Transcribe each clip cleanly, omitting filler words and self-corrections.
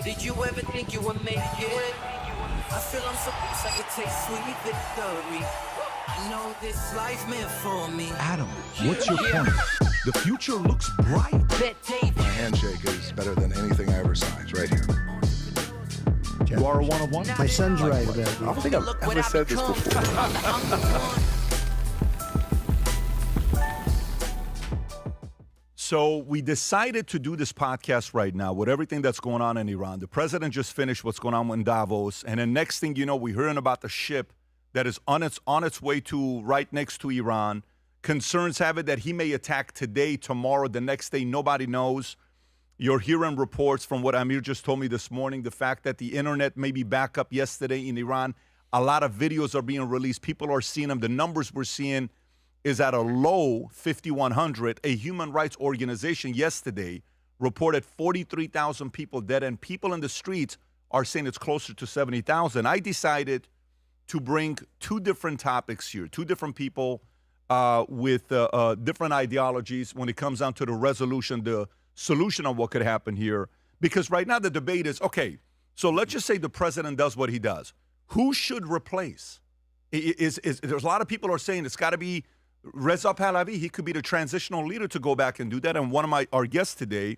Did you ever think you would make it? I feel I'm so close, I could taste sweet victory. I know this life meant for me. Adam, what's your point? The future looks bright. My handshake is better than anything I ever saw. It's right here. You are a one-of-one? My son's right about I it. don't think I've ever said this before. So we decided to do this podcast right now with everything that's going on in Iran. The president just finished what's going on in Davos. And the next thing you know, we're hearing about the ship that is on its way to right next to Iran. Concerns have it that he may attack today, tomorrow, the next day. Nobody knows. You're hearing reports from what Amir just told me this morning, the fact that the internet may be back up yesterday in Iran. A lot of videos are being released. People are seeing them. The numbers we're seeing is at a low 5,100. A human rights organization yesterday reported 43,000 people dead, and people in the streets are saying it's closer to 70,000. I decided to bring two different topics here, two different people with different ideologies when it comes down to the resolution, the solution on what could happen here. Because right now the debate is, okay, so let's just say the president does what he does. Who should replace? There's a lot of people are saying it's got to be Reza Pahlavi. He could be the transitional leader to go back and do that. And one of our guests today,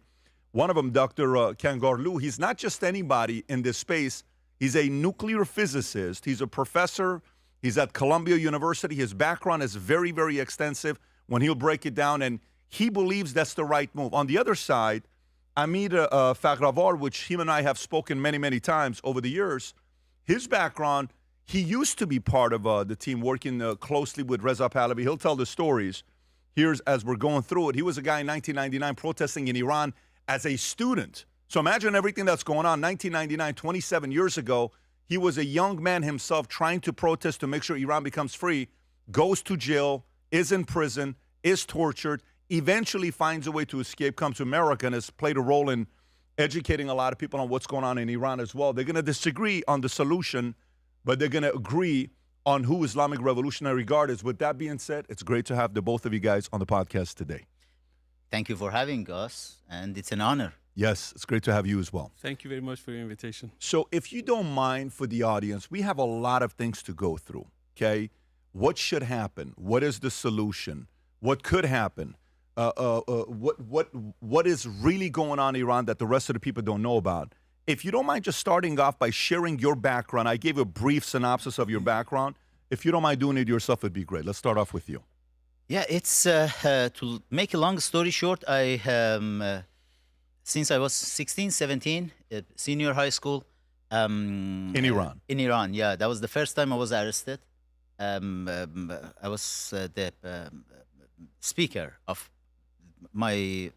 one of them, Dr. Kangarlu, he's not just anybody in this space. He's a nuclear physicist. He's a professor. He's at Columbia University. His background is very, very extensive when he'll break it down, and he believes that's the right move. On the other side, Amir Fakhravar, which him and I have spoken many, many times over the years, his background, he used to be part of the team working closely with Reza Pahlavi. He'll tell the stories. Here's, as we're going through it, he was a guy in 1999 protesting in Iran as a student. So imagine everything that's going on. 1999, 27 years ago, he was a young man himself trying to protest to make sure Iran becomes free, goes to jail, is in prison, is tortured, eventually finds a way to escape, comes to America, and has played a role in educating a lot of people on what's going on in Iran as well. They're going to disagree on the solution, but they're going to agree on who Islamic Revolutionary Guard is. With that being said, it's great to have the both of you guys on the podcast today. Thank you for having us, and it's an honor. Yes, it's great to have you as well. Thank you very much for your invitation. So if you don't mind, for the audience, we have a lot of things to go through, okay? What should happen? What is the solution? What could happen? What is really going on in Iran that the rest of the people don't know about? If you don't mind just starting off by sharing your background. I gave a brief synopsis of your background. If you don't mind doing it yourself, it'd be great. Let's start off with you. Yeah, it's to make a long story short, I since I was 16, 17, senior high school. In Iran? In Iran, yeah. That was the first time I was arrested. I was the speaker of my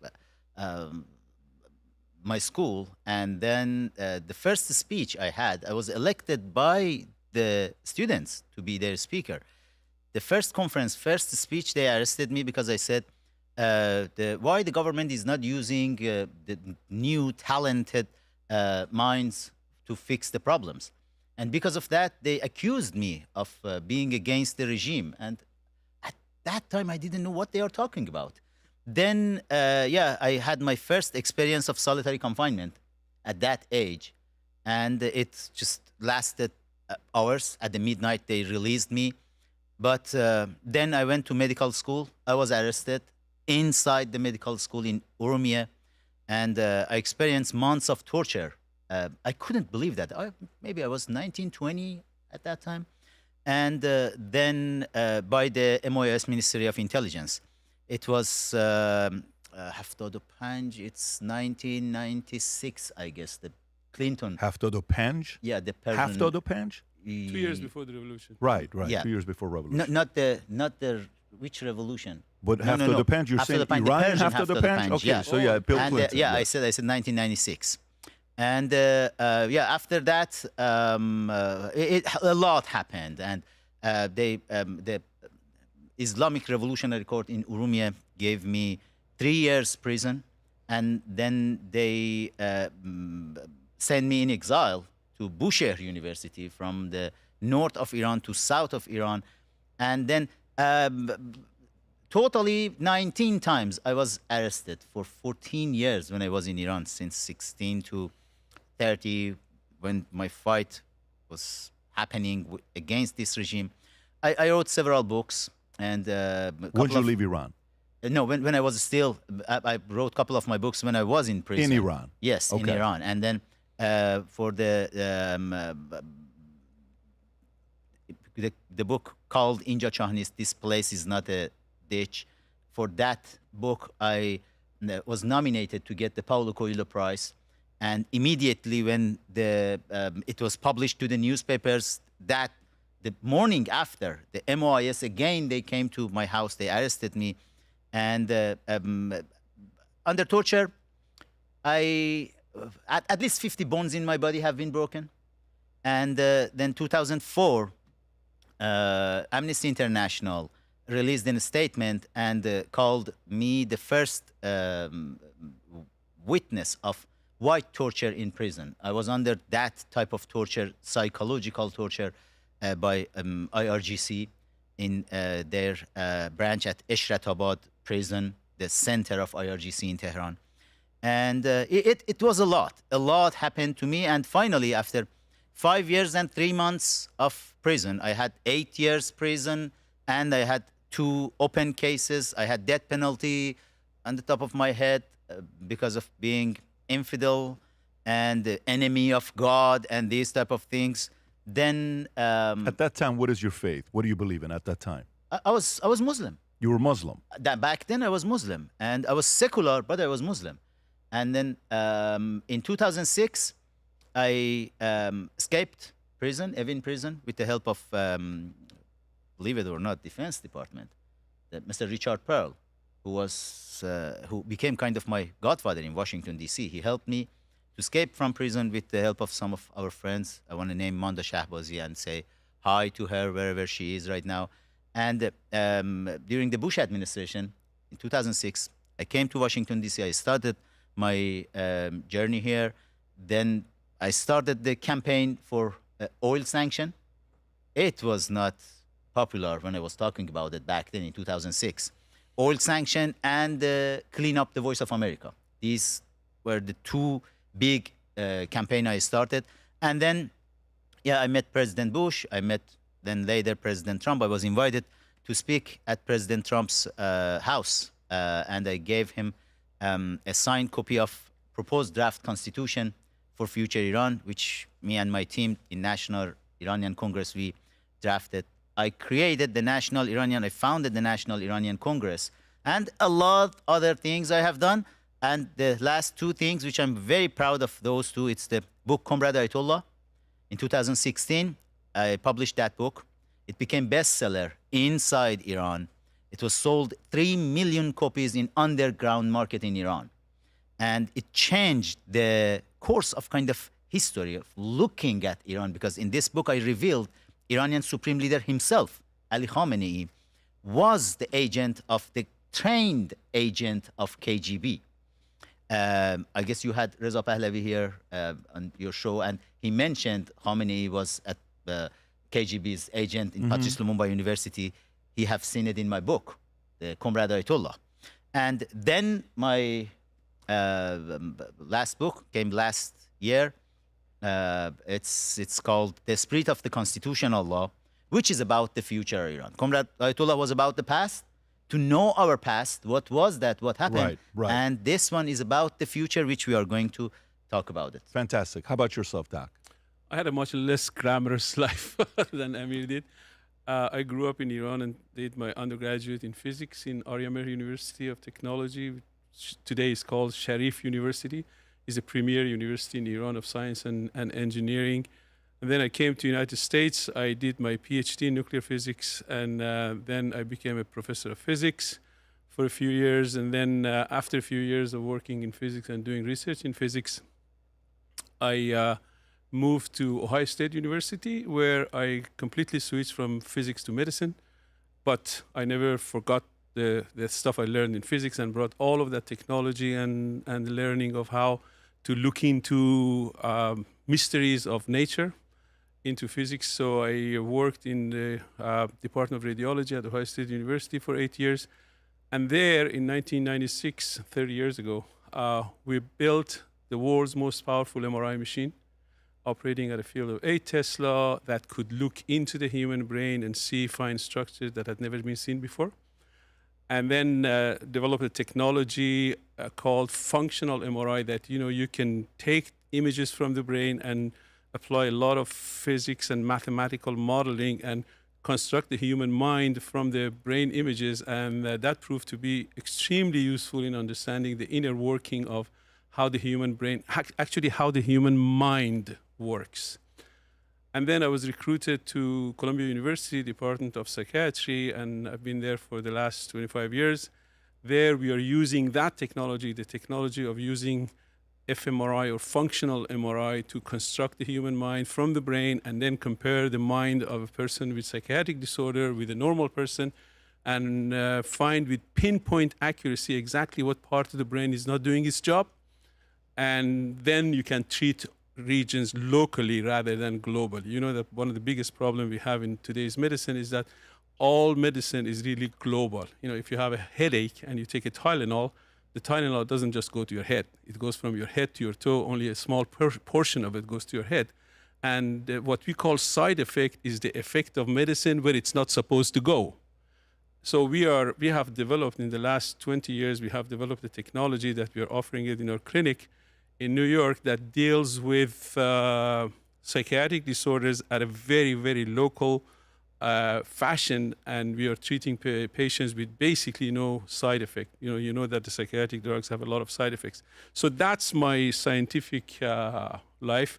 my school, and then the first speech I had, I was elected by the students to be their speaker. The first conference, first speech, they arrested me because I said, why the government is not using the new talented minds to fix the problems. And because of that, they accused me of being against the regime. And at that time, I didn't know what they are talking about. Then, yeah, I had my first experience of solitary confinement at that age. And it just lasted hours. At the midnight, they released me. But then I went to medical school. I was arrested inside the medical school in Urumia, and I experienced months of torture. I couldn't believe that. Maybe I was 19, 20 at that time. And then by the MOS, Ministry of Intelligence. It was Haftad-o-Panj, it's 1996, I guess, the Clinton. Haftad-o-Panj? Yeah, the Persian. Haftad-o-Panj? 2 years before the revolution. Right, Yeah. 2 years before revolution. Not the which revolution? But Haftad-o-Panj, you're saying Iranian Haftad-o-Panj? Okay, yeah. so yeah, Bill And, Clinton. yeah, I said 1996. And yeah, after that, a lot happened. And the Islamic Revolutionary Court in Urumia gave me 3 years prison. And then they sent me in exile to Bushehr University from the north of Iran to south of Iran. And then totally 19 times I was arrested for 14 years when I was in Iran, since 16 to 30, when my fight was happening against this regime, I wrote several books. And When did you leave Iran? No, when I was still, I wrote a couple of my books when I was in prison. In Iran? Yes, in Okay. Iran. And then for the book called Inja Chahnis, This Place is Not a Ditch. For that book, I was nominated to get the Paulo Coelho Prize. And immediately when it was published to the newspapers, that the morning after, the MOIS again, they came to my house, they arrested me. And under torture, at least 50 bones in my body have been broken. And then 2004, Amnesty International released a statement and called me the first witness of white torture in prison. I was under that type of torture, psychological torture, by IRGC in their branch at Eshratabad prison, the center of IRGC in Tehran. And it was a lot. A lot happened to me. And finally, after 5 years and 3 months of prison, I had 8 years prison, and I had 2 open cases. I had death penalty on the top of my head because of being infidel and the enemy of God and these type of things. Then At that time, what is your faith? What do you believe in at that time? I was Muslim. You were Muslim. Back then I was Muslim, and I was secular, but I was Muslim. And then in 2006, I escaped prison, Evin prison, with the help of, believe it or not, Defense Department, Mr. Richard Pearl, who became kind of my godfather in Washington, D.C. He helped me to escape from prison with the help of some of our friends. I want to name Manda Shahbazi and say hi to her wherever she is right now. And during the Bush administration in 2006, I came to Washington, D.C. I started my journey here. Then I started the campaign for oil sanction. It was not popular when I was talking about it back then in 2006. Oil sanction and clean up the voice of America. These were the 2 big campaign I started. And then, I met President Bush. I met then later President Trump. I was invited to speak at President Trump's house. And I gave him a signed copy of proposed draft constitution for future Iran, which me and my team in National Iranian Congress, we drafted. I created the National Iranian, I founded the National Iranian Congress, and a lot other things I have done. And the last 2 things, which I'm very proud of those 2, it's the book Comrade Ayatollah. In 2016, I published that book. It became bestseller inside Iran. It was sold 3 million copies in underground market in Iran. And it changed the course of kind of history of looking at Iran, because in this book I revealed Iranian Supreme Leader himself, Ali Khamenei, was the trained agent of KGB. I guess you had Reza Pahlavi here on your show, and he mentioned Khamenei was at KGB's agent in Patrice Lumumba University. He have seen it in my book, the Comrade Ayatollah. And then my last book came last year. It's called The Spirit of the Constitutional Law, which is about the future of Iran. Comrade Ayatollah was about the past, to know our past, what was that, what happened. Right. And this one is about the future, which we are going to talk about it. Fantastic. How about yourself, Doc? I had a much less glamorous life than Amir did. I grew up in Iran and did my undergraduate in physics in Armada University of Technology, which today is called Sharif University. It's a premier university in Iran of science and engineering. And then I came to the United States. I did my PhD in nuclear physics, and then I became a professor of physics for a few years. And then after a few years of working in physics and doing research in physics, I moved to Ohio State University, where I completely switched from physics to medicine. But I never forgot the stuff I learned in physics and brought all of that technology and the learning of how to look into mysteries of nature into physics. So I worked in the Department of Radiology at Ohio State University for 8 years. And there in 1996, 30 years ago, we built the world's most powerful MRI machine, operating at a field of 8 Tesla, that could look into the human brain and see fine structures that had never been seen before. And then developed a technology called functional MRI that, you can take images from the brain and apply a lot of physics and mathematical modeling and construct the human mind from the brain images. And that proved to be extremely useful in understanding the inner working of how the human brain, actually how the human mind works. And then I was recruited to Columbia University Department of Psychiatry, and I've been there for the last 25 years. There we are using that technology, the technology of using fMRI or functional MRI to construct the human mind from the brain and then compare the mind of a person with psychiatric disorder with a normal person and find with pinpoint accuracy exactly what part of the brain is not doing its job. And then you can treat regions locally rather than globally. You know that one of the biggest problems we have in today's medicine is that all medicine is really global. If you have a headache and you take a Tylenol, the Tylenol doesn't just go to your head. It goes from your head to your toe. Only a small portion of it goes to your head. And what we call side effect is the effect of medicine where it's not supposed to go. So we have developed in the last 20 years, we have developed a technology that we are offering it in our clinic in New York that deals with psychiatric disorders at a very, very local fashion, and we are treating patients with basically no side effect. You know that the psychiatric drugs have a lot of side effects. So that's my scientific life.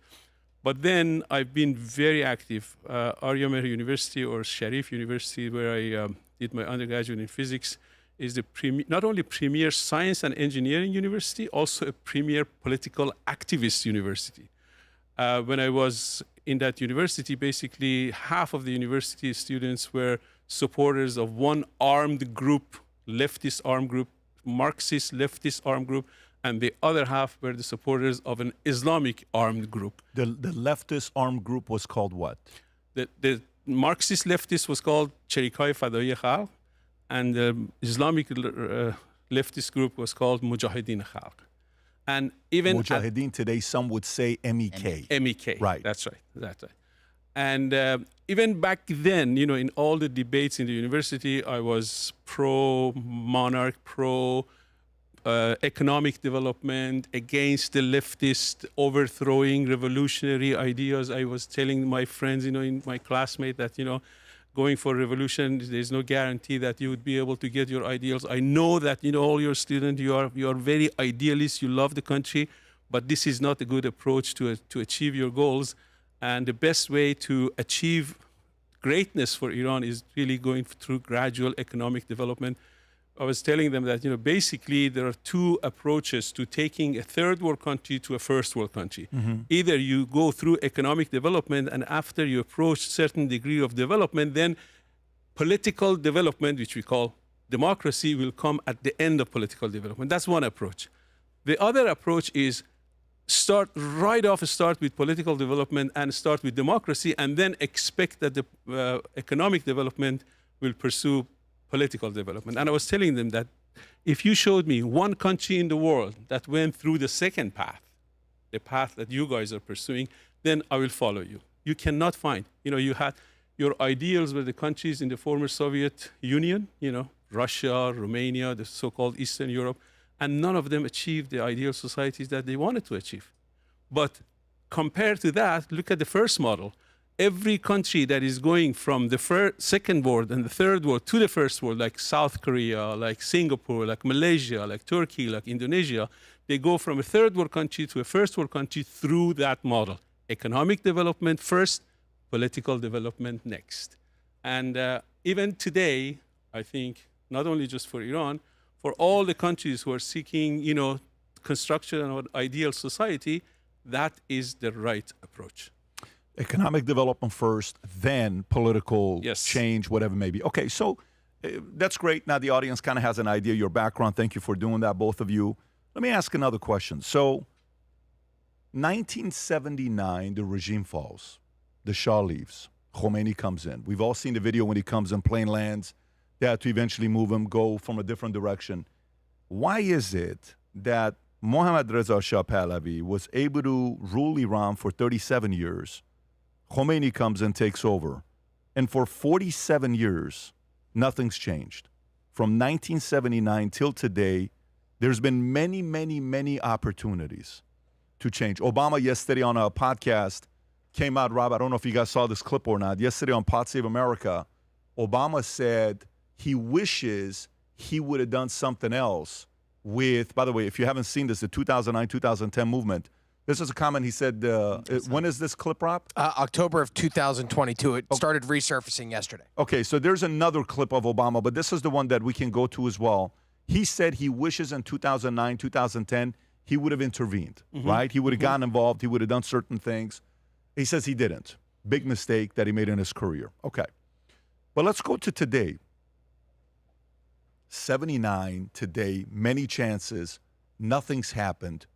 But then I've been very active. Allahyar University or Sharif University, where I did my undergraduate in physics, is the not only premier science and engineering university, also a premier political activist university. When I was in that university, basically half of the university students were supporters of one armed group, leftist armed group, Marxist leftist armed group, and the other half were the supporters of an Islamic armed group. The leftist armed group was called what? The Marxist leftist was called Cherikhay Fadai Khalq, and the Islamic leftist group was called Mujahideen Khalq. And even Mujahideen today, some would say MEK. MEK, right? That's right. And even back then, in all the debates in the university, I was pro-monarch, pro-economic development, against the leftist overthrowing revolutionary ideas. I was telling my friends, in my classmate that, going for revolution, there's no guarantee that you would be able to get your ideals. I know that, all your students, you are very idealist, you love the country, but this is not a good approach to achieve your goals. And the best way to achieve greatness for Iran is really going through gradual economic development. I was telling them that, basically there are two approaches to taking a third world country to a first world country. Mm-hmm. Either you go through economic development, and after you approach certain degree of development, then political development, which we call democracy, will come at the end of political development. That's one approach. The other approach is start with political development and start with democracy, and then expect that the economic development will pursue political development. And I was telling them that if you showed me one country in the world that went through the second path, the path that you guys are pursuing, then I will follow you. You cannot find, you had your ideals were the countries in the former Soviet Union, Russia, Romania, the so-called Eastern Europe, and none of them achieved the ideal societies that they wanted to achieve. But compared to that, look at the first model. Every country that is going from the second world and the third world to the first world, like South Korea, like Singapore, like Malaysia, like Turkey, like Indonesia, they go from a third world country to a first world country through that model. Economic development first, political development next. And even today, I think, not only just for Iran, for all the countries who are seeking, construction of an ideal society, that is the right approach. Economic development first, then political change, whatever it may be. Okay, so that's great. Now the audience kind of has an idea of your background. Thank you for doing that, both of you. Let me ask another question. So 1979, the regime falls. The Shah leaves. Khamenei comes in. We've all seen the video when he comes in, plane lands. They had to eventually move him, go from a different direction. Why is it that Mohammad Reza Shah Pahlavi was able to rule Iran for 37 years. Khomeini comes and takes over. And for 47 years, nothing's changed. From 1979 till today, there's been many, many, many opportunities to change. Obama yesterday on a podcast came out, Rob, I don't know if you guys saw this clip or not. Yesterday on Pod Save America, Obama said he wishes he would have done something else with, by the way, if you haven't seen this, the 2009-2010 movement, this is a comment he said, when is this clip, Rob? October of 2022. It started resurfacing yesterday. Okay, so there's another clip of Obama, but this is the one that we can go to as well. He said he wishes in 2009, 2010, he would have intervened, right? He would have gotten involved. He would have done certain things. He says he didn't. Big mistake that he made in his career. Okay. But let's go to today. 79 today, many chances, nothing's happened.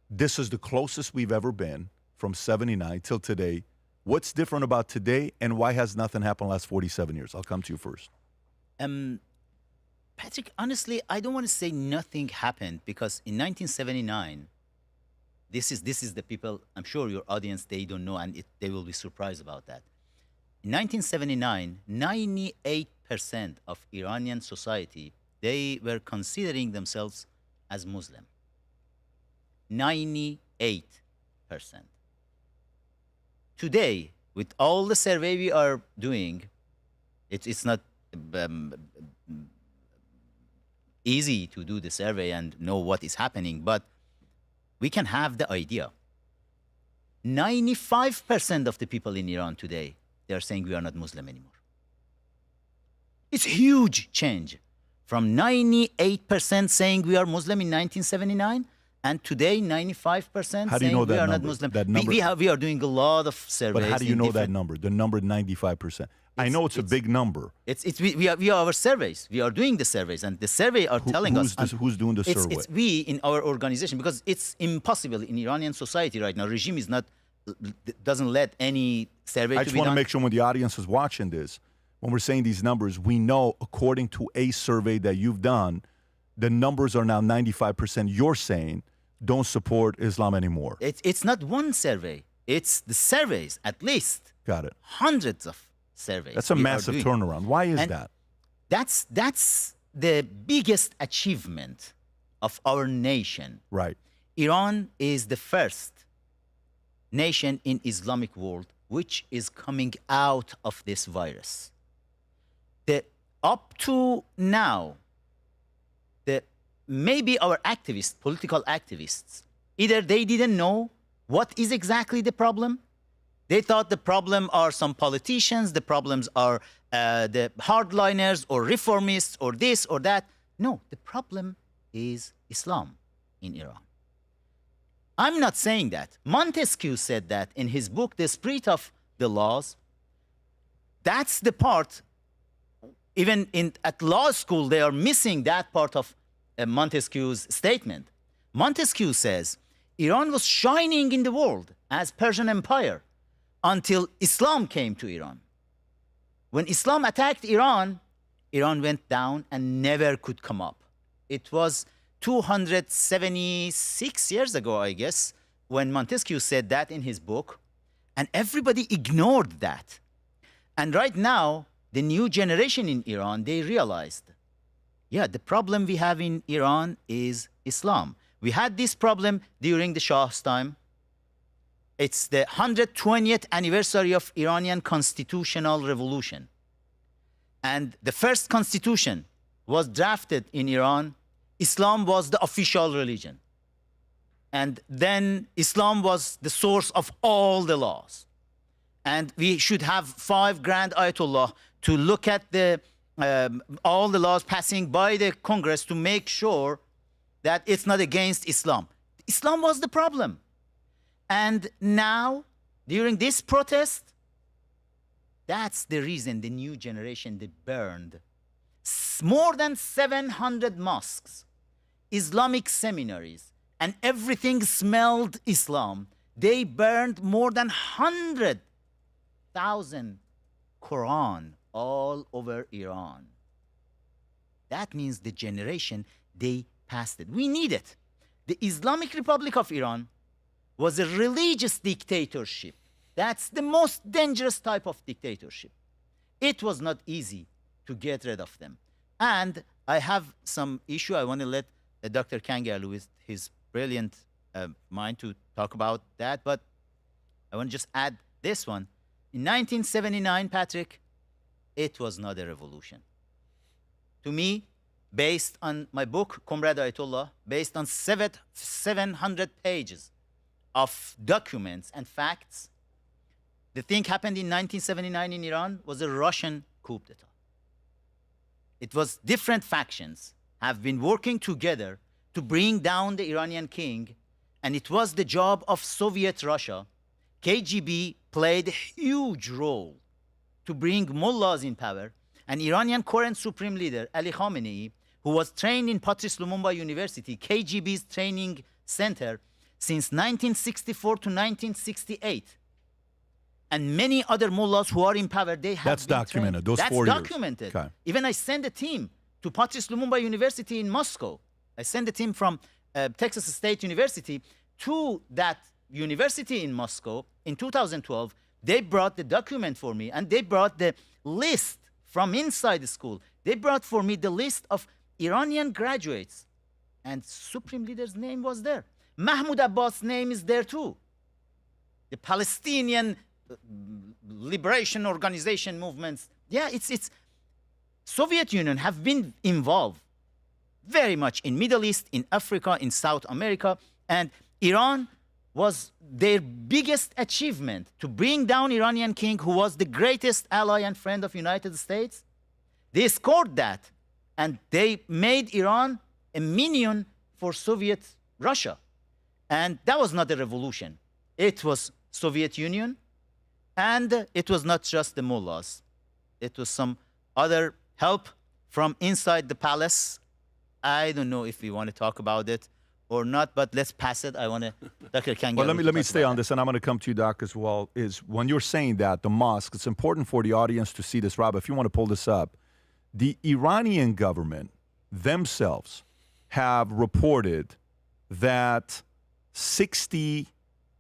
This is the closest we've ever been from 79 till today. What's different about today, and why has nothing happened in the last 47 years? I'll come to you first. Patrick, honestly, I don't want to say nothing happened, because in 1979, this is the people, I'm sure your audience, they don't know, and they will be surprised about that. In 1979, 98% of Iranian society, they were considering themselves as Muslim. 98%. Today, with all the survey we are doing, it's not easy to do the survey and know what is happening, but we can have the idea. 95% of the people in Iran today, they are saying we are not Muslim anymore. It's a huge change from 98% saying we are Muslim in 1979, and today 95% How do you know saying we that are not number? Muslim. That number- We are doing a lot of surveys. But how do you in know that different- number? The number 95%. I know it's a big number. We are our surveys. We are doing the surveys, and the survey are telling us. Who's doing the survey? It's we in our organization, because it's impossible in Iranian society right now. Regime is not doesn't let any survey I to just be want to done. make sure when the audience is watching this, when we're saying these numbers, we know according to a survey that you've done, the numbers are now 95%. You're saying don't support Islam anymore. It's not one survey. It's the surveys, at least Got it. hundreds of surveys. That's a we are massive doing. turnaround. Why is And that? That's the biggest achievement of our nation. Right. Iran is the first nation in Islamic world which is coming out of this virus. Up to now, maybe our activists, political activists, either they didn't know what is exactly the problem. They thought the problem are some politicians, the problems are the hardliners or reformists or this or that. No, the problem is Islam in Iran. I'm not saying that. Montesquieu said that in his book, The Spirit of the Laws. That's the part, even at law school, they are missing that part of Montesquieu's statement. Montesquieu says, Iran was shining in the world as Persian Empire until Islam came to Iran. When Islam attacked Iran, Iran went down and never could come up. It was 276 years ago, I guess, when Montesquieu said that in his book, and everybody ignored that. And right now, the new generation in Iran, they realized, yeah, the problem we have in Iran is Islam. We had this problem during the Shah's time. It's the 120th anniversary of Iranian constitutional revolution. And the first constitution was drafted in Iran. Islam was the official religion. And then Islam was the source of all the laws. And we should have 5 grand Ayatollah to look at all the laws passing by the Congress to make sure that it's not against Islam. Islam was the problem. And now, during this protest, that's the reason the new generation, they burned more than 700 mosques, Islamic seminaries, and everything smelled Islam. They burned more than 100,000 Quran all over Iran. That means the generation, they passed it. We need it. The Islamic Republic of Iran was a religious dictatorship. That's the most dangerous type of dictatorship. It was not easy to get rid of them. And I have some issue I want to let Dr. Kangarlu with his brilliant mind to talk about that, but I want to just add this one. In 1979, Patrick, it was not a revolution. To me, based on my book, Comrade Ayatollah, based on 700 pages of documents and facts, the thing happened in 1979 in Iran was a Russian coup d'etat. It was different factions have been working together to bring down the Iranian king, and it was the job of Soviet Russia. KGB played a huge role to bring mullahs in power, and Iranian current supreme leader, Ali Khamenei, who was trained in Patrice Lumumba University, KGB's training center, since 1964 to 1968. And many other mullahs who are in power, they have That's been documented, trained. those 4 years. That's documented. Okay. Even I sent a team to Patrice Lumumba University in Moscow. I sent a team from Texas State University to that university in Moscow in 2012. They brought the document for me, and they brought the list from inside the school. They brought for me the list of Iranian graduates, and Supreme Leader's name was there. Mahmoud Abbas' name is there too. The Palestinian liberation organization movements. Yeah, it's Soviet Union have been involved very much in Middle East, in Africa, in South America, and Iran was their biggest achievement to bring down Iranian king, who was the greatest ally and friend of United States. They scored that, and they made Iran a minion for Soviet Russia. And that was not a revolution. It was Soviet Union, and it was not just the mullahs. It was some other help from inside the palace. I don't know if we want to talk about it or not, but let's pass it. I want to, Dr. Kangarlu. Well, let me stay on this, and I'm going to come to you, Doc, as well. Is when you're saying that, the mosque, it's important for the audience to see this. Rob, if you want to pull this up, the Iranian government themselves have reported that 61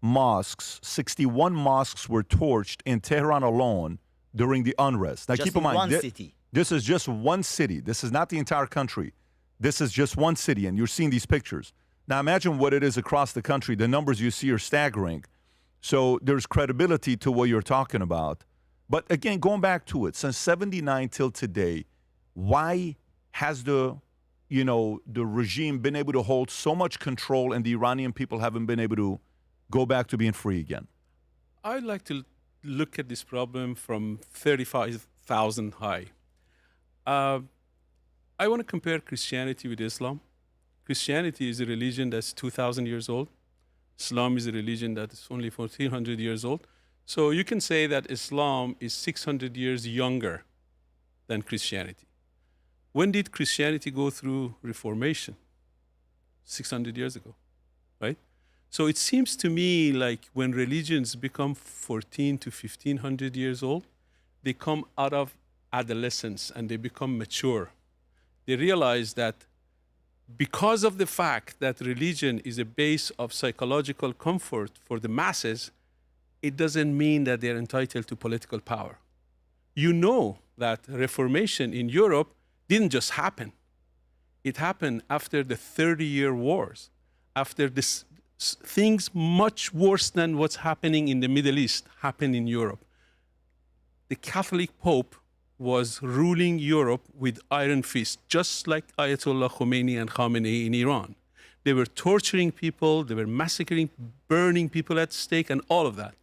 mosques were torched in Tehran alone during the unrest. Now, Just keep in mind, one city. this is just one city. This is not the entire country. This is just one city, and you're seeing these pictures. Now, imagine what it is across the country. The numbers you see are staggering. So there's credibility to what you're talking about. But again, going back to it, since 79 till today, why has the regime been able to hold so much control and the Iranian people haven't been able to go back to being free again? I'd like to look at this problem from 35,000 high. I want to compare Christianity with Islam. Christianity is a religion that's 2,000 years old. Islam is a religion that is only 1,400 years old. So you can say that Islam is 600 years younger than Christianity. When did Christianity go through Reformation? 600 years ago, right? So it seems to me like when religions become 1,400 to 1,500 years old, they come out of adolescence and they become mature. They realize that because of the fact that religion is a base of psychological comfort for the masses, it doesn't mean that they're entitled to political power. You know that Reformation in Europe didn't just happen. It happened after the 30-year wars, after this, things much worse than what's happening in the Middle East happened in Europe. The Catholic Pope was ruling Europe with iron fist, just like Ayatollah Khomeini and Khamenei in Iran. They were torturing people, they were massacring, burning people at stake, and all of that.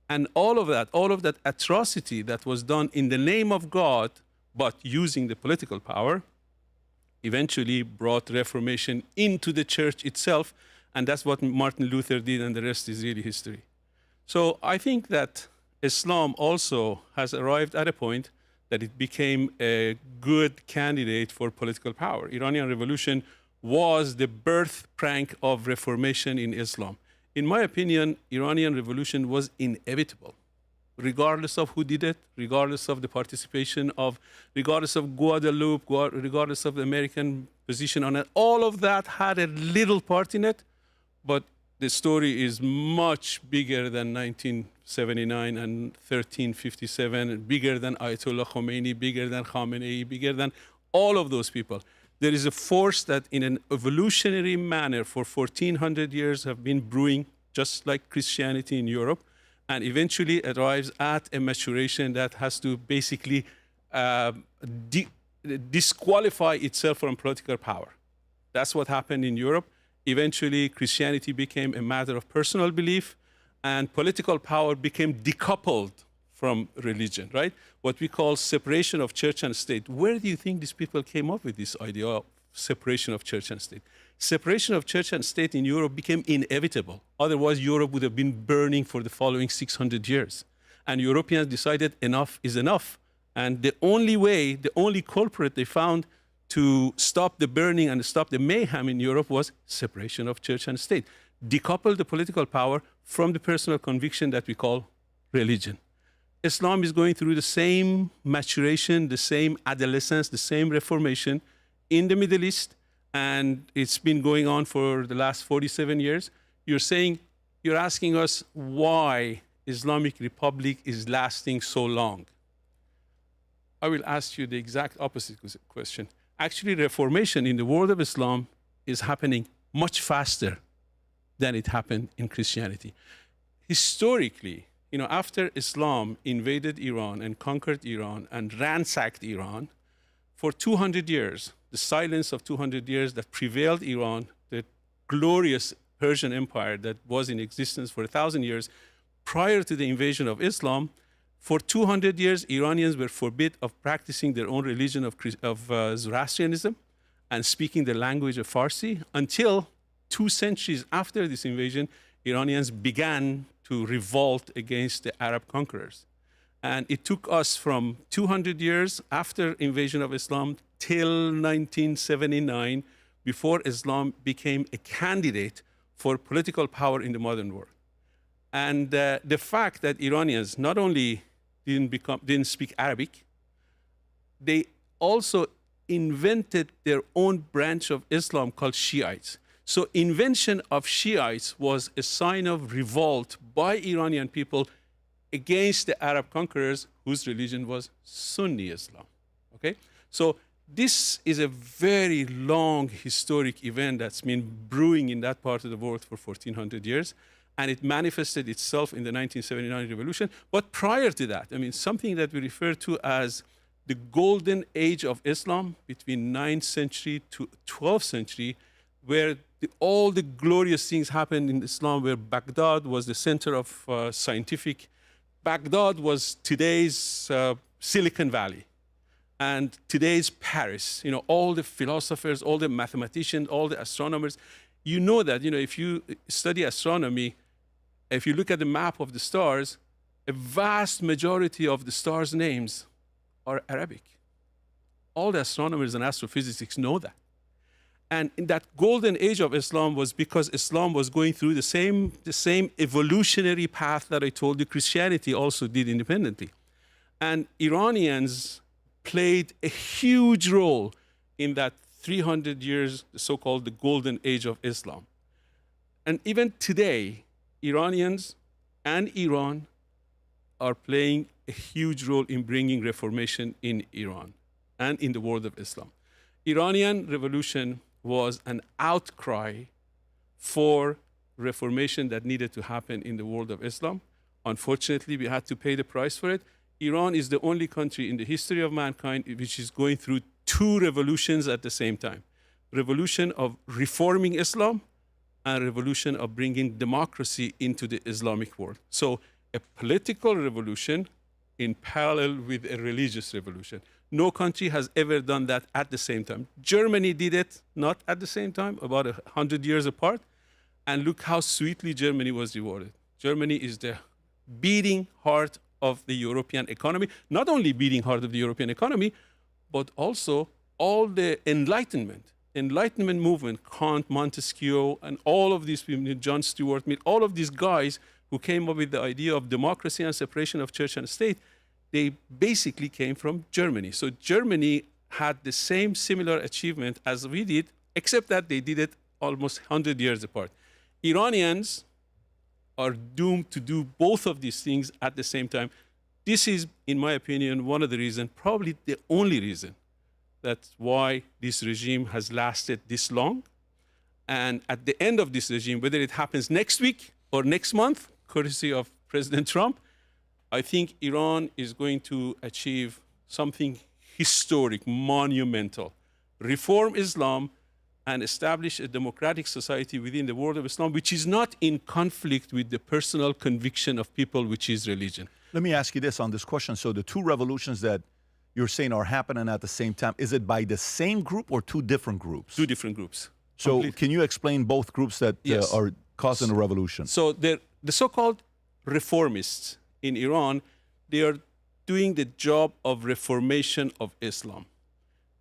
And all of that atrocity that was done in the name of God, but using the political power, eventually brought Reformation into the church itself, and that's what Martin Luther did, and the rest is really history. So I think that Islam also has arrived at a point that it became a good candidate for political power. Iranian Revolution was the birth prank of Reformation in Islam. In my opinion, Iranian Revolution was inevitable. regardless of who did it, regardless of the participation of, regardless of Guadeloupe, regardless of the American position on it. All of that had a little part in it, but the story is much bigger than 1979 and 1357, bigger than Ayatollah Khomeini, bigger than Khamenei, bigger than all of those people. There is a force that in an evolutionary manner for 1400 years have been brewing, just like Christianity in Europe, and eventually arrives at a maturation that has to basically disqualify itself from political power. That's what happened in Europe. Eventually, Christianity became a matter of personal belief, and political power became decoupled from religion, right? What we call separation of church and state. Where do you think these people came up with this idea of separation of church and state? Separation of church and state in Europe became inevitable. Otherwise, Europe would have been burning for the following 600 years. And Europeans decided enough is enough. And the only way, the only culprit they found to stop the burning and stop the mayhem in Europe was separation of church and state. Decouple the political power from the personal conviction that we call religion. Islam is going through the same maturation, the same adolescence, the same reformation in the Middle East, and it's been going on for the last 47 years. You're asking us why Islamic Republic is lasting so long. I will ask you the exact opposite question. Actually, reformation in the world of Islam is happening much faster than it happened in Christianity. Historically, after Islam invaded Iran and conquered Iran and ransacked Iran, for 200 years, the silence of 200 years that prevailed Iran, the glorious Persian Empire that was in existence for 1,000 years prior to the invasion of Islam, for 200 years, Iranians were forbid of practicing their own religion of Zoroastrianism and speaking the language of Farsi until 2 centuries after this invasion, Iranians began to revolt against the Arab conquerors. And it took us from 200 years after invasion of Islam till 1979 before Islam became a candidate for political power in the modern world. And the fact that Iranians not only didn't speak Arabic, they also invented their own branch of Islam called Shiites. So invention of Shiites was a sign of revolt by Iranian people against the Arab conquerors whose religion was Sunni Islam. Okay? So this is a very long historic event that's been brewing in that part of the world for 1400 years. And it manifested itself in the 1979 revolution. But prior to that, something that we refer to as the golden age of Islam between 9th century to 12th century, where all the glorious things happened in Islam, where Baghdad was the center of scientific. Baghdad was today's Silicon Valley and today's Paris. All the philosophers, all the mathematicians, all the astronomers. You know that, if you study astronomy, if you look at the map of the stars, a vast majority of the stars' names are Arabic. All the astronomers and astrophysicists know that. And in that golden age of Islam was because Islam was going through the same evolutionary path that I told you Christianity also did independently. And Iranians played a huge role in that 300 years, the so-called the golden age of Islam. And even today, Iranians and Iran are playing a huge role in bringing reformation in Iran and in the world of Islam. Iranian revolution was an outcry for reformation that needed to happen in the world of Islam. Unfortunately, we had to pay the price for it. Iran is the only country in the history of mankind which is going through 2 revolutions at the same time. Revolution of reforming Islam and revolution of bringing democracy into the Islamic world. So a political revolution in parallel with a religious revolution. No country has ever done that at the same time. Germany did it not at the same time, about 100 years apart. And look how sweetly Germany was rewarded. Germany is the beating heart of the European economy. Not only beating heart of the European economy, but also all the Enlightenment movement, Kant, Montesquieu, and all of these people, John Stuart Mill, all of these guys who came up with the idea of democracy and separation of church and state, they basically came from Germany. So Germany had the same similar achievement as we did, except that they did it almost 100 years apart. Iranians are doomed to do both of these things at the same time. This is, in my opinion, one of the reasons, probably the only reason, that's why this regime has lasted this long. And at the end of this regime, whether it happens next week or next month, courtesy of President Trump, I think Iran is going to achieve something historic, monumental. Reform Islam and establish a democratic society within the world of Islam, which is not in conflict with the personal conviction of people, which is religion. Let me ask you this on this question. So the two revolutions that you're saying are happening at the same time, is it by the same group or two different groups? Two different groups. So Completely. can you explain both groups that Yes. are causing a revolution? So the so-called reformists in Iran, they are doing the job of reformation of Islam.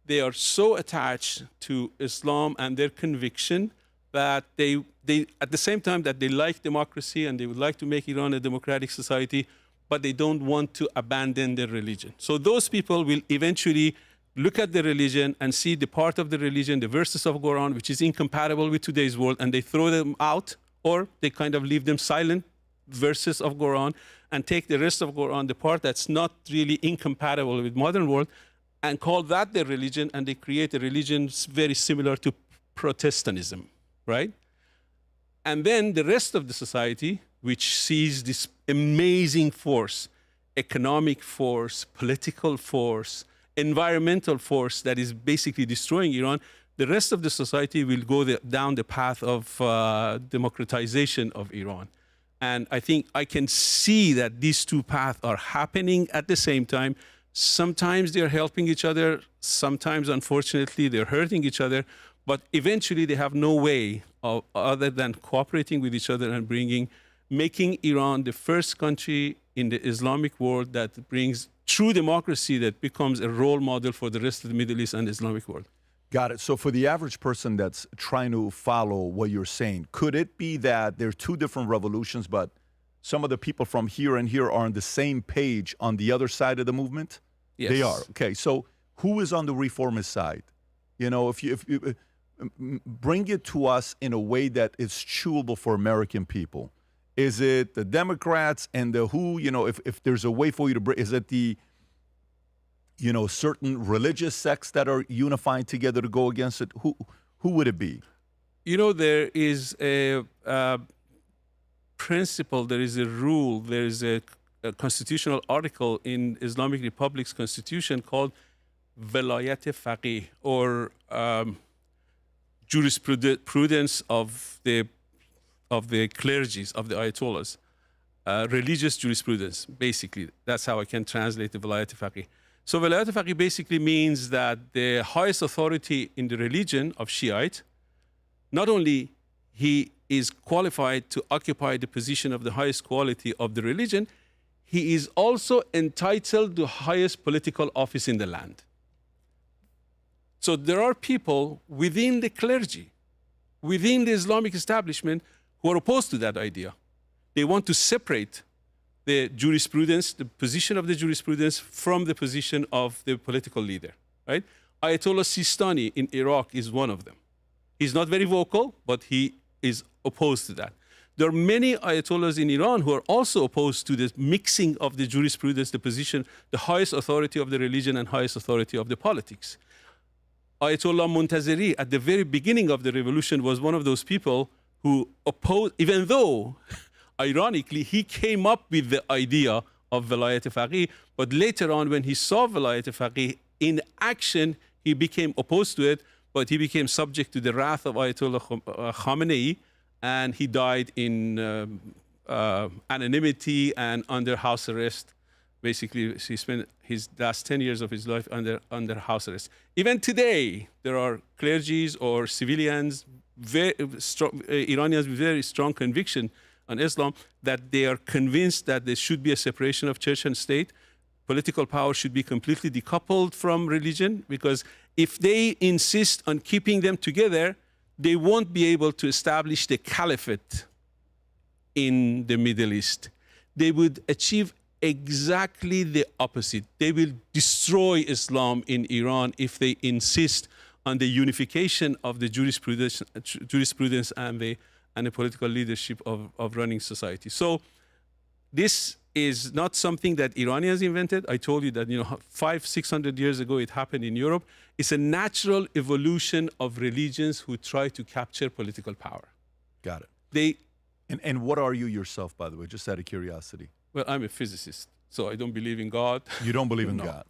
They are so attached to Islam and their conviction that they at the same time that they like democracy and they would like to make Iran a democratic society, but they don't want to abandon their religion. So those people will eventually look at the religion and see the part of the religion, the verses of Quran, which is incompatible with today's world, and they throw them out, or they kind of leave them silent, verses of Quran, and take the rest of Quran, the part that's not really incompatible with modern world, and call that their religion, and they create a religion very similar to Protestantism, right? And then the rest of the society, which sees this amazing force, economic force, political force, environmental force that is basically destroying Iran, the rest of the society will go down the path of democratization of Iran. And I think I can see that these two paths are happening at the same time. Sometimes they're helping each other. Sometimes, unfortunately, they're hurting each other. But eventually, they have no way of, other than cooperating with each other and making Iran the first country in the Islamic world that brings true democracy, that becomes a role model for the rest of the Middle East and Islamic world. Got it. So for the average person that's trying to follow what you're saying, could it be that there are two different revolutions, but some of the people from here and here are on the same page on the other side of the movement? Yes. They are. Okay. So who is on the reformist side? You know, if you bring it to us in a way that is chewable for American people. Is it the Democrats and the who, you know, if there's a way for you to bring, is it the, you know, certain religious sects that are unifying together to go against it? Who would it be? You know, there is a principle, there is a rule, there is a constitutional article in Islamic Republic's constitution called Velayat Faqih, or jurisprudence of the clergies, of the Ayatollahs, religious jurisprudence, basically. That's how I can translate the Velayat Faqih. So Velayat Faqih basically means that the highest authority in the religion of Shiite, not only he is qualified to occupy the position of the highest quality of the religion, he is also entitled to highest political office in the land. So there are people within the clergy, within the Islamic establishment, who are opposed to that idea. They want to separate the jurisprudence, the position of the jurisprudence, from the position of the political leader, right? Ayatollah Sistani in Iraq is one of them. He's not very vocal, but he is opposed to that. There are many Ayatollahs in Iran who are also opposed to the mixing of the jurisprudence, the position, the highest authority of the religion and highest authority of the politics. Ayatollah Montazeri, at the very beginning of the revolution, was one of those people who opposed, even though, ironically, he came up with the idea of Velayat Faqih, but later on, when he saw Velayat Faqih in action, he became opposed to it, but he became subject to the wrath of Ayatollah Khamenei, and he died in anonymity and under house arrest. Basically, he spent his last 10 years of his life under house arrest. Even today, there are clergies or civilians, very strong, Iranians with very strong conviction on Islam, that they are convinced that there should be a separation of church and state. Political power should be completely decoupled from religion, because if they insist on keeping them together, they won't be able to establish the caliphate in the Middle East. They would achieve exactly the opposite. They will destroy Islam in Iran if they insist on the unification of the jurisprudence and the political leadership of running society. So this is not something that Iranians invented. I told you that 500-600 years ago it happened in Europe. It's a natural evolution of religions who try to capture political power. Got it. They And what are you yourself, by the way, just out of curiosity? Well, I'm a physicist, so I don't believe in God. You don't believe in No. God.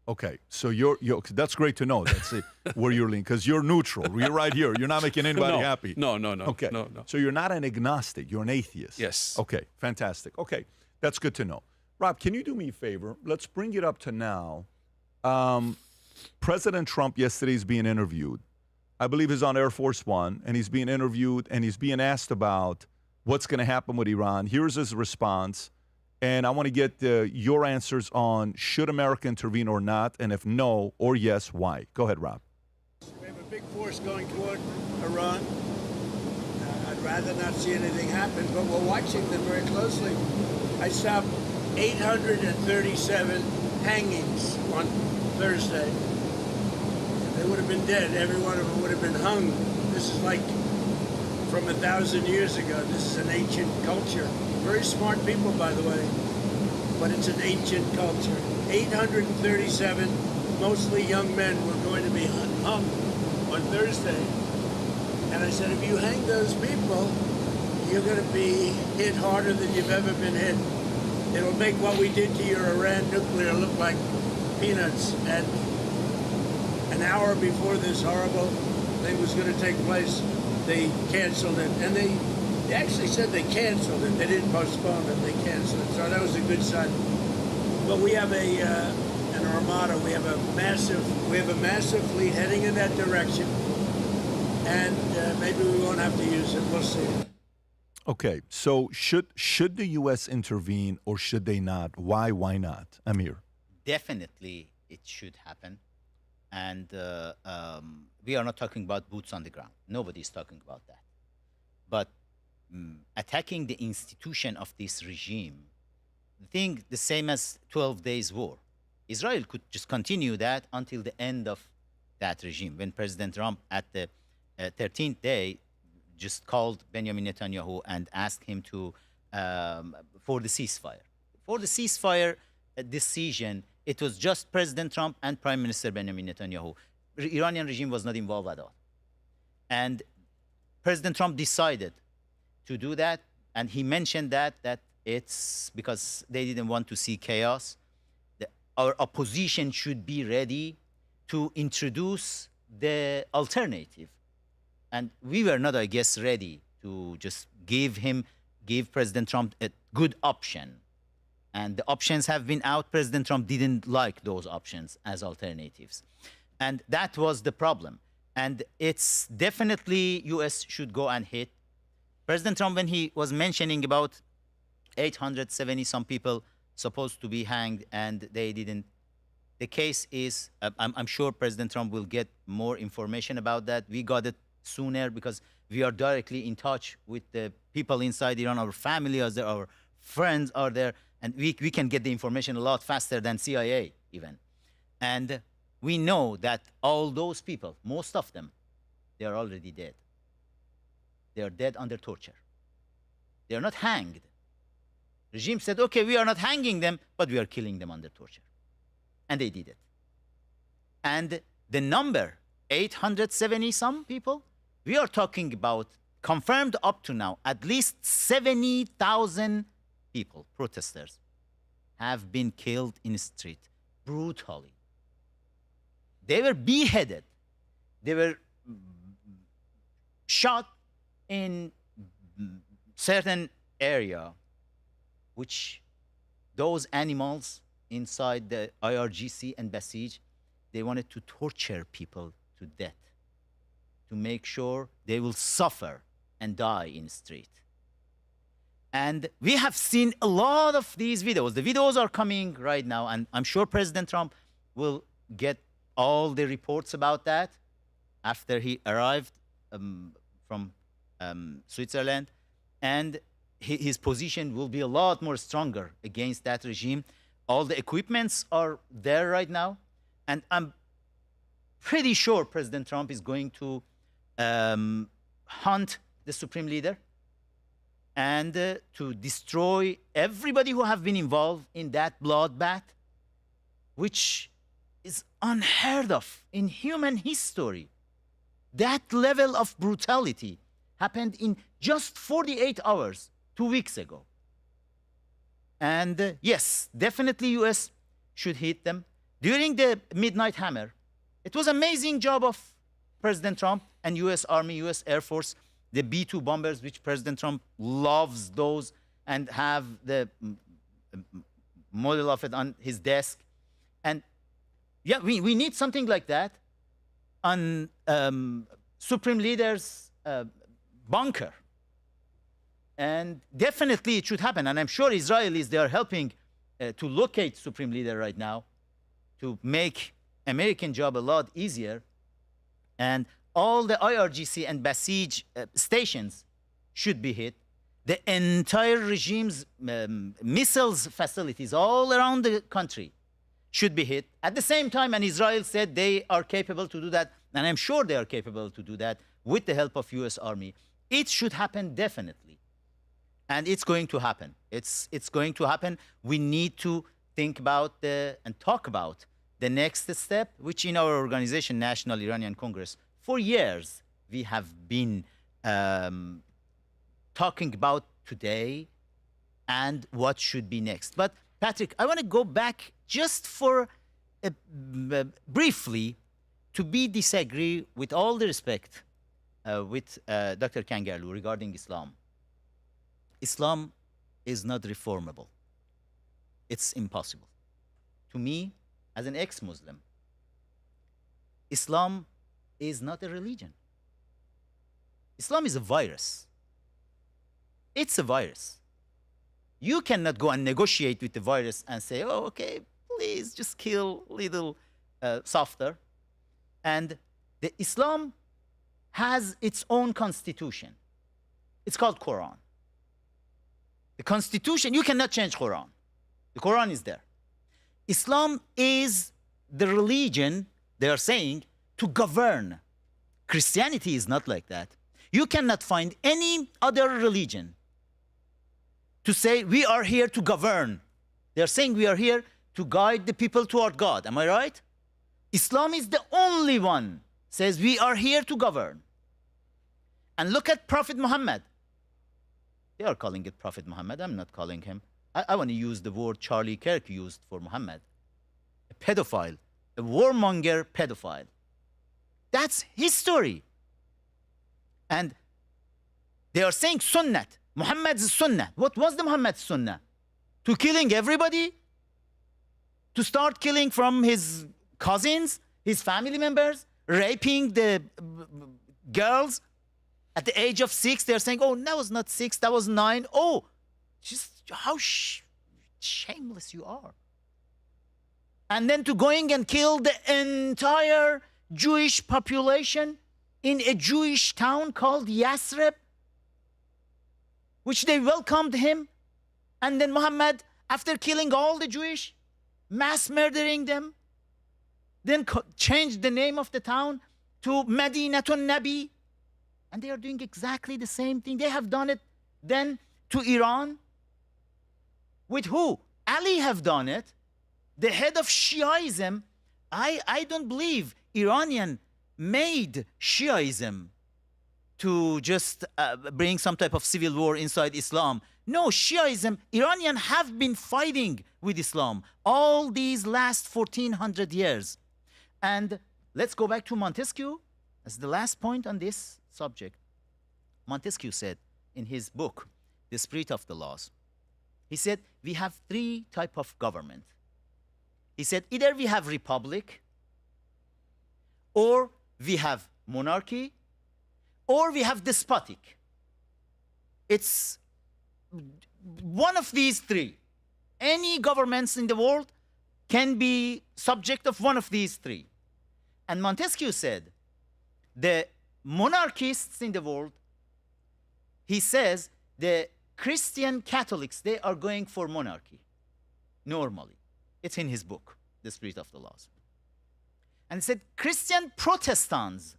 Okay, so you're that's great to know. That's it, where you're leaning, because you're neutral. You're right here. You're not making anybody happy. No. Okay. No. So you're not an agnostic. You're an atheist. Yes. Okay. Fantastic. Okay, that's good to know. Rob, can you do me a favor? Let's bring it up to now. President Trump yesterday is being interviewed. I believe he's on Air Force One, and he's being interviewed, and he's being asked about what's going to happen with Iran. Here's his response. And I want to get your answers on should America intervene or not, and if no or yes, why? Go ahead, Rob. We have a big force going toward Iran. I'd rather not see anything happen, but we're watching them very closely. I saw 837 hangings on Thursday. They would have been dead. Every one of them would have been hung. This is like from 1,000 years ago. This is an ancient culture. Very smart people, by the way, but it's an ancient culture. 837, mostly young men, were going to be hung on Thursday. And I said, if you hang those people, you're going to be hit harder than you've ever been hit. It'll make what we did to your Iran nuclear look like peanuts. And an hour before this horrible thing was going to take place, they canceled it. And they actually said they canceled it. They didn't postpone it. They canceled it. So that was a good sign. But we have an Armada. We have a massive fleet heading in that direction. And maybe we won't have to use it. We'll see. Okay, so should the U.S. intervene or should they not? Why not? Amir. Definitely it should happen. And we are not talking about boots on the ground. Nobody's talking about that. But attacking the institution of this regime, think the same as 12 Days War. Israel could just continue that until the end of that regime. When President Trump at the 13th day just called Benjamin Netanyahu and asked him to for the ceasefire. For the ceasefire decision, it was just President Trump and Prime Minister Benjamin Netanyahu. The Iranian regime was not involved at all. And President Trump decided to do that, and he mentioned that it's because they didn't want to see chaos. Our opposition should be ready to introduce the alternative. And we were not, I guess, ready to just give President Trump a good option. And the options have been out. President Trump didn't like those options as alternatives. And that was the problem. And it's definitely U.S. should go and hit. President Trump, when he was mentioning about 870 some people supposed to be hanged and they didn't, the case is, I'm sure President Trump will get more information about that. We got it sooner because we are directly in touch with the people inside Iran. Our family is there, our friends are there, and we can get the information a lot faster than CIA even. And we know that all those people, most of them, they are already dead. They are dead under torture. They are not hanged. Regime said, okay, we are not hanging them, but we are killing them under torture. And they did it. And the number, 870 some people, we are talking about, confirmed up to now, at least 70,000 people, protesters, have been killed in the street brutally. They were beheaded. They were shot in certain area, which those animals inside the IRGC and Basij, they wanted to torture people to death to make sure they will suffer and die in the street. And we have seen a lot of these videos. The videos are coming right now, and I'm sure President Trump will get all the reports about that after he arrived from Switzerland. And his position will be a lot more stronger against that regime. All the equipments are there right now. And I'm pretty sure President Trump is going to hunt the supreme leader and to destroy everybody who have been involved in that bloodbath, which is unheard of in human history. That level of brutality happened in just 48 hours, 2 weeks ago. And yes, definitely US should hit them. During the Midnight Hammer, it was an amazing job of President Trump and US Army, US Air Force, the B-2 bombers, which President Trump loves those and have the model of it on his desk. And yeah, we need something like that on Supreme Leader's bunker. And definitely it should happen. And I'm sure Israelis, they are helping to locate Supreme Leader right now to make American job a lot easier. And all the IRGC and Basij stations should be hit. The entire regime's missiles facilities all around the country should be hit. At the same time, and Israel said they are capable to do that, and I'm sure they are capable to do that with the help of US Army. It should happen definitely. And it's going to happen. It's going to happen. We need to think about and talk about the next step, which in our organization, National Iranian Congress, for years we have been talking about today and what should be next. But Patrick, I want to go back just for briefly to disagree with all the respect with Dr. Kangarlu regarding Islam. Islam is not reformable. It's impossible. To me, as an ex-Muslim, Islam is not a religion. Islam is a virus. It's a virus. You cannot go and negotiate with the virus and say, oh, okay, please just kill a little softer. And the Islam has its own constitution. It's called Quran. The constitution, you cannot change Quran. The Quran is there. Islam is the religion, they are saying, to govern. Christianity is not like that. You cannot find any other religion to say, we are here to govern. They are saying we are here to guide the people toward God. Am I right? Islam is the only one says we are here to govern. And look at Prophet Muhammad. They are calling it Prophet Muhammad. I'm not calling him. I want to use the word Charlie Kirk used for Muhammad. A pedophile, a warmonger pedophile. That's his story. And they are saying Sunnah, Muhammad's Sunnah. What was the Muhammad's Sunnah? To killing everybody? To start killing from his cousins, his family members, raping the girls at the age of 6. They're saying, oh, that was not 6, that was 9. Oh, just how shameless you are. And then to going and kill the entire Jewish population in a Jewish town called Yasrib, which they welcomed him. And then Muhammad, after killing all the Jewish, mass murdering them, then changed the name of the town to Madinatun Nabi. And they are doing exactly the same thing. They have done it then to Iran. With who? Ali have done it. The head of Shiaism. I don't believe Iranian made Shiaism to just bring some type of civil war inside Islam. No, Shiaism, Iranian have been fighting with Islam all these last 1400 years. And let's go back to Montesquieu as the last point on this subject. Montesquieu said in his book, The Spirit of the Laws, he said, we have 3 types of government. He said, either we have republic, or we have monarchy, or we have despotic. It's one of these 3. Any governments in the world can be subject of one of these 3. And Montesquieu said, the monarchists in the world, he says, the Christian Catholics, they are going for monarchy, normally. It's in his book, The Spirit of the Laws. And he said, Christian Protestants,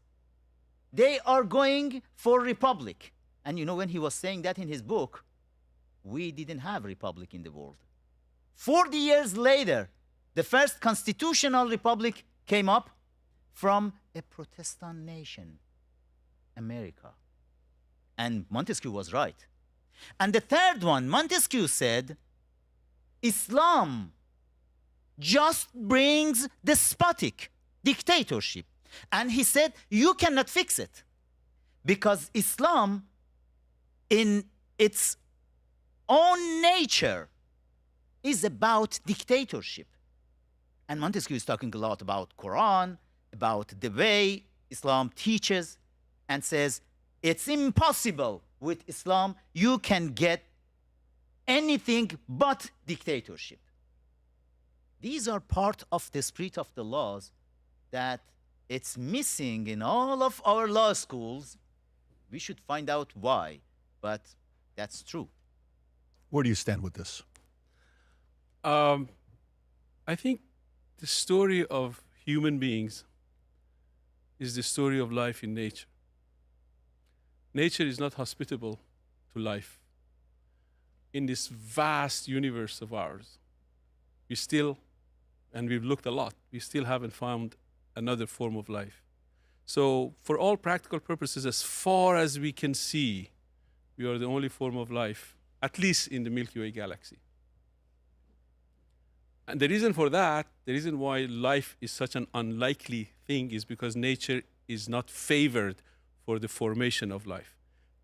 they are going for republic. And you know, when he was saying that in his book, we didn't have republic in the world. 40 years later, the first constitutional republic came up from a Protestant nation, America. And Montesquieu was right. And the third one, Montesquieu said, Islam just brings despotic dictatorship. And he said, you cannot fix it. Because Islam, in its own nature, is about dictatorship. And Montesquieu is talking a lot about Quran, about the way Islam teaches, and says, it's impossible with Islam, you can get anything but dictatorship. These are part of the spirit of the laws that it's missing in all of our law schools. We should find out why, but that's true. Where do you stand with this? I think the story of human beings is the story of life in nature. Nature is not hospitable to life. In this vast universe of ours, we still, and we've looked a lot, we still haven't found another form of life. So for all practical purposes, as far as we can see, we are the only form of life, at least in the Milky Way galaxy. And the reason for that, the reason why life is such an unlikely thing is because nature is not favored for the formation of life.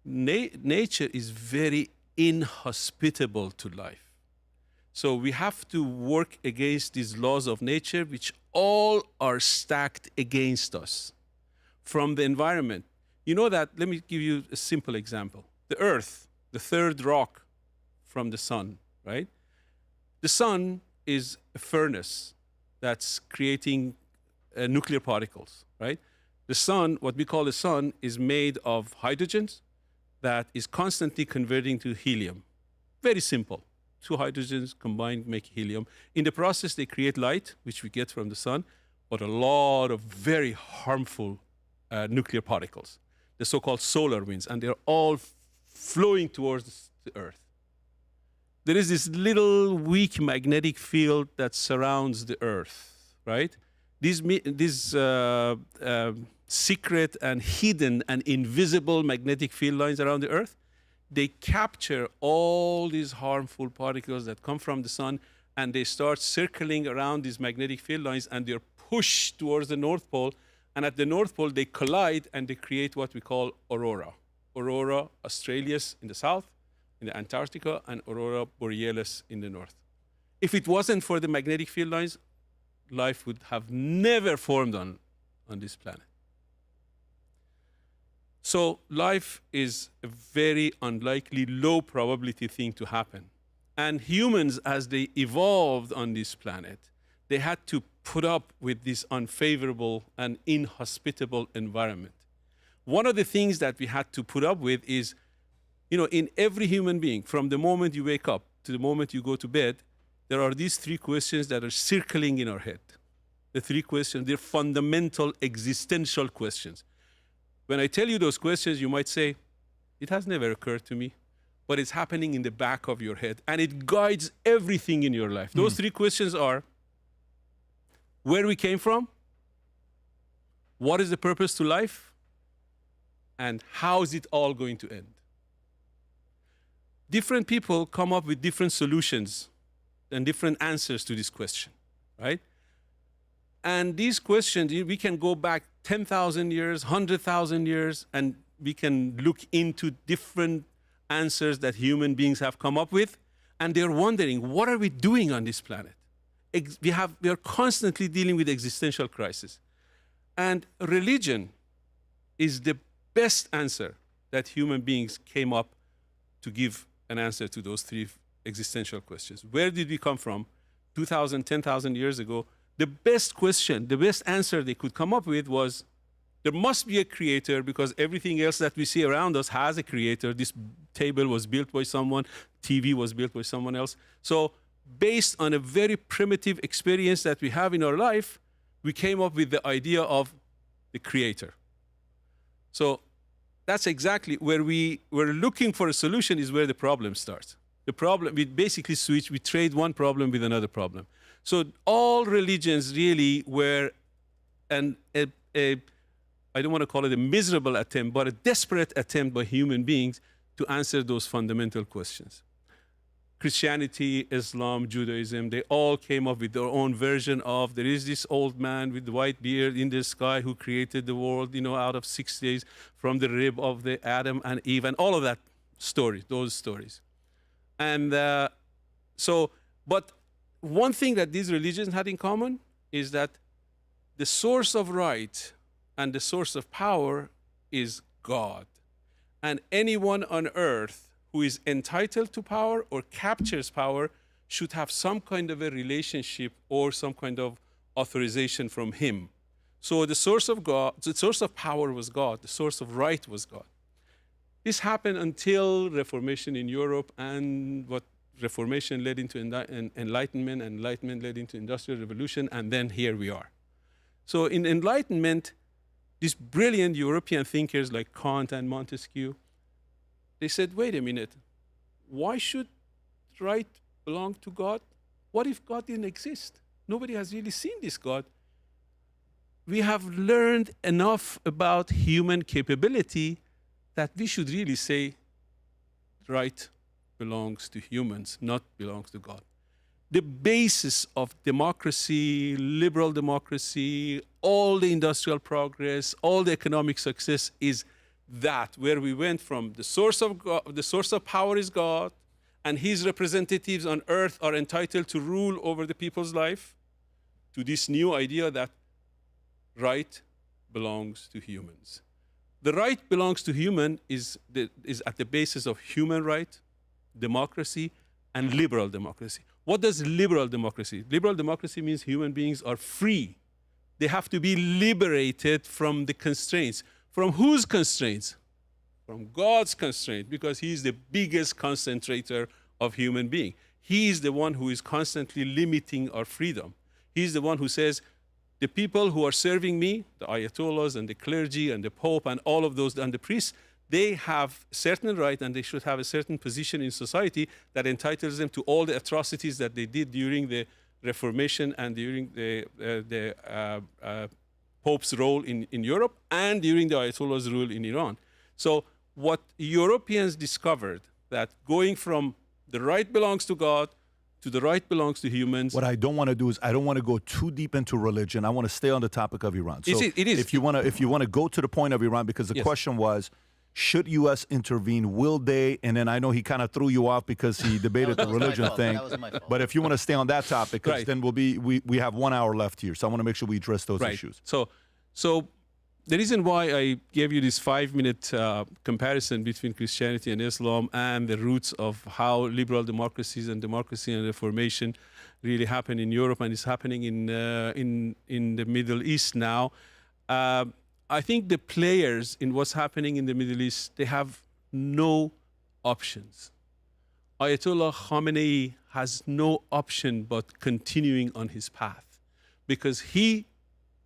Nature is very inhospitable to life. So we have to work against these laws of nature, which all are stacked against us from the environment. You know that, let me give you a simple example. The Earth, the third rock from the sun, right? The sun is a furnace that's creating nuclear particles, right? The sun, what we call the sun, is made of hydrogens that is constantly converting to helium. Very simple. Two hydrogens combined make helium. In the process, they create light, which we get from the sun, but a lot of very harmful nuclear particles, the so-called solar winds, and they're all flowing towards the Earth. There is this little weak magnetic field that surrounds the Earth, right? These secret and hidden and invisible magnetic field lines around the Earth, they capture all these harmful particles that come from the sun, and they start circling around these magnetic field lines, and they're pushed towards the North Pole. And at the North Pole, they collide, and they create what we call aurora. Aurora australis in the south, in the Antarctica, and aurora borealis in the north. If it wasn't for the magnetic field lines, life would have never formed on this planet. So life is a very unlikely, low probability thing to happen. And humans, as they evolved on this planet, they had to put up with this unfavorable and inhospitable environment. One of the things that we had to put up with is, you know, in every human being, from the moment you wake up to the moment you go to bed, there are these three questions that are circling in our head. The three questions, they're fundamental existential questions. When I tell you those questions, you might say, it has never occurred to me, but it's happening in the back of your head, and it guides everything in your life. Those three questions are, where we came from, what is the purpose to life, and how is it all going to end? Different people come up with different solutions and different answers to this question, right? And these questions, we can go back 10,000 years, 100,000 years, and we can look into different answers that human beings have come up with, and they're wondering, what are we doing on this planet? We are constantly dealing with existential crisis. And religion is the best answer that human beings came up to give an answer to those three existential questions. Where did we come from 2,000, 10,000 years ago? The best question, the best answer they could come up with was, There must be a creator because everything else that we see around us has a creator. This table was built by someone, TV was built by someone else. So based on a very primitive experience that we have in our life, we came up with the idea of the creator. So that's exactly where we were looking for a solution is where the problem starts. The problem, we basically switch, we trade one problem with another problem. So all religions really were I don't want to call it a miserable attempt, but a desperate attempt by human beings to answer those fundamental questions. Christianity, Islam, Judaism, they all came up with their own version of there is this old man with the white beard in the sky who created the world, out of 6 days from the rib of the Adam and Eve, and all of that story, those stories. And but one thing that these religions had in common is that the source of right and the source of power is God. And anyone on earth who is entitled to power or captures power should have some kind of a relationship or some kind of authorization from him. So the source of God, the source of power was God, the source of right was God. This happened until Reformation in Europe, and what Reformation led into Enlightenment, and Enlightenment led into Industrial Revolution, and then here we are. So in Enlightenment, these brilliant European thinkers like Kant and Montesquieu, they said, wait a minute, why should right belong to God? What if God didn't exist? Nobody has really seen this God. We have learned enough about human capability that we should really say right belongs to humans, not belongs to God. The basis of democracy, liberal democracy, all the industrial progress, all the economic success is that, where we went from the source of God, the source of power is God, and his representatives on earth are entitled to rule over the people's life, to this new idea that right belongs to humans. The right belongs to human is at the basis of human right, democracy, and liberal democracy. What does liberal democracy? Liberal democracy means human beings are free. They have to be liberated from the constraints. From whose constraints? From God's constraint, because he is the biggest concentrator of human being. He is the one who is constantly limiting our freedom. He is the one who says, the people who are serving me, the ayatollahs and the clergy and the pope and all of those, and the priests, they have certain right and they should have a certain position in society that entitles them to all the atrocities that they did during the Reformation and during the Pope's role in Europe and during the Ayatollah's rule in Iran. So what Europeans discovered, that going from the right belongs to God to the right belongs to humans. What I don't want to do is I don't want to go too deep into religion. I want to stay on the topic of Iran. So it is. If you want to go to the point of Iran, because the question was, should U.S. intervene? Will they? And then I know he kind of threw you off because he debated the religion thing. That was my fault. But if you want to stay on that topic, because Right. then we have 1 hour left here. So I want to make sure we address those issues. So the reason why I gave you this 5-minute comparison between Christianity and Islam and the roots of how liberal democracies and democracy and reformation really happen in Europe and is happening in the Middle East now. I think the players in what's happening in the Middle East, they have no options. Ayatollah Khamenei has no option but continuing on his path, because he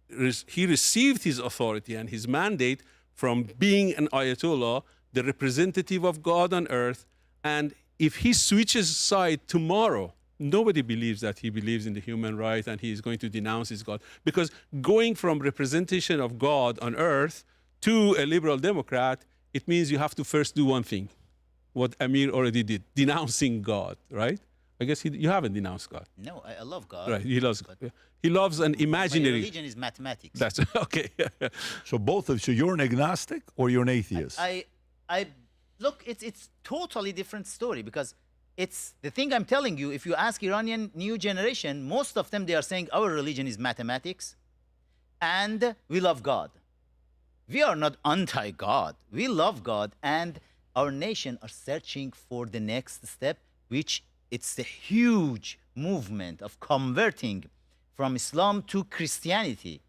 received his authority and his mandate from being an Ayatollah, the representative of God on earth. And if he switches side tomorrow, nobody believes that he believes in the human right and he is going to denounce his God. Because going from representation of God on earth to a liberal Democrat, it means you have to first do one thing, what Amir already did, denouncing God, right? I guess you haven't denounced God. No, I love God. Right, he loves God. He loves an imaginary. My religion is mathematics. That's okay. So so you're an agnostic or you're an atheist? I look, it's totally different story, because it's the thing I'm telling you. If you ask Iranian new generation, most of them, they are saying our religion is mathematics and we love God. We are not anti-God. We love God, and our nation are searching for the next step, which it's the huge movement of converting from Islam to Christianity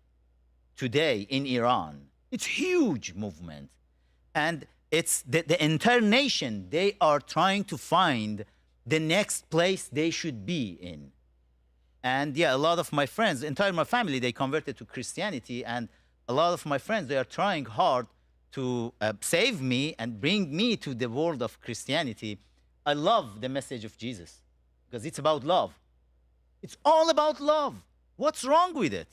today in Iran. It's huge movement. And it's the entire nation, they are trying to find the next place they should be in. And yeah, a lot of my friends, entire my family, they converted to Christianity. And a lot of my friends, they are trying hard to save me and bring me to the world of Christianity. I love the message of Jesus because it's about love. It's all about love. What's wrong with it?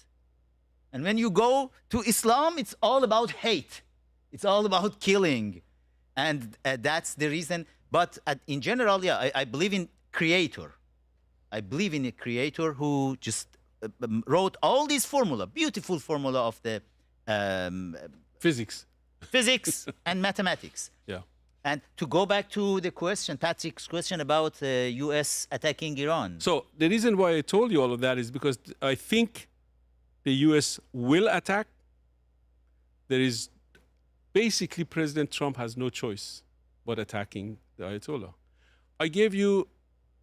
And when you go to Islam, it's all about hate. It's all about killing. And that's the reason. But in general, yeah, I believe in creator. I believe in a creator who just wrote all these formula, beautiful formula of the Physics. physics and mathematics. Yeah. And to go back to the question, Patrick's question about U.S. attacking Iran. So the reason why I told you all of that is because I think the U.S. will attack. There is basically President Trump has no choice but attacking the Ayatollah. I gave you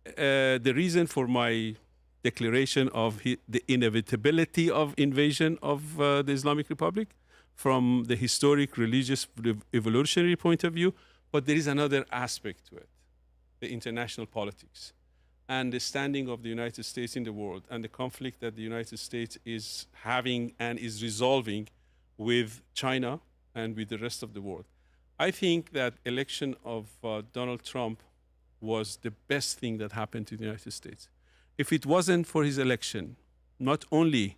the reason for my declaration of the inevitability of invasion of the Islamic Republic from the historic religious evolutionary point of view. But there is another aspect to it, the international politics and the standing of the United States in the world and the conflict that the United States is having and is resolving with China and with the rest of the world. I think that election of Donald Trump was the best thing that happened to the United States. If it wasn't for his election, not only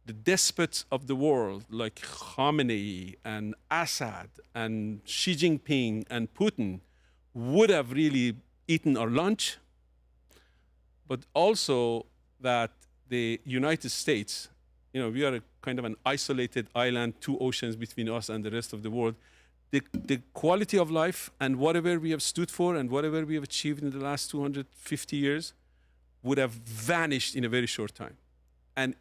the despots of the world like Khamenei and Assad and Xi Jinping and Putin would have really eaten our lunch, but also that the United States, you know, we are a kind of an isolated island, two oceans between us and the rest of the world. The quality of life and whatever we have stood for and whatever we have achieved in the last 250 years would have vanished in a very short time. And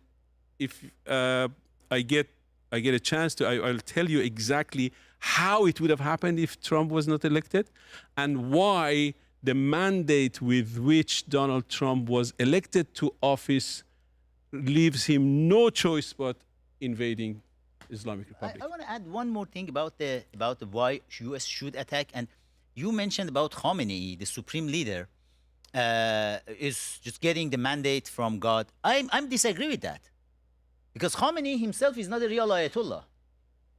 if I get a chance to, I'll tell you exactly how it would have happened if Trump was not elected and why the mandate with which Donald Trump was elected to office leaves him no choice but invading Islamic Republic. I want to add one more thing about the why U.S. should attack. And you mentioned about Khamenei, the supreme leader, is just getting the mandate from God. I'm disagree with that. Because Khamenei himself is not a real Ayatollah.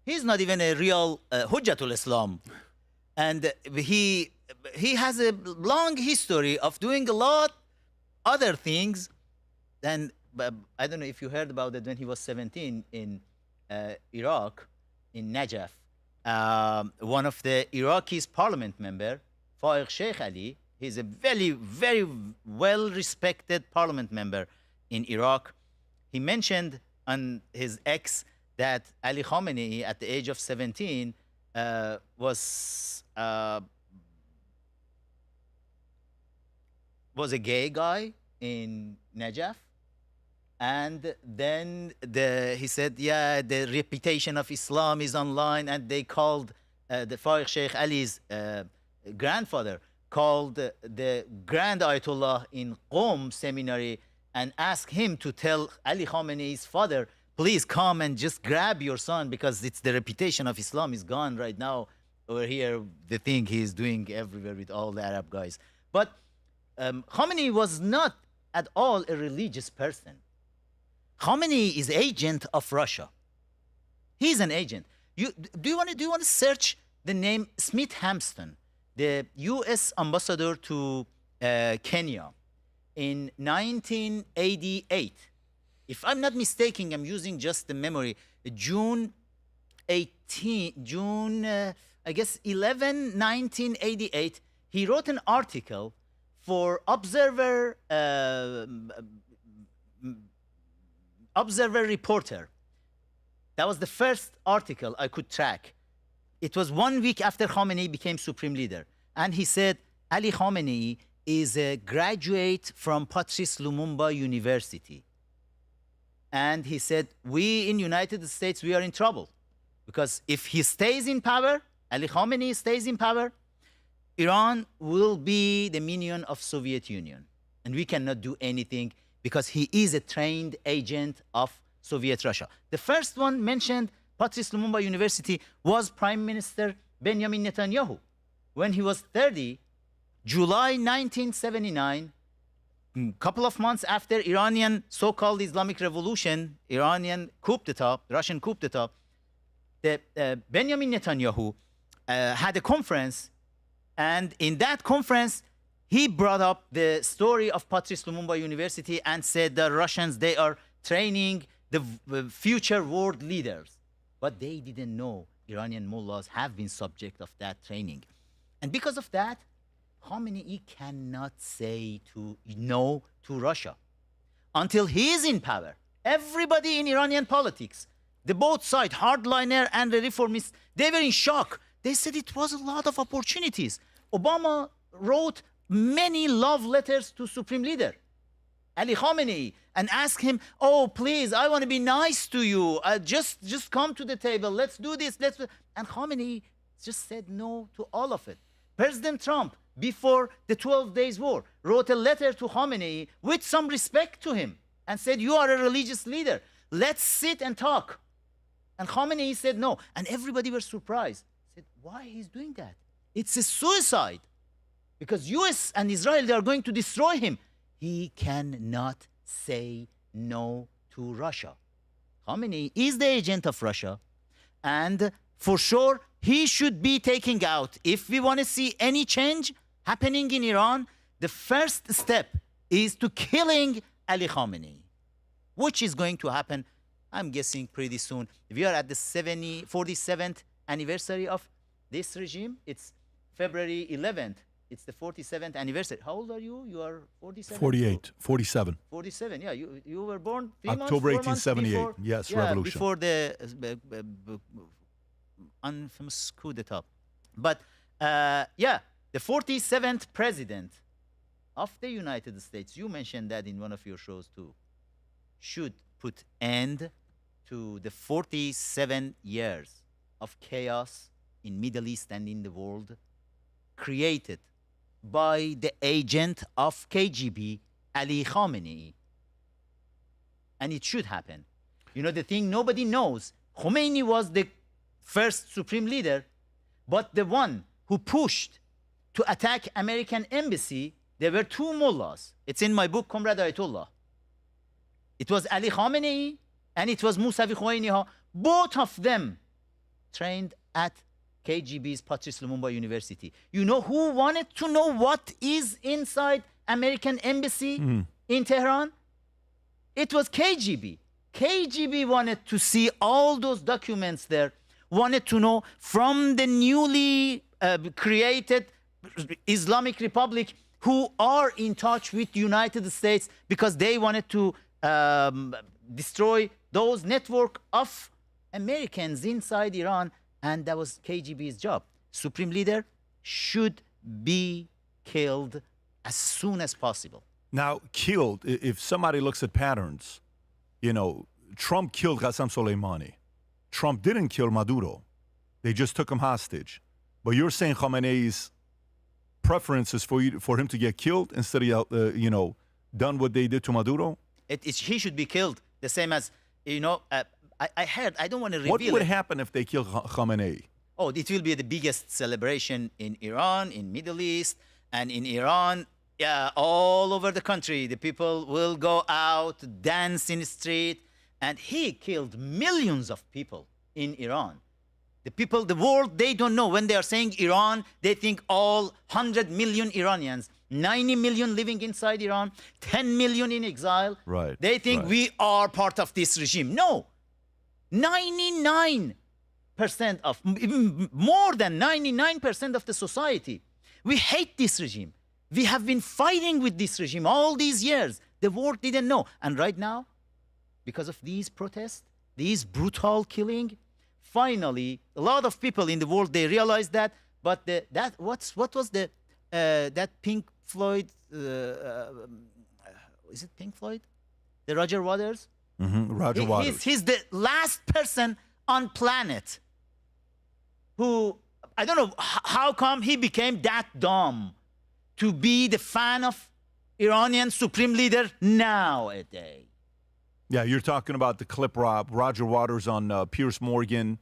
He's not even a real Hujjatul Islam. And he has a long history of doing a lot other things. And I don't know if you heard about it when he was 17 in Iraq, in Najaf. One of the Iraqi's parliament member, Fakhravar Sheikh Ali, he's a very, very well-respected parliament member in Iraq. He mentioned on his ex that Ali Khamenei, at the age of 17, was a gay guy in Najaf. And then he said, yeah, the reputation of Islam is online. And they called the Fakhravar Sheikh Ali's grandfather, called the Grand Ayatollah in Qom seminary and asked him to tell Ali Khamenei's father, please come and just grab your son because it's the reputation of Islam is gone right now over here, the thing he's doing everywhere with all the Arab guys. But Khamenei was not at all a religious person. Khamenei is agent of Russia. He's an agent. Do you want to search the name Smith Hampton, the U.S. ambassador to Kenya in 1988? If I'm not mistaken, I'm using just the memory. June 11, 1988, he wrote an article for Observer Reporter. That was the first article I could track. It was 1 week after Khamenei became supreme leader. And he said, Ali Khamenei is a graduate from Patrice Lumumba University. And he said, we in United States, we are in trouble. Because if he stays in power, Ali Khamenei stays in power, Iran will be the minion of Soviet Union. And we cannot do anything because he is a trained agent of Soviet Russia. The first one mentioned Patrice Lumumba University was Prime Minister Benjamin Netanyahu. When he was 30, July 1979, couple of months after Iranian so-called Islamic Revolution, Iranian coup d'etat, Russian coup d'etat, Benjamin Netanyahu had a conference, and in that conference, he brought up the story of Patrice Lumumba University and said the Russians, they are training the future world leaders. But they didn't know Iranian mullahs have been subject of that training. And because of that, Khamenei cannot say no to Russia until he is in power. Everybody in Iranian politics, the both sides, hardliner and the reformists, they were in shock. They said it was a lot of opportunities. Obama wrote many love letters to Supreme Leader Ali Khamenei and asked him, oh, please, I want to be nice to you. Just come to the table. Let's do this. And Khamenei just said no to all of it. President Trump, before the 12 Days War, wrote a letter to Khamenei with some respect to him and said, you are a religious leader. Let's sit and talk. And Khamenei said no. And everybody was surprised. Said, why he's doing that? It's a suicide. Because US and Israel, they are going to destroy him. He cannot say no to Russia. Khamenei is the agent of Russia. And for sure, he should be taken out. If we want to see any change happening in Iran, the first step is to killing Ali Khamenei, which is going to happen, I'm guessing, pretty soon. We are at the 47th anniversary of this regime. It's February 11th. It's the 47th anniversary. How old are you? You are 47? 48, 47. 47, yeah. You were born 3 months, October 4 months 1878. before, Yes, yeah, revolution. before the infamous coup d'etat. But yeah, the 47th president of the United States, you mentioned that in one of your shows too, should put end to the 47 years of chaos in Middle East and in the world created by the agent of KGB, Ali Khamenei. And it should happen. You know, the thing nobody knows, Khomeini was the first supreme leader, but the one who pushed to attack American embassy, there were two mullahs. It's in my book, Comrade Ayatollah. It was Ali Khamenei and it was Mousavi Khomeini. Both of them trained at KGB's Patrice Lumumba University. You know who wanted to know what is inside American embassy in Tehran? It was KGB. KGB wanted to see all those documents there, wanted to know from the newly created Islamic Republic who are in touch with the United States because they wanted to destroy those network of Americans inside Iran. And that was KGB's job. Supreme leader should be killed as soon as possible. Now, killed, if somebody looks at patterns, you know, Trump killed Qasem Soleimani. Trump didn't kill Maduro. They just took him hostage. But you're saying Khamenei's preference is for him to get killed instead of, you know, done what they did to Maduro? He should be killed. The same as, you know, I heard, I don't want to reveal What would it. happen if they kill Khamenei? Oh, it will be the biggest celebration in Iran, in Middle East, and in Iran, yeah, all over the country. The people will go out, dance in the street, and he killed millions of people in Iran. The people, the world, they don't know. When they are saying Iran, they think all 100 million Iranians, 90 million living inside Iran, 10 million in exile. Right. They think we are part of this regime. No. 99% of, even more than 99% of the society, we hate this regime. We have been fighting with this regime all these years. The world didn't know. And right now, because of these protests, these brutal killing, finally, a lot of people in the world, they realized that. But what was the that Pink Floyd? Is it Pink Floyd? The Roger Waters. Roger Waters. He's the last person on planet who, I don't know how come he became that dumb to be the fan of Iranian supreme leader nowadays. Yeah, you're talking about the clip, Rob. Roger Waters on Piers Morgan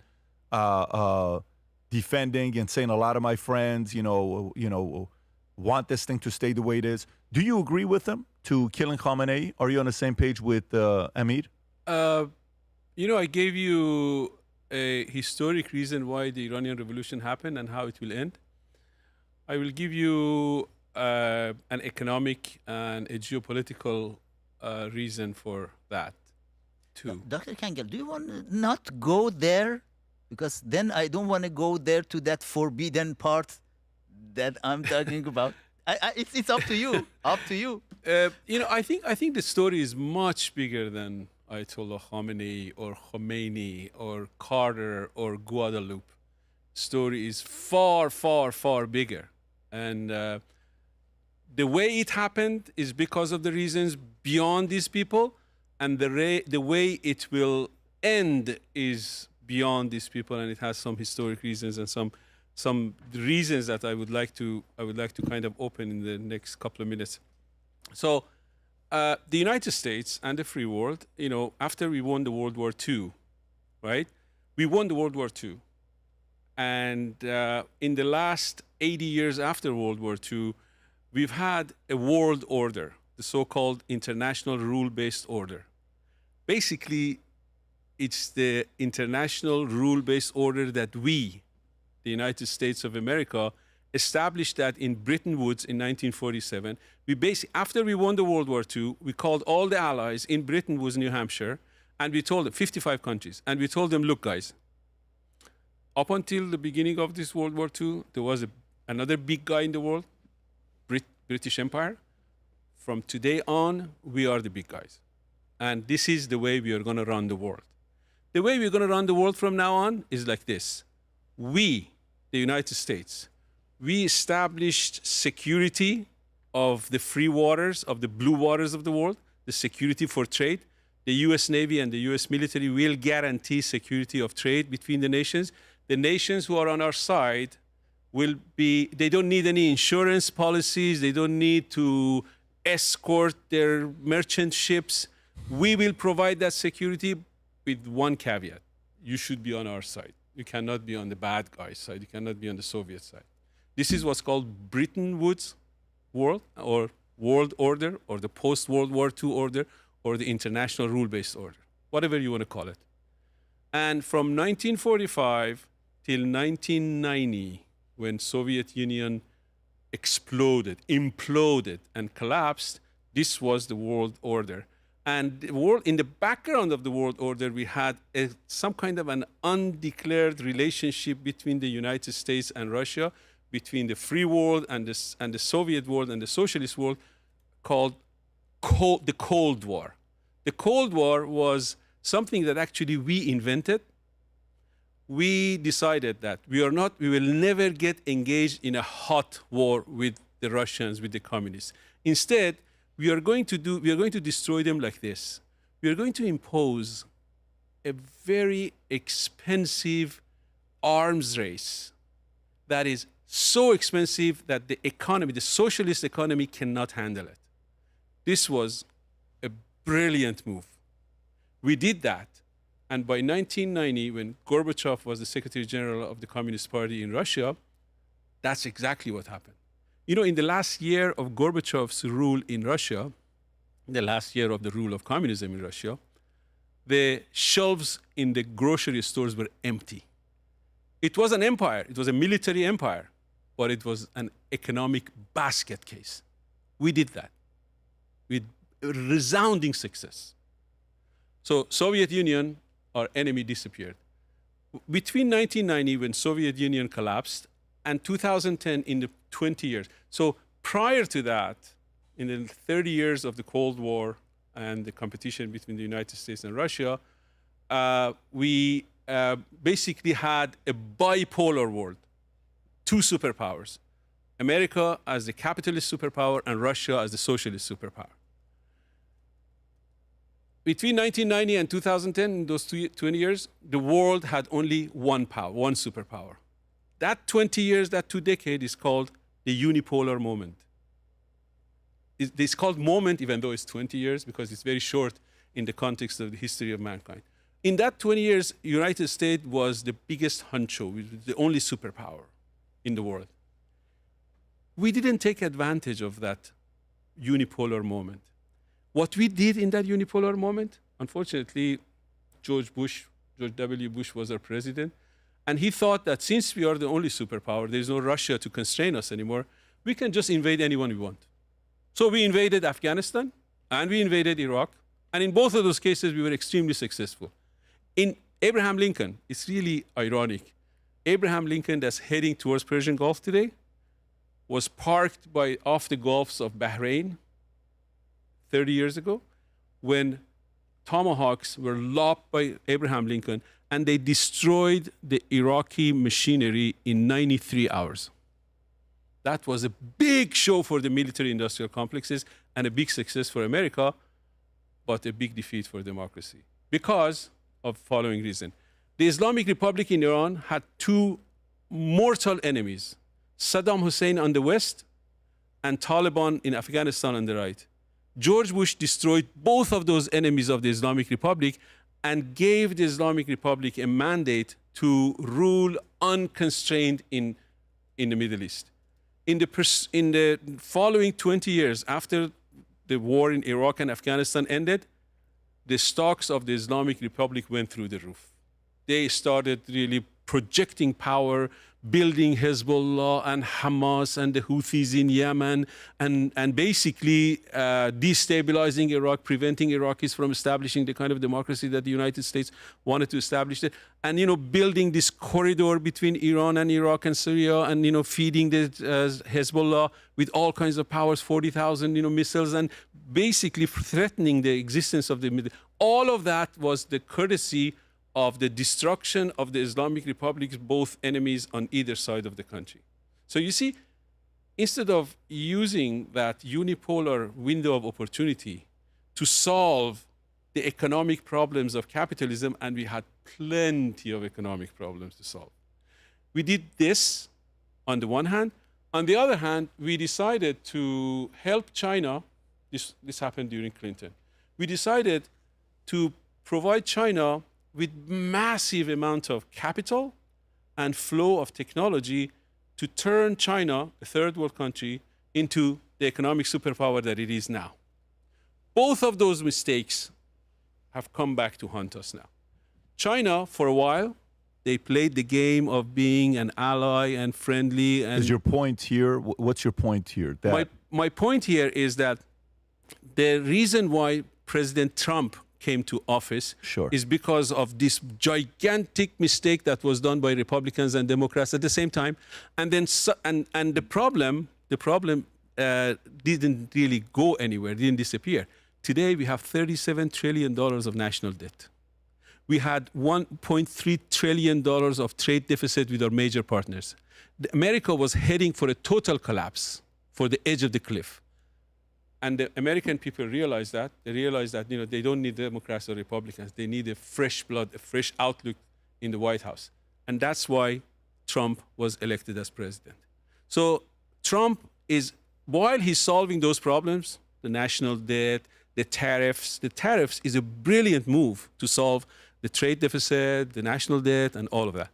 defending and saying a lot of my friends, want this thing to stay the way it is. Do you agree with him to killing Khamenei? Are you on the same page with Amir? I gave you a historic reason why the Iranian Revolution happened and how it will end. I will give you an economic and a geopolitical reason for that, too. Dr. Kangarlu, do you want to not go there? Because then I don't want to go there to that forbidden part that I'm talking about. It's up to you. Up to you. I think the story is much bigger than Ayatollah Khamenei or Khomeini or Carter or Guadeloupe. Story is far, far, far bigger. And the way it happened is because of the reasons beyond these people, and the way it will end is beyond these people, and it has some historic reasons and some reasons that I would like to kind of open in the next couple of minutes. So the United States and the free world, after we won the World War II, right? We won the World War II. And in the last 80 years after World War II, we've had a world order, the so-called international rule-based order. Basically, it's the international rule-based order that we, the United States of America, established that in Bretton Woods in 1947. After we won the World War II, we called all the allies in Bretton Woods, New Hampshire, and we told them, 55 countries, and we told them, look, guys, up until the beginning of this World War II, there was another big guy in the world, British Empire. From today on, we are the big guys. And this is the way we are going to run the world. The way we're going to run the world from now on is like this. We, the United States, we established security of the free waters, of the blue waters of the world, the security for trade. The US Navy and the US military will guarantee security of trade between the nations. The nations who are on our side they don't need any insurance policies. They don't need to escort their merchant ships. We will provide that security with one caveat. You should be on our side. You cannot be on the bad guy's side. You cannot be on the Soviet side. This is what's called Bretton Woods world or world order or the post-World War II order or the international rule-based order, whatever you want to call it. And from 1945 till 1990, when Soviet Union exploded, imploded, and collapsed, this was the world order. And in the background of the world order, we had some kind of an undeclared relationship between the United States and Russia, between the free world and the Soviet world and the socialist world, called the Cold War. The Cold War was something that actually we invented. We decided that we will never get engaged in a hot war with the Russians, with the communists. Instead, we are going to destroy them like this. We are going to impose a very expensive arms race that is so expensive that the economy, the socialist economy, cannot handle it. This was a brilliant move. We did that. And by 1990, when Gorbachev was the Secretary General of the Communist Party in Russia, that's exactly what happened. In the last year of Gorbachev's rule in Russia, the last year of the rule of communism in Russia, the shelves in the grocery stores were empty. It was an empire. It was a military empire, but it was an economic basket case. We did that with resounding success. So Soviet Union, our enemy, disappeared. Between 1990, when Soviet Union collapsed, and 2010, in the 20 years. So prior to that, in the 30 years of the Cold War and the competition between the United States and Russia, we basically had a bipolar world, two superpowers, America as the capitalist superpower and Russia as the socialist superpower. Between 1990 and 2010, in those 20 years, the world had only one power, one superpower. That 20 years, that 2 decades is called the unipolar moment. It's called moment, even though it's 20 years, because it's very short. in the context of the history of mankind. In that 20 years, United States was the biggest honcho, the only superpower in the world. We didn't take advantage of that unipolar moment. What we did in that unipolar moment, unfortunately, George W. Bush was our president, and he thought that since we are the only superpower, there's no Russia to constrain us anymore, we can just invade anyone we want. So we invaded Afghanistan, and we invaded Iraq, and in both of those cases, we were extremely successful. In Abraham Lincoln, it's really ironic. Abraham Lincoln, that's heading towards Persian Gulf today, was parked off the Gulfs of Bahrain 30 years ago when tomahawks were lobbed by Abraham Lincoln, and they destroyed the Iraqi machinery in 93 hours. That was a big show for the military-industrial complexes and a big success for America, but a big defeat for democracy because of the following reason. The Islamic Republic in Iran had two mortal enemies, Saddam Hussein on the west and Taliban in Afghanistan on the right. George Bush destroyed both of those enemies of the Islamic Republic and gave the Islamic Republic a mandate to rule unconstrained in the Middle East. In the following 20 years after the war in Iraq and Afghanistan ended, the stocks of the Islamic Republic went through the roof. They started really projecting power, building Hezbollah and Hamas and the Houthis in Yemen, and basically destabilizing Iraq, preventing Iraqis from establishing the kind of democracy that the United States wanted to establish it, and building this corridor between Iran and Iraq and Syria, and feeding the Hezbollah with all kinds of powers, 40,000 missiles, and basically threatening the existence of the Middle. All of that was the courtesy of the destruction of the Islamic Republic's both enemies on either side of the country. So you see, instead of using that unipolar window of opportunity to solve the economic problems of capitalism, and we had plenty of economic problems to solve. We did this on the one hand. On the other hand, we decided to help China. This happened during Clinton. We decided to provide China with massive amount of capital and flow of technology to turn China, a third world country, into the economic superpower that it is now. Both of those mistakes have come back to haunt us now. China, for a while, they played the game of being an ally and friendly. And is your point here? What's your point here? My point here is that the reason why President Trump came to office is because of this gigantic mistake that was done by Republicans and Democrats at the same time, and then and the problem didn't really go anywhere, didn't disappear. Today we have $37 trillion of national debt. We had $1.3 trillion of trade deficit with our major partners. America was heading for a total collapse, for the edge of the cliff. And the American people realized that. They realized that they don't need Democrats or Republicans. They need a fresh blood, a fresh outlook in the White House. And that's why Trump was elected as president. So Trump is, while he's solving those problems, the national debt, the tariffs is a brilliant move to solve the trade deficit, the national debt, and all of that.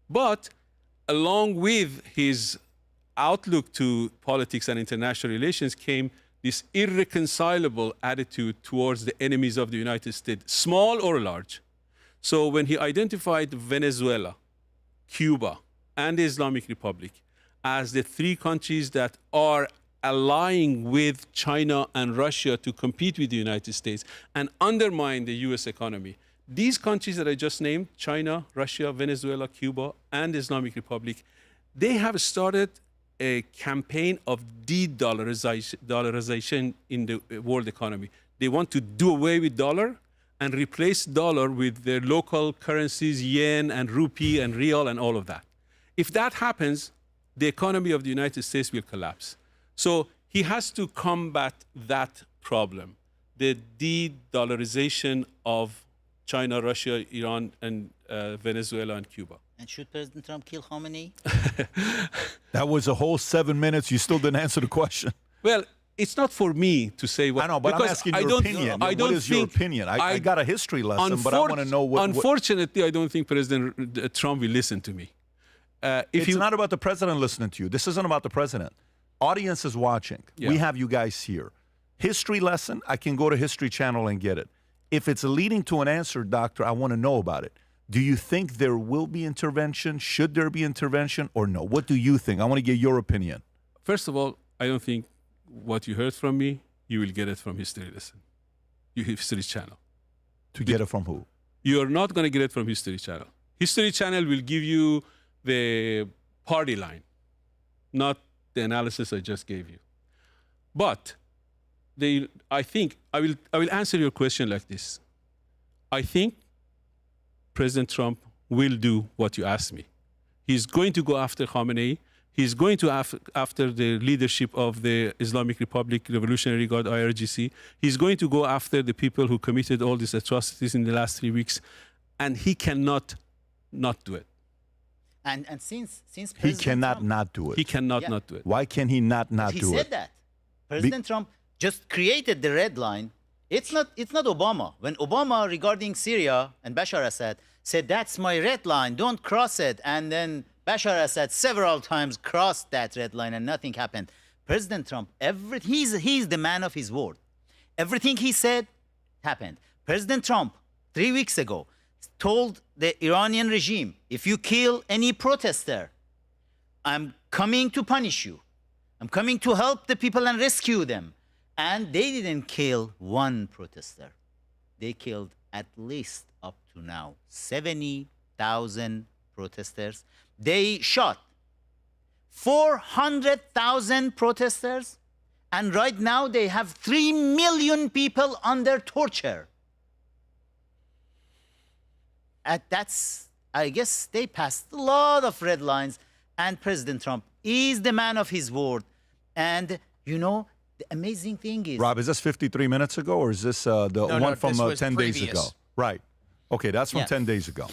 But along with his outlook to politics and international relations came this irreconcilable attitude towards the enemies of the United States, small or large. So when he identified Venezuela, Cuba, and the Islamic Republic as the three countries that are allying with China and Russia to compete with the United States and undermine the US economy, these countries that I just named, China, Russia, Venezuela, Cuba, and the Islamic Republic, they have started a campaign of de-dollarization in the world economy. They want to do away with dollar and replace dollar with their local currencies, yen and rupee and real and all of that. If that happens, the economy of the United States will collapse. So he has to combat that problem, the de-dollarization of China, Russia, Iran, and Venezuela and Cuba. And should President Trump kill Khamenei? That was a whole 7 minutes. You still didn't answer the question. Well, it's not for me to say what. I know, but I'm because asking I your don't, opinion. I don't What is your think- opinion? I got a history lesson, but I want to know what. Unfortunately, I don't think President Trump will listen to me. It's not about the president listening to you. This isn't about the president. Audience is watching. Yeah. We have you guys here. History lesson, I can go to History Channel and get it. If it's leading to an answer, doctor, I want to know about it. Do you think there will be intervention? Should there be intervention or no? What do you think? I want to get your opinion. First of all, I don't think what you heard from me, you will get it from History Lesson, History Channel. To get it from who? You are not going to get it from History Channel. History Channel will give you the party line, not the analysis I just gave you. But I think I will answer your question like this. I think President Trump will do what you asked me. He's going to go after Khamenei. He's going to after the leadership of the Islamic Republic Revolutionary Guard, IRGC. He's going to go after the people who committed all these atrocities in the last 3 weeks, and he cannot not do it. And since He President cannot Trump, not do it. He cannot Yeah. not do it. Why can he not he do said it? that. President Trump just created the red line. It's not Obama. When Obama regarding Syria and Bashar Assad said, that's my red line, don't cross it. And then Bashar Assad several times crossed that red line and nothing happened. President Trump, he's the man of his word. Everything he said happened. President Trump, 3 weeks ago, told the Iranian regime, if you kill any protester, I'm coming to punish you. I'm coming to help the people and rescue them. And they didn't kill one protester. They killed at least up to now 70,000 protesters. They shot 400,000 protesters. And right now they have 3 million people under torture. I guess they passed a lot of red lines. And President Trump is the man of his word. And, you know, the amazing thing is... Rob, is this 53 minutes ago or is this the No, one from this was 10 days previous. ago? Right. Okay, that's from Yeah. 10 days ago.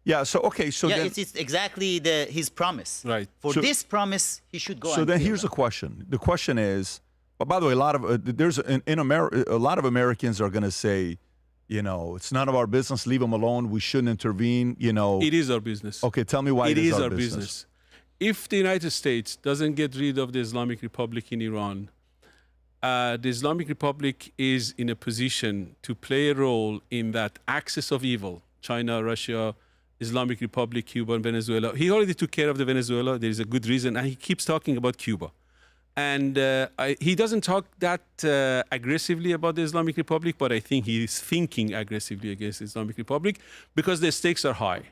Yeah, so, okay, so yeah, then... it's exactly his promise. Right. For So- this promise, he should go So and then kill here's the them. question. The question is, but by the way, a lot of a lot of Americans are going to say, you know, it's none of our business. Leave them alone. We shouldn't intervene. You know. It is our business. Okay, tell me why It it is our our business. business. If the United States doesn't get rid of the Islamic Republic in Iran, the Islamic Republic is in a position to play a role in that axis of evil, China, Russia, Islamic Republic, Cuba, and Venezuela. He already took care of the Venezuela. There is a good reason. And he keeps talking about Cuba. And he doesn't talk that aggressively about the Islamic Republic, but I think he is thinking aggressively against the Islamic Republic because the stakes are high.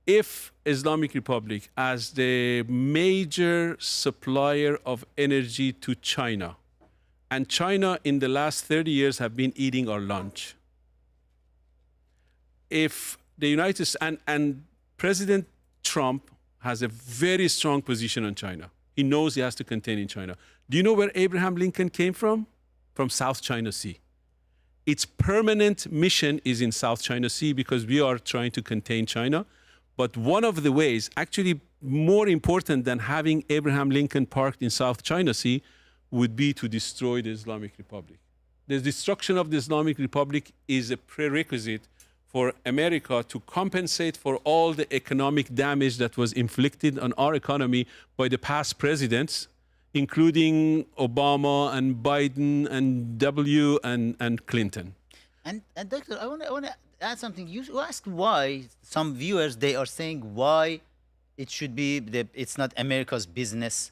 If Islamic Republic, as the major supplier of energy to China, and China in the last 30 years have been eating our lunch. If the United States, and President Trump has a very strong position on China. He knows he has to contain in China. Do you know where Abraham Lincoln came from? From South China Sea. Its permanent mission is in South China Sea because we are trying to contain China. But one of the ways, actually more important than having Abraham Lincoln parked in South China Sea, would be to destroy the Islamic Republic. The destruction of the Islamic Republic is a prerequisite for America to compensate for all the economic damage that was inflicted on our economy by the past presidents, including Obama and Biden and W and Clinton. And Doctor, I want to add something. You asked why some viewers, they are saying why it should be, it's not America's business.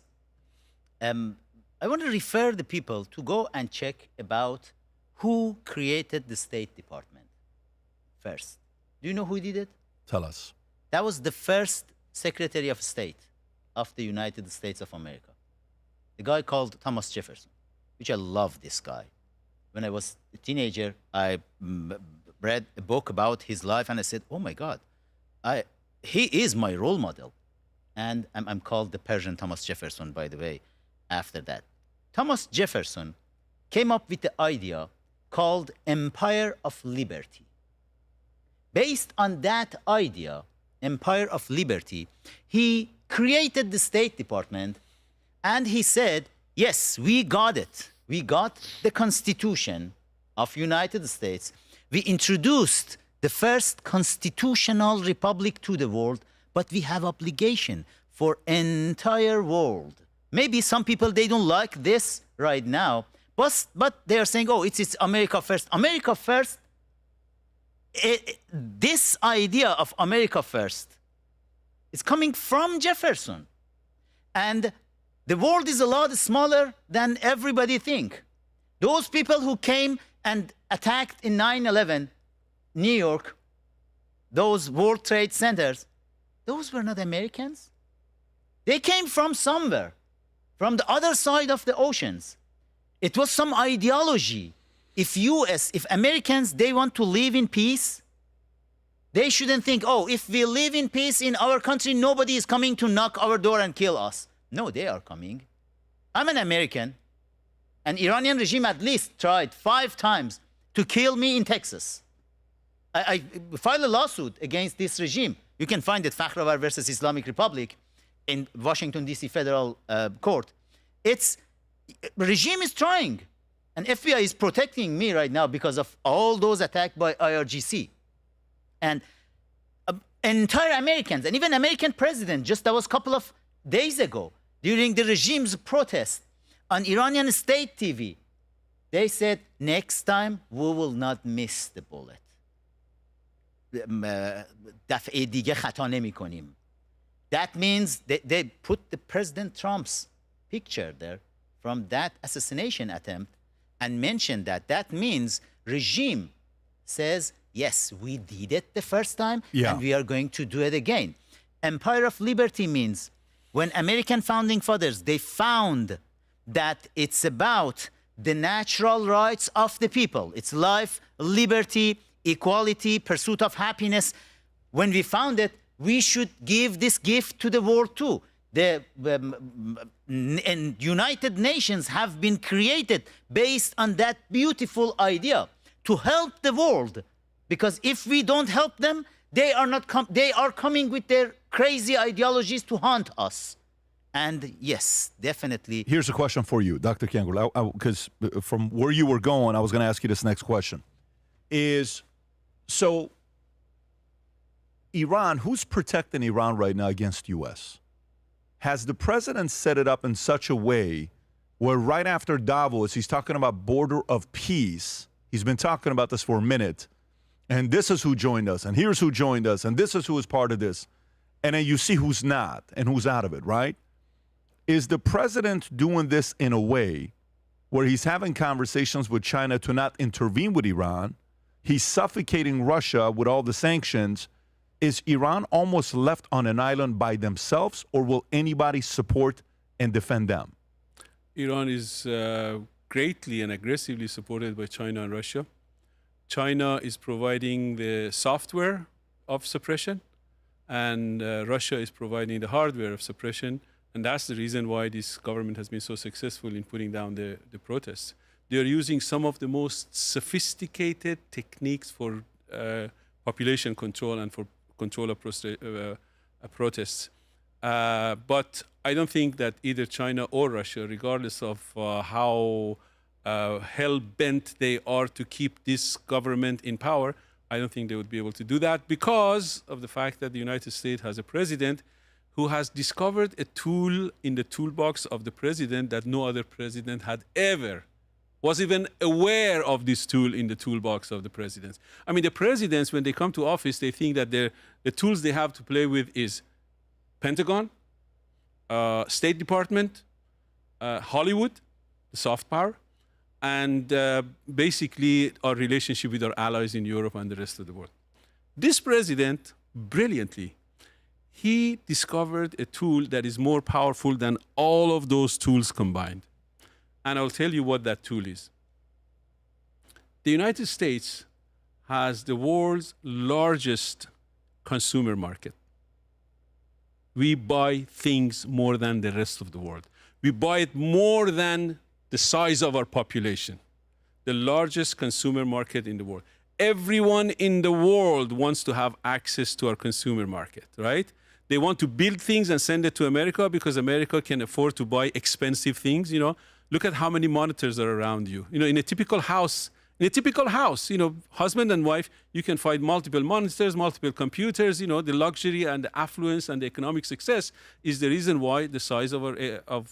I want to refer the people to go and check about who created the State Department first. Do you know who did it? Tell us. That was the first Secretary of State of the United States of America. A guy called Thomas Jefferson, which I love this guy. When I was a teenager, I read a book about his life and I said, oh my God, he is my role model. And I'm called the Persian Thomas Jefferson, by the way, after that. Thomas Jefferson came up with the idea called Empire of Liberty. Based on that idea, Empire of Liberty, he created the State Department and he said, yes, we got it. We got the Constitution of United States. We introduced the first constitutional republic to the world, but we have obligation for entire world. Maybe some people, they don't like this right now, but they are saying, oh, it's America first. America first, this idea of America first is coming from Jefferson. And the world is a lot smaller than everybody think. Those people who came and attacked in 9/11, New York, those World Trade Centers, those were not Americans. They came from somewhere, from the other side of the oceans. It was some ideology. If Americans, they want to live in peace, they shouldn't think, oh, if we live in peace in our country, nobody is coming to knock our door and kill us. No, they are coming. I'm an American. An Iranian regime at least tried 5 times to kill me in Texas. I filed a lawsuit against this regime. You can find it, Fakhravar versus Islamic Republic, in Washington, D.C. Federal Court. Regime is trying. And FBI is protecting me right now because of all those attacks by IRGC. And entire Americans, and even American president, just that was a couple of days ago, during the regime's protest on Iranian state TV, they said, next time we will not miss the bullet. دفعه دیگه خطا نمی‌کنیم. That means they put the President Trump's picture there from that assassination attempt and mentioned that. That means regime says, yes, we did it the first time and we are going to do it again. Empire of liberty means when American founding fathers, they found that it's about the natural rights of the people. It's life, liberty, equality, pursuit of happiness. When we found it, we should give this gift to the world too. The United Nations have been created based on that beautiful idea to help the world. Because if we don't help them, they are coming with their crazy ideologies to haunt us. And yes, definitely. Here's a question for you, Dr. Kangarlu, because from where you were going, I was going to ask you this next question. So Iran, who's protecting Iran right now against U.S.? Has the president set it up in such a way where right after Davos, he's talking about border of peace. He's been talking about this for a minute. And this is who joined us. And here's who joined us. And this is who is part of this. And then you see who's not and who's out of it, right? Is the president doing this in a way where he's having conversations with China to not intervene with Iran? He's suffocating Russia with all the sanctions. Is Iran almost left on an island by themselves, or will anybody support and defend them? Iran is greatly and aggressively supported by China and Russia. China is providing the software of suppression, and Russia is providing the hardware of suppression. And that's the reason why this government has been so successful in putting down the protests. They are using some of the most sophisticated techniques for population control and for control of protests. But I don't think that either China or Russia, regardless of how hell-bent they are to keep this government in power, I don't think they would be able to do that because of the fact that the United States has a president who has discovered a tool in the toolbox of the president that no other president had ever was even aware of this tool in the toolbox of the presidents. I mean, the presidents, when they come to office, they think that the tools they have to play with is Pentagon, State Department, Hollywood, the soft power, and basically our relationship with our allies in Europe and the rest of the world. This president, brilliantly, he discovered a tool that is more powerful than all of those tools combined. And I'll tell you what that tool is. The United States has the world's largest consumer market. We buy things more than the rest of the world. We buy it more than the size of our population. The largest consumer market in the world. Everyone in the world wants to have access to our consumer market, right? They want to build things and send it to America because America can afford to buy expensive things, you know. Look at how many monitors are around you. You know, in a typical house, you know, husband and wife, you can find multiple monitors, multiple computers. You know, the luxury and the affluence and the economic success is the reason why the size of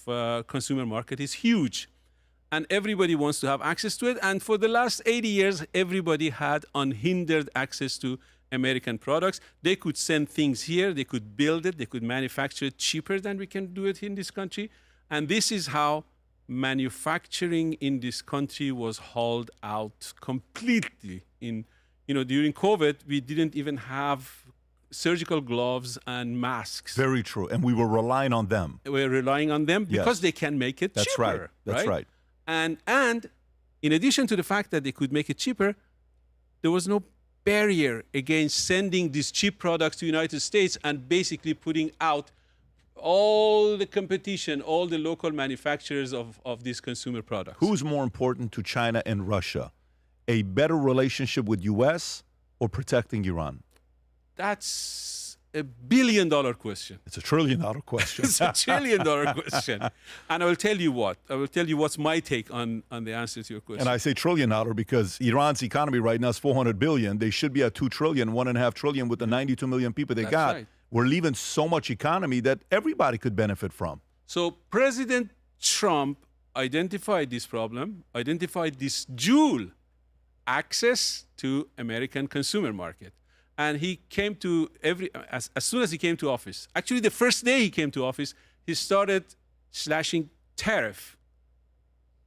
our consumer market is huge. And everybody wants to have access to it. And for the last 80 years, everybody had unhindered access to American products. They could send things here, they could build it, they could manufacture it cheaper than we can do it in this country. And this is how manufacturing in this country was hauled out completely. You know, during COVID, we didn't even have surgical gloves and masks. Very true. And we were relying on them. We're relying on them because they can make it That's cheaper. right. That's right. And in addition to the fact that they could make it cheaper, there was no barrier against sending these cheap products to the United States and basically putting out all the competition, all the local manufacturers of these consumer products. Who's more important to China and Russia? A better relationship with U.S. or protecting Iran? That's a billion-dollar question. It's a trillion-dollar question. It's a trillion-dollar question. And I will tell you what. I will tell you what's my take on the answer to your question. And I say trillion-dollar because Iran's economy right now is 400 billion. They should be at 2 trillion, 1.5 trillion with the 92 million people they got. Right. We're leaving so much economy that everybody could benefit from. So President Trump identified this problem, identified this dual access to American consumer market. And he came to as soon as he came to office, actually the first day he came to office, he started slashing tariff.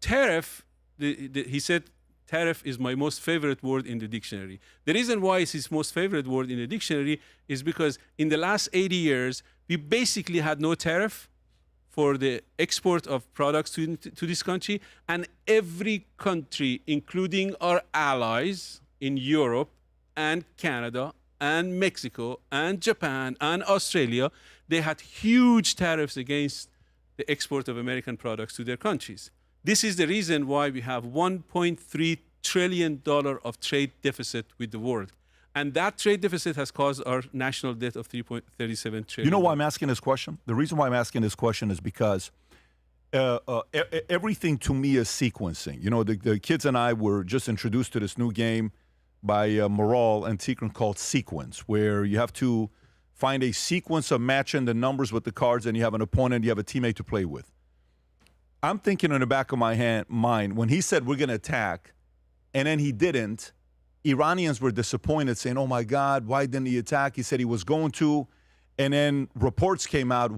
Tariff, he said, tariff is my most favorite word in the dictionary. The reason why it's his most favorite word in the dictionary is because in the last 80 years, we basically had no tariff for the export of products to this country. And every country, including our allies in Europe and Canada and Mexico and Japan and Australia, they had huge tariffs against the export of American products to their countries. This is the reason why we have $1.3 trillion of trade deficit with the world. And that trade deficit has caused our national debt of $3.37 trillion. You know why I'm asking this question? The reason why I'm asking this question is because everything to me is sequencing. You know, the kids and I were just introduced to this new game by Moral and Tikran called Sequence, where you have to find a sequence of matching the numbers with the cards, and you have an opponent, you have a teammate to play with. I'm thinking in the back of my mind, when he said we're going to attack, and then he didn't, Iranians were disappointed, saying, oh, my God, why didn't he attack? He said he was going to. And then reports came out,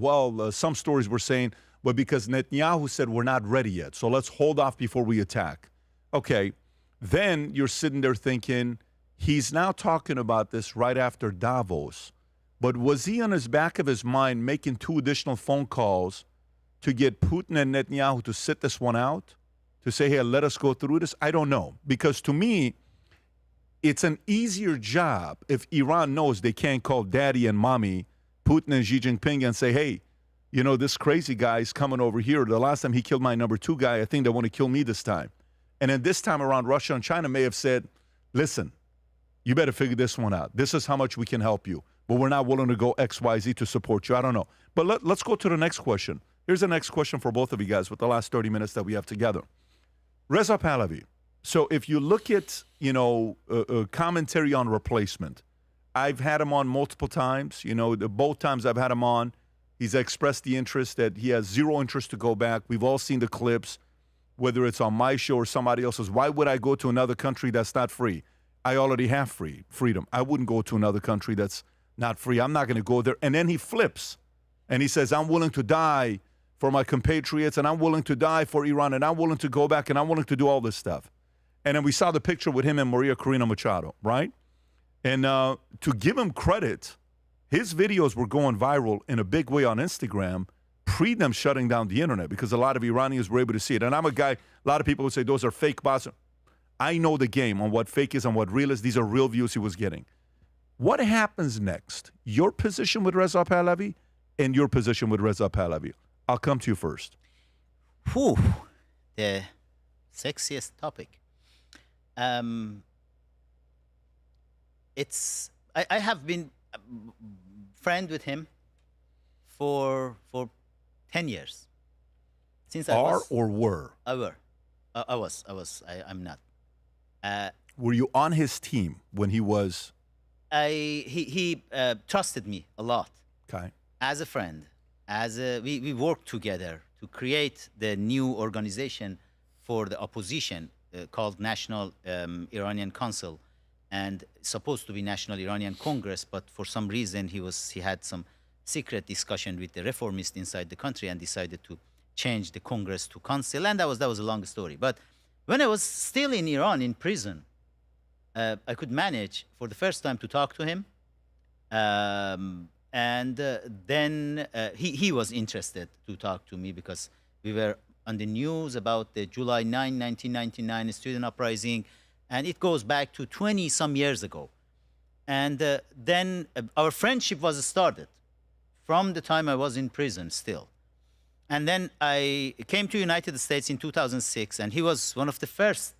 some stories were saying, well, because Netanyahu said we're not ready yet, so let's hold off before we attack. Okay, then you're sitting there thinking, he's now talking about this right after Davos. But was he on his back of his mind making 2 additional phone calls to get Putin and Netanyahu to sit this one out, to say, hey, let us go through this? I don't know. Because to me, it's an easier job if Iran knows they can't call daddy and mommy, Putin and Xi Jinping, and say, hey, you know, this crazy guy is coming over here. The last time he killed my number 2 guy, I think they want to kill me this time. And then this time around, Russia and China may have said, listen, you better figure this one out. This is how much we can help you. But we're not willing to go X, Y, Z to support you. I don't know. But let's go to the next question. Here's the next question for both of you guys with the last 30 minutes that we have together. Reza Pahlavi. So if you look at, you know, commentary on replacement, I've had him on multiple times. You know, both times I've had him on, he's expressed the interest that he has zero interest to go back. We've all seen the clips, whether it's on my show or somebody else's. Why would I go to another country that's not free? I already have freedom. I wouldn't go to another country that's not free. I'm not going to go there. And then he flips and he says, I'm willing to die for my compatriots, and I'm willing to die for Iran, and I'm willing to go back, and I'm willing to do all this stuff. And then we saw the picture with him and Maria Corina Machado, right? And to give him credit, his videos were going viral in a big way on Instagram pre them shutting down the internet, because a lot of Iranians were able to see it. And I'm a guy, a lot of people would say those are fake bots. I know the game on what fake is and what real is. These are real views he was getting. What happens next? Your position with Reza Pahlavi and your position with Reza Pahlavi. I'll come to you first. Whew, the sexiest topic. I have been a friend with him for 10 years. Since I Are was, or were? I were. I'm not. Were you on his team when he was? He trusted me a lot Okay. as a friend. We worked together to create the new organization for the opposition called National Iranian Council, and supposed to be National Iranian Congress, but for some reason he had some secret discussion with the reformists inside the country and decided to change the Congress to Council, and that was a long story. But when I was still in Iran in prison, I could manage for the first time to talk to him, and then he was interested to talk to me because we were on the news about the July 9, 1999 student uprising, and it goes back to 20-some years ago. And then our friendship was started from the time I was in prison still. And then I came to United States in 2006, and he was one of the first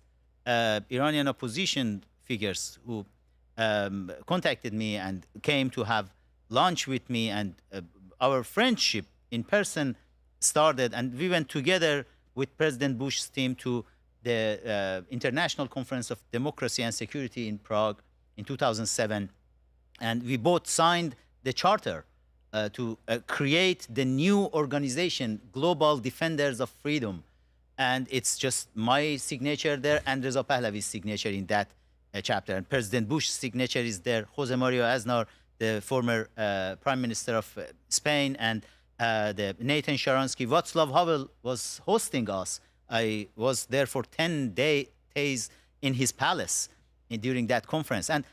Iranian opposition figures who contacted me and came to have lunch with me, and our friendship in person started, and we went together with President Bush's team to the International Conference of Democracy and Security in Prague in 2007, and we both signed the charter to create the new organization, Global Defenders of Freedom, and it's just my signature there and Reza Pahlavi's signature in that chapter, and President Bush's signature is there, Jose Mario Aznar, the former Prime Minister of Spain, and the Nathan Sharansky. Václav Havel was hosting us. I was there for 10 days in his palace during that conference. And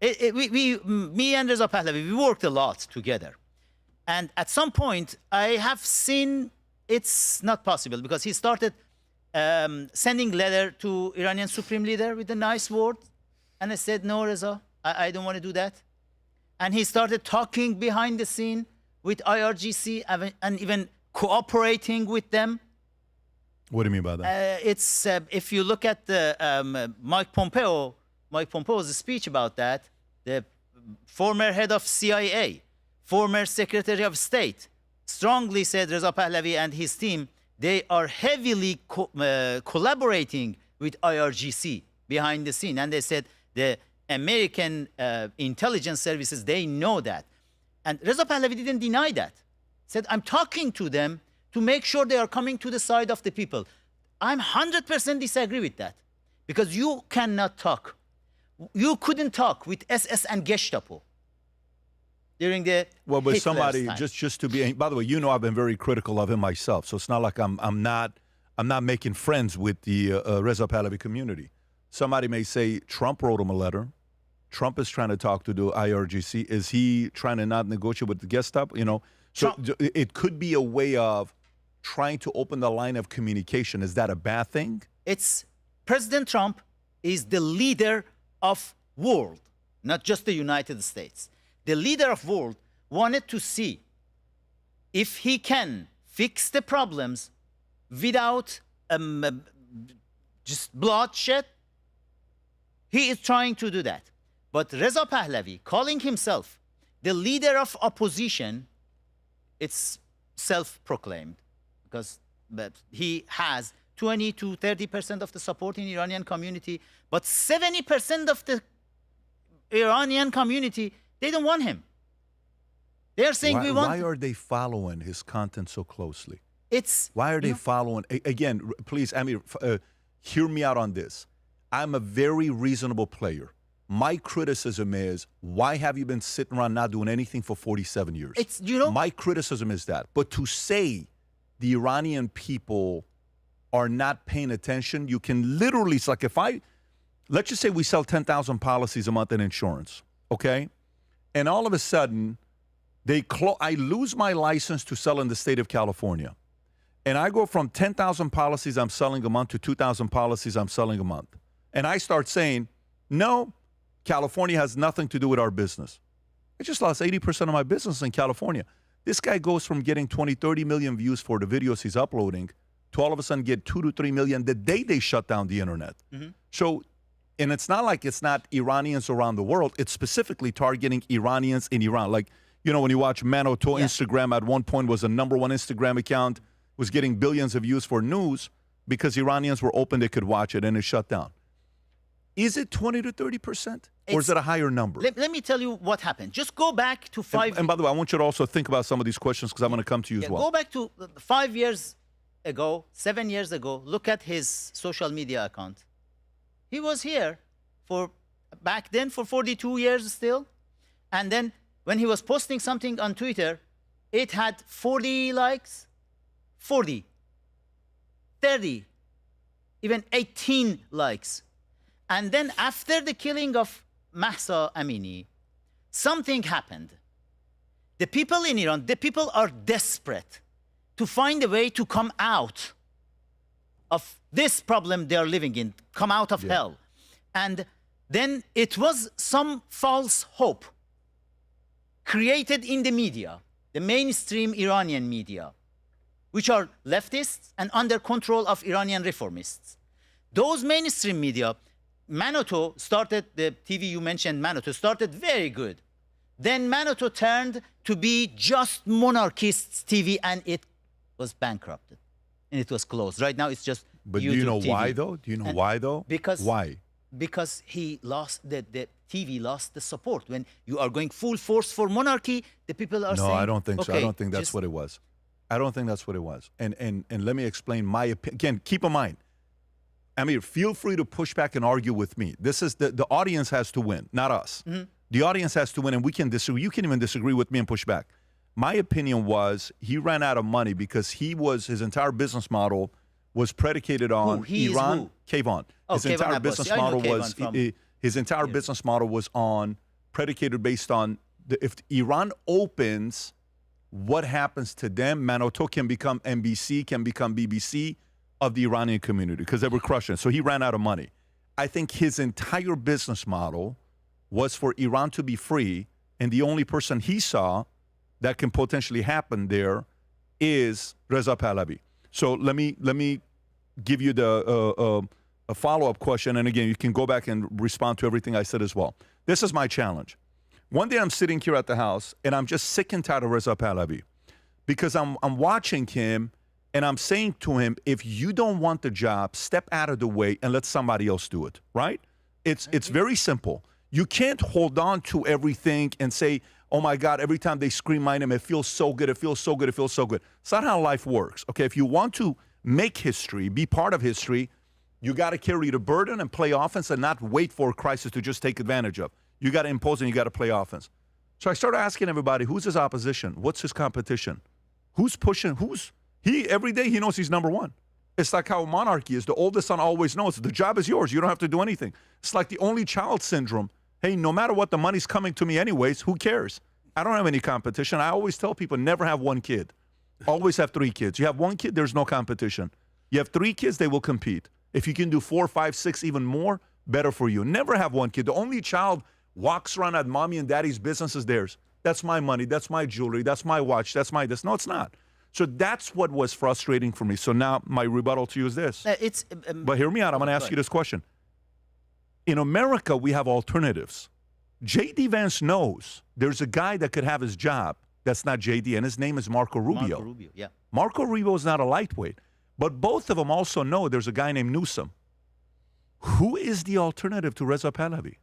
me and Reza Pahlavi, we worked a lot together. And at some point, I have seen it's not possible because he started sending letter to Iranian Supreme Leader with a nice word. And I said, no, Reza, I don't want to do that. And he started talking behind the scene with IRGC and even cooperating with them. What do you mean by that? It's if you look at the Mike Pompeo's speech about that, the former head of CIA, former Secretary of State, strongly said Reza Pahlavi and his team, they are heavily collaborating with IRGC behind the scene. And they said the American intelligence services, they know that. And Reza Pahlavi didn't deny that. Said, I'm talking to them to make sure they are coming to the side of the people. I'm 100% disagree with that. Because you cannot talk. You couldn't talk with SS and Gestapo during the Well, but Hitler's somebody time. just to be. By the way, you know I've been very critical of him myself, so it's not like I'm not making friends with the Reza Pahlavi community. Somebody may say Trump wrote him a letter. Trump is trying to talk to the IRGC. Is he trying to not negotiate with the Gestapo? You know, so it could be a way of trying to open the line of communication. Is that a bad thing? It's President Trump is the leader of world, not just the United States. The leader of world wanted to see if he can fix the problems without just bloodshed. He is trying to do that. But Reza Pahlavi, calling himself the leader of opposition, it's self-proclaimed because he has 20 to 30% of the support in Iranian community, but 70% of the Iranian community, they don't want him. They're saying we want. Why are they following his content so closely? Why are they following? Again, please, Amir, hear me out on this. I'm a very reasonable player. My criticism is, why have you been sitting around not doing anything for 47 years? My criticism is that. But to say the Iranian people are not paying attention, you can literally, it's like let's just say we sell 10,000 policies a month in insurance, okay? And all of a sudden, I lose my license to sell in the state of California. And I go from 10,000 policies I'm selling a month to 2,000 policies I'm selling a month. And I start saying, no, California has nothing to do with our business. I just lost 80% of my business in California. This guy goes from getting 20, 30 million views for the videos he's uploading to all of a sudden get 2 to 3 million the day they shut down the internet. Mm-hmm. So, and it's not like it's not Iranians around the world. It's specifically targeting Iranians in Iran. Like, you know, when you watch Manoto Instagram at one point was the #1 Instagram account. was getting billions of views for news because Iranians were open, they could watch it, and it shut down. Is it 20 to 30%? Or is it a higher number? Let me tell you what happened. Just go back to And by the way, I want you to also think about some of these questions because I'm going to come to you as well. Go back to 5 years ago, 7 years ago. Look at his social media account. He was here back then for 42 years still. And then when he was posting something on Twitter, it had 40 likes, 40, 30, even 18 likes. And then after the killing of Mahsa Amini, something happened. The people in Iran, the people are desperate to find a way to come out of this problem they are living in, come out of hell. And then it was some false hope created in the media, the mainstream Iranian media, which are leftists and under control of Iranian reformists. Those mainstream media, Manoto started, the TV you mentioned, Manoto, started very good. Then Manoto turned to be just monarchists TV and it was bankrupted. And it was closed. Right now it's just But YouTube do you know TV. why, though? Do you know why, though? Because Why? Because he lost, the TV lost the support. When you are going full force for monarchy, the people are saying... No, I don't think so. I okay, don't think that's just- what it was. I don't think that's what it was. And let me explain my opinion. Again, keep in mind, Amir, feel free to push back and argue with me. This is the audience has to win, not us. Mm-hmm. The audience has to win, and we can disagree. You can even disagree with me and push back. My opinion was he ran out of money because his entire business model was predicated on He is Iran. who? Kayvon. Oh, His Kayvon entire Abbas. business I know model Kayvon was from- his entire business model was predicated based on if Iran opens, what happens to them? Manoto can become NBC, can become BBC of the Iranian community because they were crushing it. So he ran out of money. I think his entire business model was for Iran to be free, and the only person he saw that can potentially happen there is Reza Pahlavi. So let me give you a follow-up question, and again, you can go back and respond to everything I said as well. This is my challenge. One day I'm sitting here at the house, and I'm just sick and tired of Reza Pahlavi because I'm watching him, and I'm saying to him, if you don't want the job, step out of the way and let somebody else do it, right? It's very simple. You can't hold on to everything and say, oh my God, every time they scream my name, it feels so good, it feels so good, it feels so good. It's not how life works, okay? If you want to make history, be part of history, you got to carry the burden and play offense and not wait for a crisis to just take advantage of. You got to impose and you got to play offense. So I started asking everybody, who's his opposition? What's his competition? Who's pushing? Every day he knows he's number one. It's like how monarchy is. The oldest son always knows the job is yours. You don't have to do anything. It's like the only child syndrome. Hey, no matter what, the money's coming to me anyways. Who cares? I don't have any competition. I always tell people, never have one kid. Always have 3 kids. You have 1 kid, there's no competition. You have 3 kids, they will compete. If you can do 4, 5, 6, even more, better for you. Never have 1 kid. The only child walks around at mommy and daddy's business is theirs. That's my money. That's my jewelry. That's my watch. That's my this. No, it's not. So that's what was frustrating for me. So now my rebuttal to you is this. But hear me out. I'm going to ask you this question. In America, we have alternatives. J.D. Vance knows there's a guy that could have his job that's not J.D., and his name is Marco Rubio. Marco Rubio, yeah. Marco Rubio is not a lightweight. But both of them also know there's a guy named Newsom. Who is the alternative to Reza Pahlavi?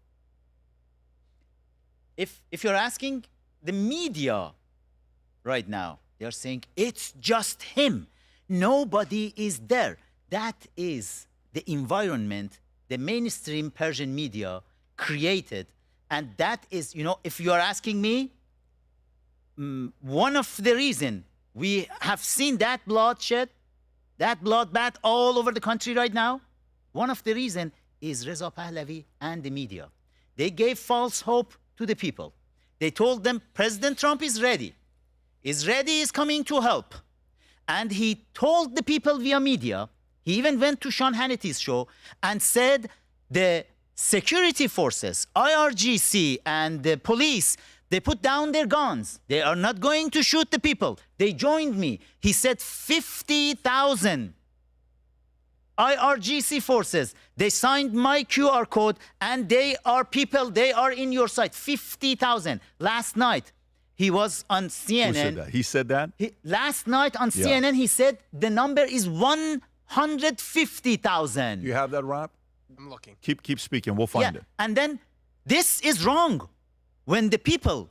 If you're asking the media right now, they're saying it's just him. Nobody is there. That is the environment the mainstream Persian media created. And that is, if you are asking me, one of the reasons we have seen that bloodshed, that bloodbath all over the country right now, one of the reasons is Reza Pahlavi and the media. They gave false hope to the people. They told them President Trump is ready, is coming to help. And he told the people via media, he even went to Sean Hannity's show and said the security forces, IRGC and the police, they put down their guns. They are not going to shoot the people. They joined me. He said 50,000 IRGC forces. They signed my QR code and they are people, they are in your side. 50,000. Last night, He was on CNN. Who said that? He said that? Last night on Yeah. CNN, he said the number is 150,000. You have that, Rob? I'm looking. Keep speaking. We'll find it. And then this is wrong. When the people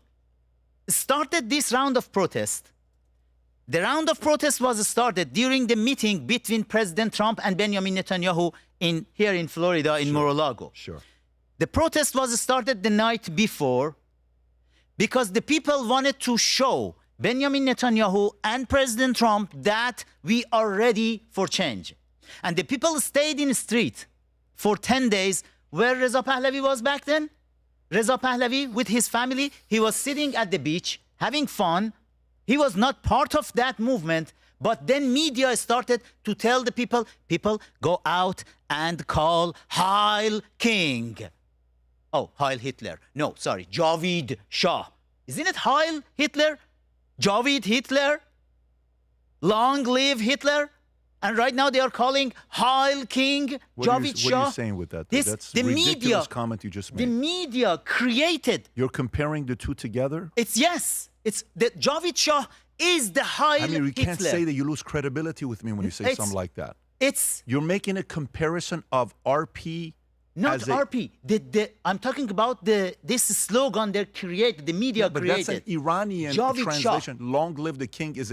started this round of protest, the round of protest was started during the meeting between President Trump and Benjamin Netanyahu here in Florida, in Mar-a-Lago. Sure. The protest was started the night before because the people wanted to show Benjamin Netanyahu and President Trump that we are ready for change. And the people stayed in the street for 10 days. Where Reza Pahlavi was back then? Reza Pahlavi with his family, he was sitting at the beach having fun. He was not part of that movement. But then media started to tell the people, go out and call Heil King. Oh, Heil Hitler. No, sorry, Javid Shah. Isn't it Heil Hitler? Javid Hitler? Long live Hitler? And right now they are calling Heil King Javid Shah. What are you saying with that? This, That's the a ridiculous media, comment you just the made. media created. You're comparing the two together? It's yes. It's the Javid Shah is the Heil I mean, you Hitler. can't say that you lose credibility with me when you say It's- something like that. It's You're making a comparison of RP not as a, RP. I'm talking about this slogan they created, the media but created. that's an Iranian Javid translation. Long live the king is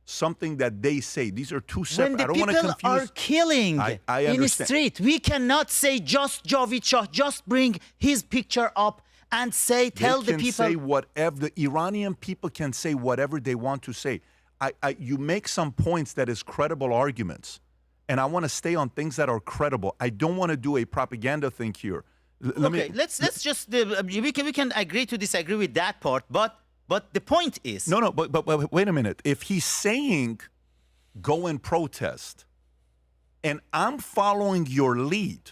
something that they say. These are two When separate. the I don't want to people confuse. are killing I in the understand. street, we cannot say just Javid Shah, just bring his picture up and say, tell They the can people. say whatever. The Iranian people can say whatever they want to say. You make some points that is credible arguments, and I want to stay on things that are credible. I don't want to do a propaganda thing here. Let's just we can agree to disagree with that part, but the point is No, but wait a minute. If he's saying go and protest, and I'm following your lead,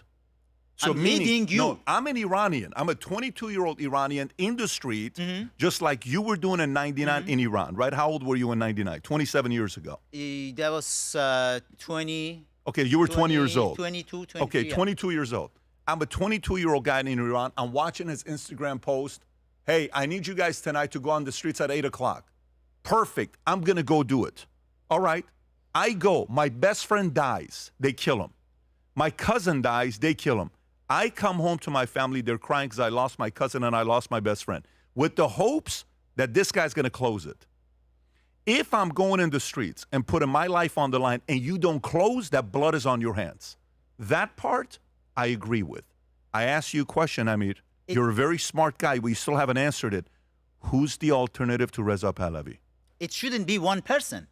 so I'm meaning, leading you. No, I'm an Iranian. I'm a 22-year-old Iranian in the street, just like you were doing in '99 in Iran, right? How old were you in '99? 27 years ago. that was 20. Okay, you were 20 years old. 22, 23. Okay, yeah. 22 years old. I'm a 22-year-old guy in Iran. I'm watching his Instagram post. Hey, I need you guys tonight to go on the streets at 8 o'clock. Perfect. I'm going to go do it. All right. I go. My best friend dies. They kill him. My cousin dies. They kill him. I come home to my family. They're crying because I lost my cousin and I lost my best friend, with the hopes that this guy's going to close it. If I'm going in the streets and putting my life on the line and you don't close, that blood is on your hands. That part, I agree with. I asked you a question, Amir. You're a very smart guy, but you still haven't answered it. Who's the alternative to Reza Pahlavi? It shouldn't be one person.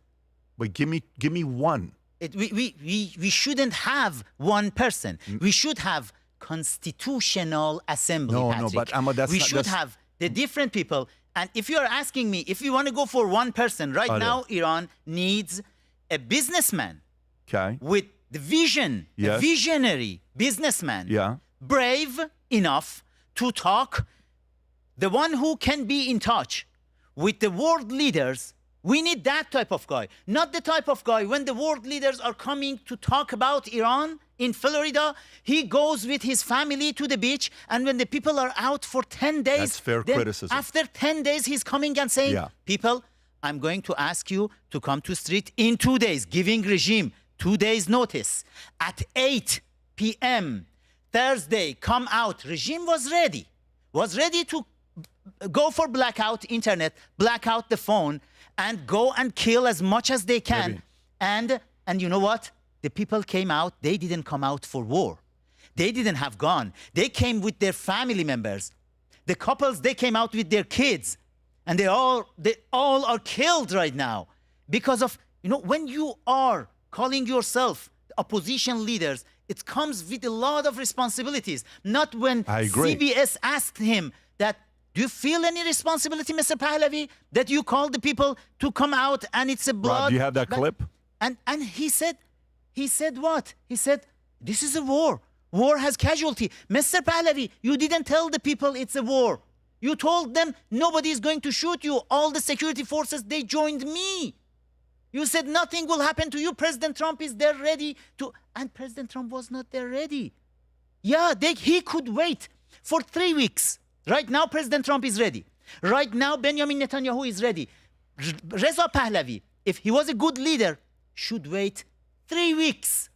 But give me one. We shouldn't have one person. We should have constitutional assembly. No, Patrick. but that's we not- should that's- have the different people. And if you are asking me, if you want to go for one person, right now Iran needs a businessman Okay. with the vision, a Yes. visionary businessman, Yeah. brave enough to talk, the one who can be in touch with the world leaders. We need that type of guy, not the type of guy when the world leaders are coming to talk about Iran in Florida, he goes with his family to the beach, and when the people are out for 10 days, That's fair then criticism. after 10 days, he's coming and saying, Yeah. people, I'm going to ask you to come to street in 2 days, giving regime 2 days notice. At 8 p.m. Thursday, come out. Regime was ready to go for blackout internet, black out the phone, and go and kill as much as they can. Maybe. And you know what? The people came out. They didn't come out for war. They didn't have gun. They came with their family members. The couples, they came out with their kids. And they all are killed right now because of, when you are calling yourself opposition leaders, it comes with a lot of responsibilities. Not when I agree. CBS asked him that, do you feel any responsibility, Mr. Pahlavi, that you called the people to come out and it's a blood? Rob, do you have that clip? And he said what? He said, this is a war. War has casualty. Mr. Pahlavi, you didn't tell the people it's a war. You told them nobody is going to shoot you. All the security forces, they joined me. You said nothing will happen to you. President Trump is there ready to... And President Trump was not there ready. Yeah, he could wait for 3 weeks. Right now, President Trump is ready. Right now, Benjamin Netanyahu is ready. Reza Pahlavi, if he was a good leader, should wait 3 weeks.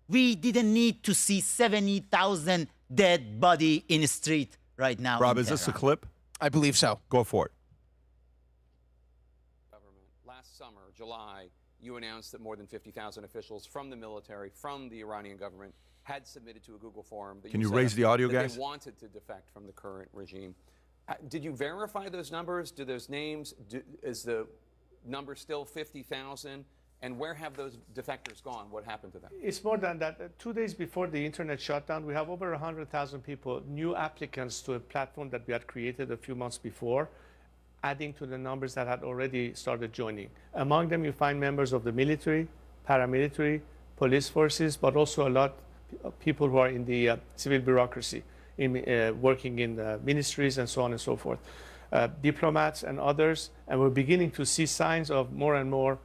We didn't need to see 70,000 dead body in the street right now. Rob, in is this a Tehran. clip? I believe so. Go for it. Government. Last summer, July, you announced that more than 50,000 officials from the military, from the Iranian government, had submitted to a Google form. That Can you said raise the audio, that guys? They wanted to defect from the current regime. Did you verify those numbers? Do those names? Is the number still 50,000? And where have those defectors gone? What happened to them? It's more than that. 2 days before the internet shutdown, we have over 100,000 people, new applicants to a platform that we had created a few months before, adding to the numbers that had already started joining. Among them, you find members of the military, paramilitary, police forces, but also a lot of people who are in the civil bureaucracy, working in ministries and so on and so forth, diplomats and others. And we're beginning to see signs of more and more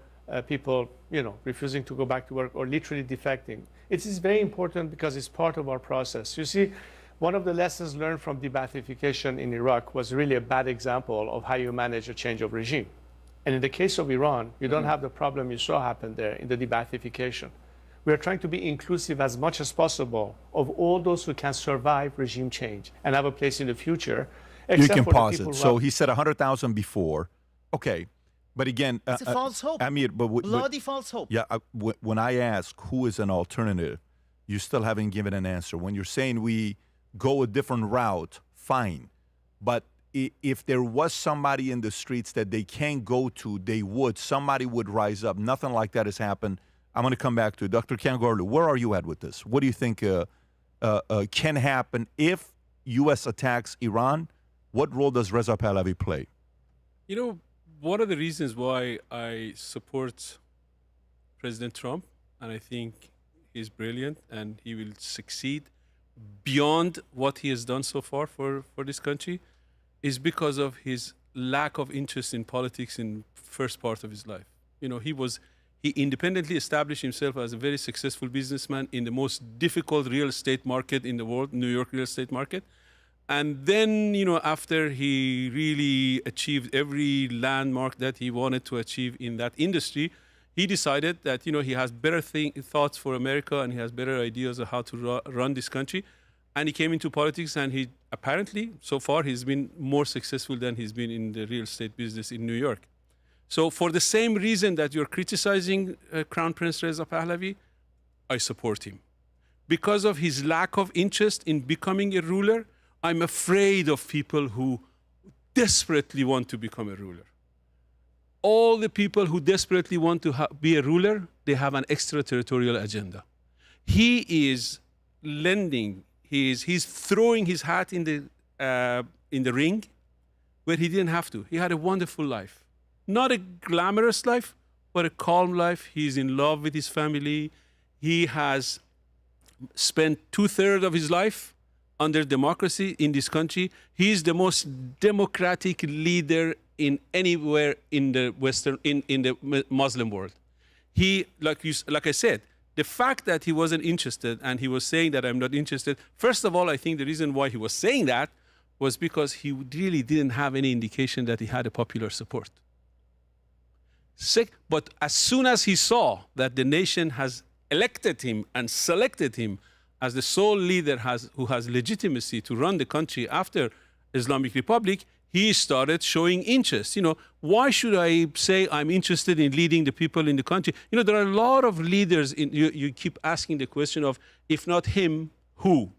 people, refusing to go back to work or literally defecting. It is very important because it's part of our process. You see, one of the lessons learned from de-Baathification in Iraq was really a bad example of how you manage a change of regime. And in the case of Iran, you don't have the problem you saw happen there in the de-Baathification. We are trying to be inclusive as much as possible of all those who can survive regime change and have a place in the future. You can pause it. So he said 100,000 before. Okay. But again, it's a false hope. Amir, bloody false hope. Yeah, when I ask who is an alternative, you still haven't given an answer. When you're saying we go a different route, fine. But if there was somebody in the streets that they can't go to, somebody would rise up. Nothing like that has happened. I'm going to come back to Dr. Kangarlu. Where are you at with this? What do you think can happen if U.S. attacks Iran? What role does Reza Pahlavi play? One of the reasons why I support President Trump, and I think he's brilliant and he will succeed beyond what he has done so far for this country, is because of his lack of interest in politics in first part of his life. He independently established himself as a very successful businessman in the most difficult real estate market in the world, New York real estate market. And then, after he really achieved every landmark that he wanted to achieve in that industry, he decided that, he has better thoughts for America and he has better ideas of how to run this country. And he came into politics and he apparently, so far, he's been more successful than he's been in the real estate business in New York. So for the same reason that you're criticizing Crown Prince Reza Pahlavi, I support him. Because of his lack of interest in becoming a ruler, I'm afraid of people who desperately want to become a ruler. All the people who desperately want to be a ruler, they have an extraterritorial agenda. He is lending, he's throwing his hat in the ring where he didn't have to. He had a wonderful life. Not a glamorous life, but a calm life. He's in love with his family. He has spent 2/3 of his life under democracy in this country. He's the most democratic leader in anywhere in the Western, in the Muslim world. He, like I said, the fact that he wasn't interested and he was saying that I'm not interested, first of all, I think the reason why he was saying that was because he really didn't have any indication that he had a popular support. But as soon as he saw that the nation has elected him and selected him as the sole leader who has legitimacy to run the country after Islamic Republic, he started showing interest. Why should I say I'm interested in leading the people in the country? There are a lot of leaders, you keep asking the question of, if not him, who?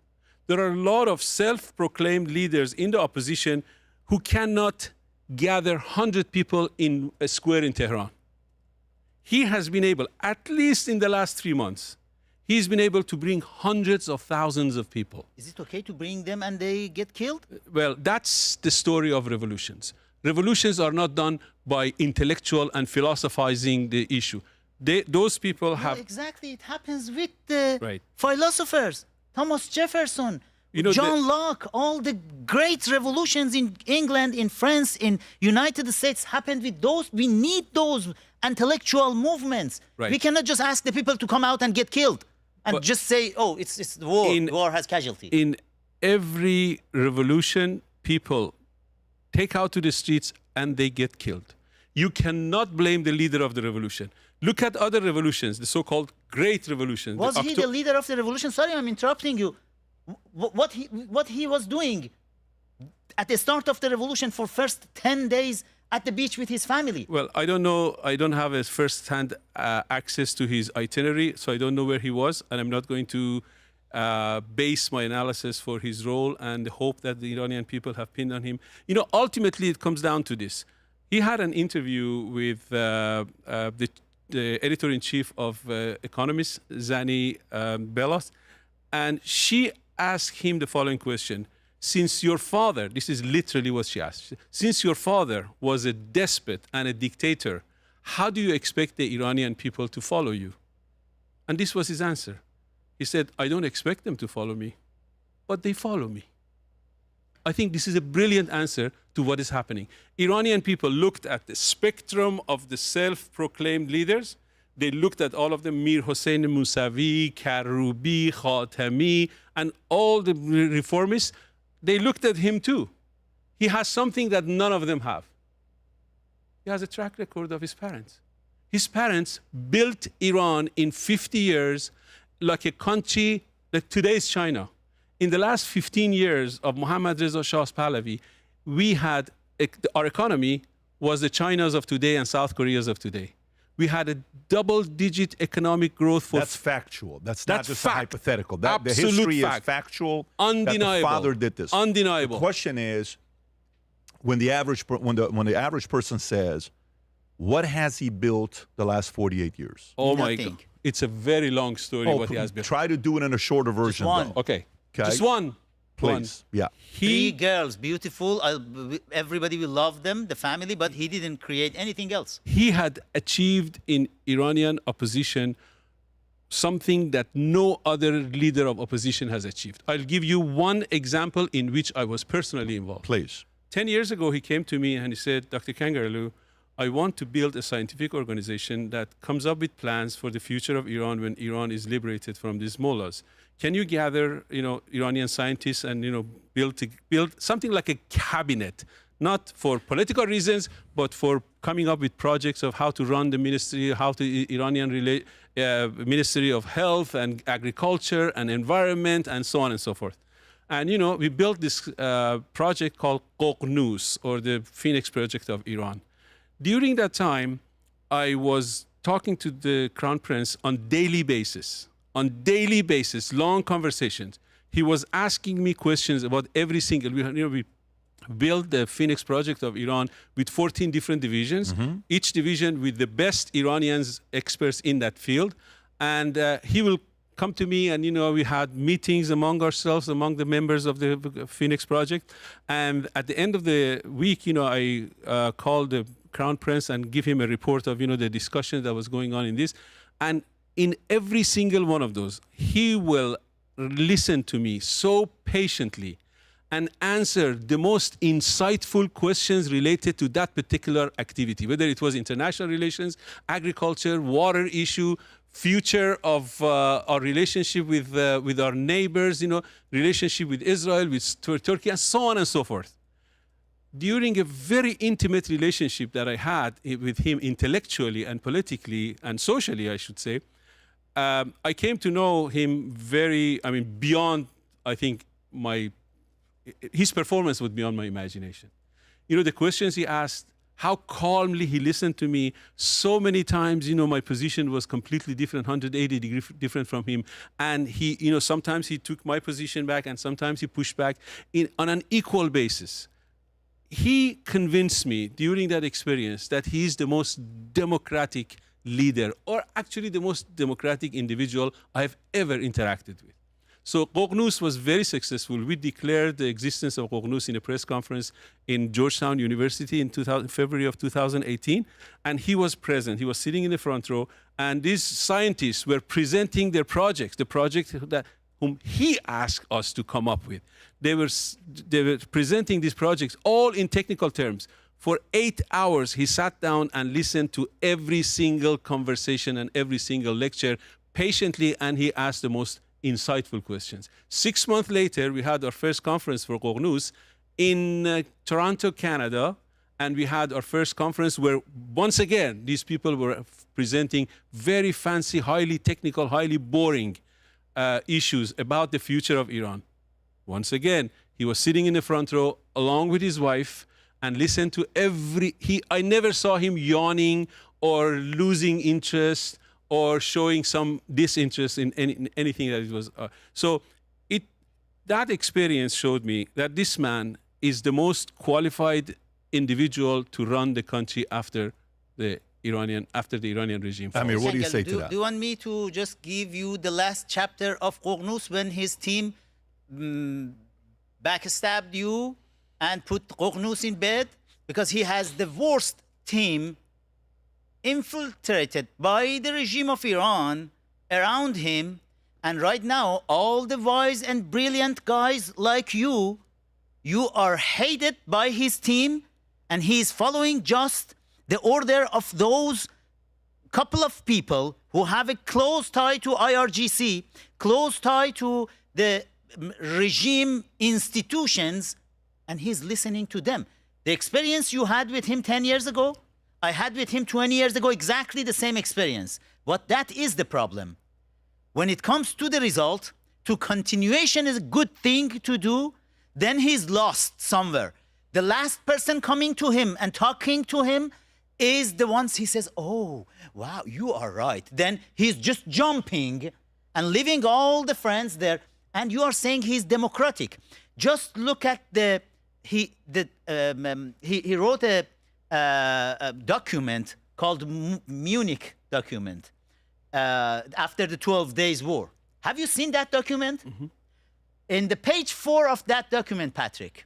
There are a lot of self-proclaimed leaders in the opposition who cannot gather 100 people in a square in Tehran. He has been able, at least in the last 3 months, he's been able to bring hundreds of thousands of people. Is it okay to bring them and they get killed? Well, that's the story of revolutions. Revolutions are not done by intellectual and philosophizing the issue. Those people have... Exactly, it happens with the Right. philosophers. Thomas Jefferson, John Locke, all the great revolutions in England, in France, in United States happened with those. We need those intellectual movements. Right. We cannot just ask the people to come out and get killed and just say, oh, it's the war. War has casualties. In every revolution, people take out to the streets, and they get killed. You cannot blame the leader of the revolution. Look at other revolutions, the so-called Great Revolution. Was he the leader of the revolution? Sorry, I'm interrupting you. What he was doing at the start of the revolution for first 10 days at the beach with his family? Well, I don't know. I don't have a first-hand access to his itinerary, so I don't know where he was, and I'm not going to base my analysis for his role and the hope that the Iranian people have pinned on him. You know, ultimately, it comes down to this. He had an interview with the editor-in-chief of Economist, Zani Belos, and she asked him the following question. Since your father, this is literally what she asked, since your father was a despot and a dictator, how do you expect the Iranian people to follow you? And this was his answer. He said, I don't expect them to follow me, but they follow me. I think this is a brilliant answer to what is happening. Iranian people looked at the spectrum of the self-proclaimed leaders. They looked at all of them, Mir Hossein Mousavi, Karoubi, Khatami, and all the reformists. They looked at him too. He has something that none of them have. He has a track record of his parents. His parents built Iran in 50 years like a country like today's China. In the last 15 years of Mohammad Reza Pahlavi, we had, our economy was the Chinas of today and South Koreas of today. We had a double-digit economic growth for... That's factual. That's not just fact. a hypothetical. The Absolute history fact. is factual. Undeniable. That the father did this. Undeniable. The question is, when the average person says, what has he built the last 48 years? Oh my Nothing. God. It's a very long story what he has built. Try to do it in a shorter version. one. Though. Okay. Okay. Just one. Please. Yeah. Three girls, beautiful. Everybody will love them, the family, but he didn't create anything else. He had achieved in Iranian opposition something that no other leader of opposition has achieved. I'll give you one example in which I was personally involved. Please. 10 years ago, he came to me and he said, Dr. Kangarlu, I want to build a scientific organization that comes up with plans for the future of Iran when Iran is liberated from these mullahs. Can you gather, Iranian scientists and, build something like a cabinet, not for political reasons, but for coming up with projects of how to run the ministry, how to Iranian Ministry of Health and Agriculture and Environment and so on and so forth. And, we built this project called Qoghnus, or the Phoenix Project of Iran. During that time, I was talking to the Crown Prince on daily basis, long conversations. He was asking me questions about every single, we built the Phoenix Project of Iran with 14 different divisions, each division with the best Iranians, experts in that field. And he will come to me and, we had meetings among ourselves, among the members of the Phoenix Project. And at the end of the week, I called the Crown Prince and give him a report of, the discussion that was going on in this. And in every single one of those, he will listen to me so patiently and answer the most insightful questions related to that particular activity, whether it was international relations, agriculture, water issue, future of our relationship with our neighbors, relationship with Israel, with Turkey, and so on and so forth. During a very intimate relationship that I had with him intellectually and politically and socially, I should say, I came to know him beyond, I think, his performance was beyond my imagination. The questions he asked, how calmly he listened to me. So many times, my position was completely different, 180 degrees different from him. And he, sometimes he took my position back and sometimes he pushed back on an equal basis. He convinced me during that experience that he is the most democratic leader, or actually the most democratic individual I've ever interacted with. So Qoghnus was very successful. We declared the existence of Qoghnus in a press conference in Georgetown University in February of 2018, and he was present. He was sitting in the front row, and these scientists were presenting their projects, the project whom he asked us to come up with. They were presenting these projects all in technical terms. For 8 hours, he sat down and listened to every single conversation and every single lecture patiently, and he asked the most insightful questions. 6 months later, we had our first conference for Qoghnus in Toronto, Canada, and we had our first conference where, once again, these people were presenting very fancy, highly technical, highly boring issues about the future of Iran. Once again, he was sitting in the front row along with his wife and listened to I never saw him yawning or losing interest or showing some disinterest in anything that it was. That experience showed me that this man is the most qualified individual to run the country after the Iranian regime falls. Amir, what do you say to Do that? you want me to just give you the last chapter of Qurnuss when his team backstabbed you and put Qurnuss in bed? Because he has the worst team infiltrated by the regime of Iran around him. And right now, all the wise and brilliant guys like you are hated by his team, and he is following just the order of those couple of people who have a close tie to IRGC, close tie to the regime institutions, and he's listening to them. The experience you had with him 10 years ago, I had with him 20 years ago, exactly the same experience. But that is the problem. When it comes to the result, to continuation is a good thing to do, then he's lost somewhere. The last person coming to him and talking to him is the ones he says, oh, wow, you are right. Then he's just jumping and leaving all the friends there. And you are saying he's democratic. Just look at he wrote a document called Munich document. After the 12 days war. Have you seen that document? Mm-hmm. In the page 4 of that document, Patrick,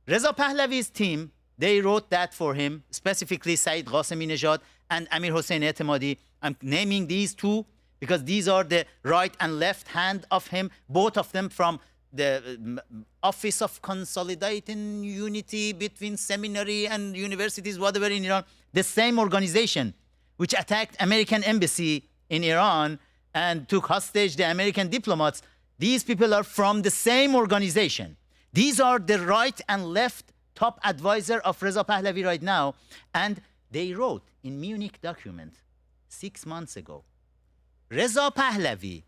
Reza Pahlavi's team, they wrote that for him, specifically Saeed Qasemi-Nejad and Amir Hossein Etemadi. I'm naming these two because these are the right and left hand of him, both of them from the Office of Consolidating Unity between Seminary and Universities, whatever in Iran, the same organization which attacked American embassy in Iran and took hostage the American diplomats. These people are from the same organization. These are the right and left top advisor of Reza Pahlavi right now. And they wrote in Munich document 6 months ago, Reza Pahlavi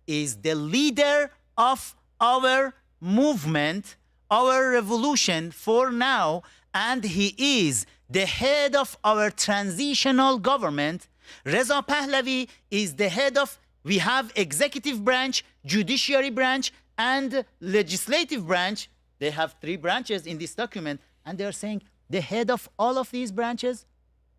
is the leader of our movement, our revolution for now, and he is the head of our transitional government. Reza Pahlavi is the head of, we have executive branch, judiciary branch, and legislative branch. They have 3 branches in this document, and they're saying the head of all of these branches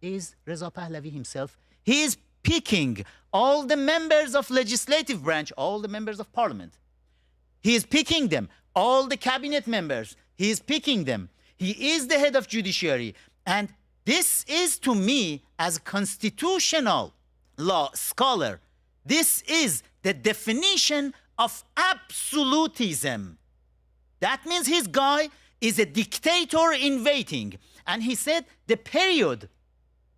is Reza Pahlavi himself. He is picking all the members of legislative branch, all the members of parliament. He is picking them, all the cabinet members. He is picking them. He is the head of judiciary. And this is, to me, as a constitutional law scholar, this is the definition of absolutism. That means his guy is a dictator in waiting. And he said the period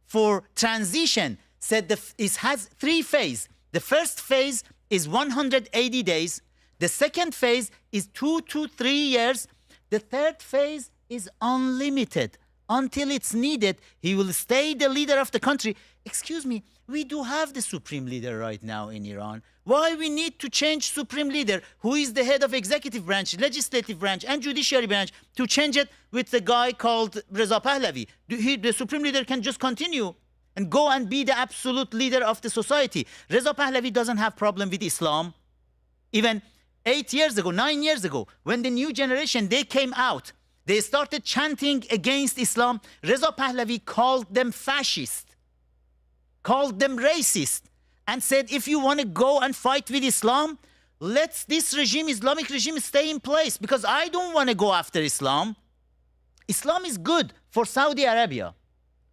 for transition it has 3 phases. The first phase is 180 days. The second phase is 2 to 3 years. The third phase is unlimited. Until it's needed, he will stay the leader of the country. Excuse me, we do have the supreme leader right now in Iran. Why we need to change supreme leader, who is the head of executive branch, legislative branch, and judiciary branch, to change it with the guy called Reza Pahlavi? The supreme leader can just continue and go and be the absolute leader of the society. Reza Pahlavi doesn't have problem with Islam. Even 8 years ago, 9 years ago, when the new generation, they came out, they started chanting against Islam. Reza Pahlavi called them fascist, called them racist, and said, if you want to go and fight with Islam, let this regime, Islamic regime, stay in place, because I don't want to go after Islam. Islam is good for Saudi Arabia.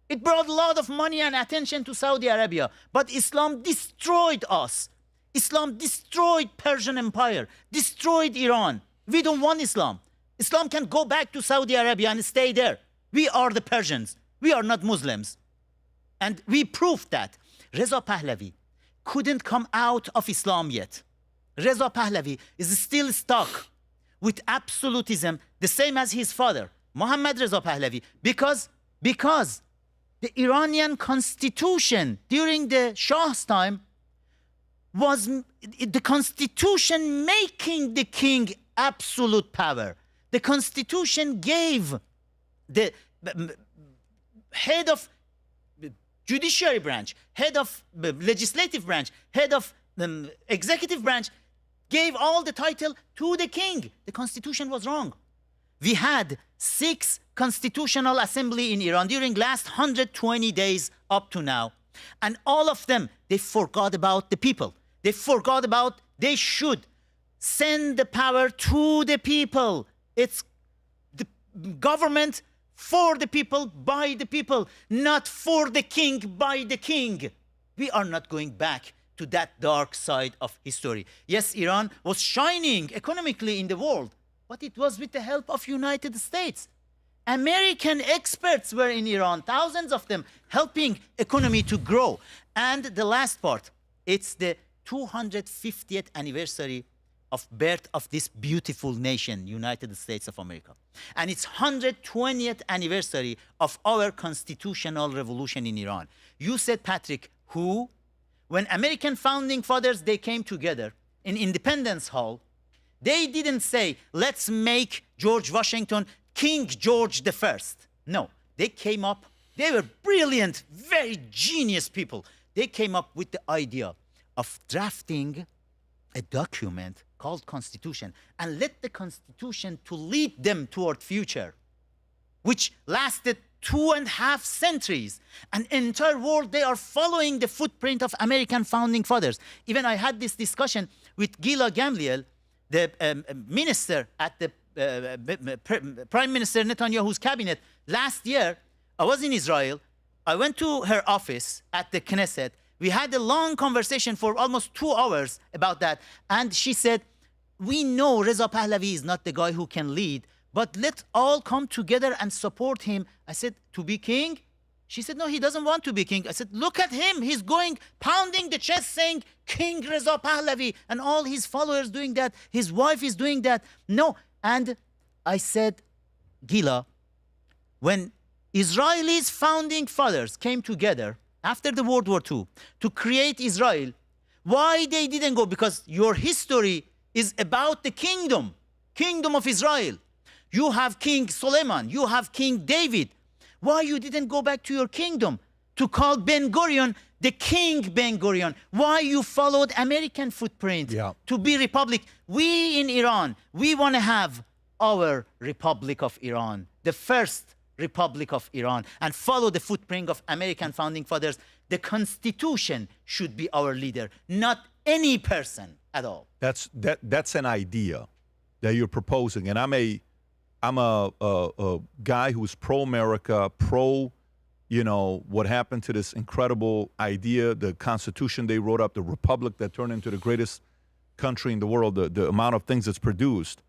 It brought a lot of money and attention to Saudi Arabia, but Islam destroyed us. Islam destroyed Persian Empire, destroyed Iran. We don't want Islam. Islam can go back to Saudi Arabia and stay there. We are the Persians. We are not Muslims. And we proved that. Reza Pahlavi couldn't come out of Islam yet. Reza Pahlavi is still stuck with absolutism, the same as his father, Mohammad Reza Pahlavi, because the Iranian constitution during the Shah's time was the constitution making the king absolute power. The constitution gave the head of judiciary branch, head of legislative branch, head of the executive branch, gave all the title to the king. The constitution was wrong. We had 6 constitutional assembly in Iran during last 120 days up to now. And all of them, they forgot about the people. They forgot about they should send the power to the people. It's the government for the people, by the people, not for the king, by the king. We are not going back to that dark side of history. Yes, Iran was shining economically in the world, but it was with the help of United States. American experts were in Iran, thousands of them, helping economy to grow. And the last part, it's the 250th anniversary of birth of this beautiful nation, United States of America. And it's 120th anniversary of our constitutional revolution in Iran. You said, Patrick, who? When American founding fathers, they came together in Independence Hall, they didn't say, let's make George Washington King George I. No, they came up, they were brilliant, very genius people. They came up with the idea of drafting a document called Constitution and let the Constitution to lead them toward future, which lasted 2.5 centuries. An entire world, they are following the footprint of American founding fathers. Even I had this discussion with Gila Gamliel, the minister at the Prime Minister Netanyahu's cabinet last year. I was in Israel. I went to her office at the Knesset. We had a long conversation for almost 2 hours about that. And she said, we know Reza Pahlavi is not the guy who can lead, but let's all come together and support him. I said, to be king? She said, no, he doesn't want to be king. I said, look at him. He's going, pounding the chest, saying, King Reza Pahlavi, and all his followers doing that. His wife is doing that. No. And I said, Gila, when Israelis founding fathers came together after the World War II to create Israel, why they didn't go? Because your history is about the kingdom of Israel. You have King Solomon, you have King David. Why you didn't go back to your kingdom to call Ben Gurion the King Ben Gurion? Why you followed American footprint to be republic? We in Iran, we want to have our Republic of Iran, the first Republic of Iran, and follow the footprint of American founding fathers. The Constitution should be our leader, not any person at all. That's an idea that you're proposing, and I'm a guy who's pro-America, what happened to this incredible idea, the Constitution they wrote up, the Republic that turned into the greatest country in the world, the amount of things it's produced.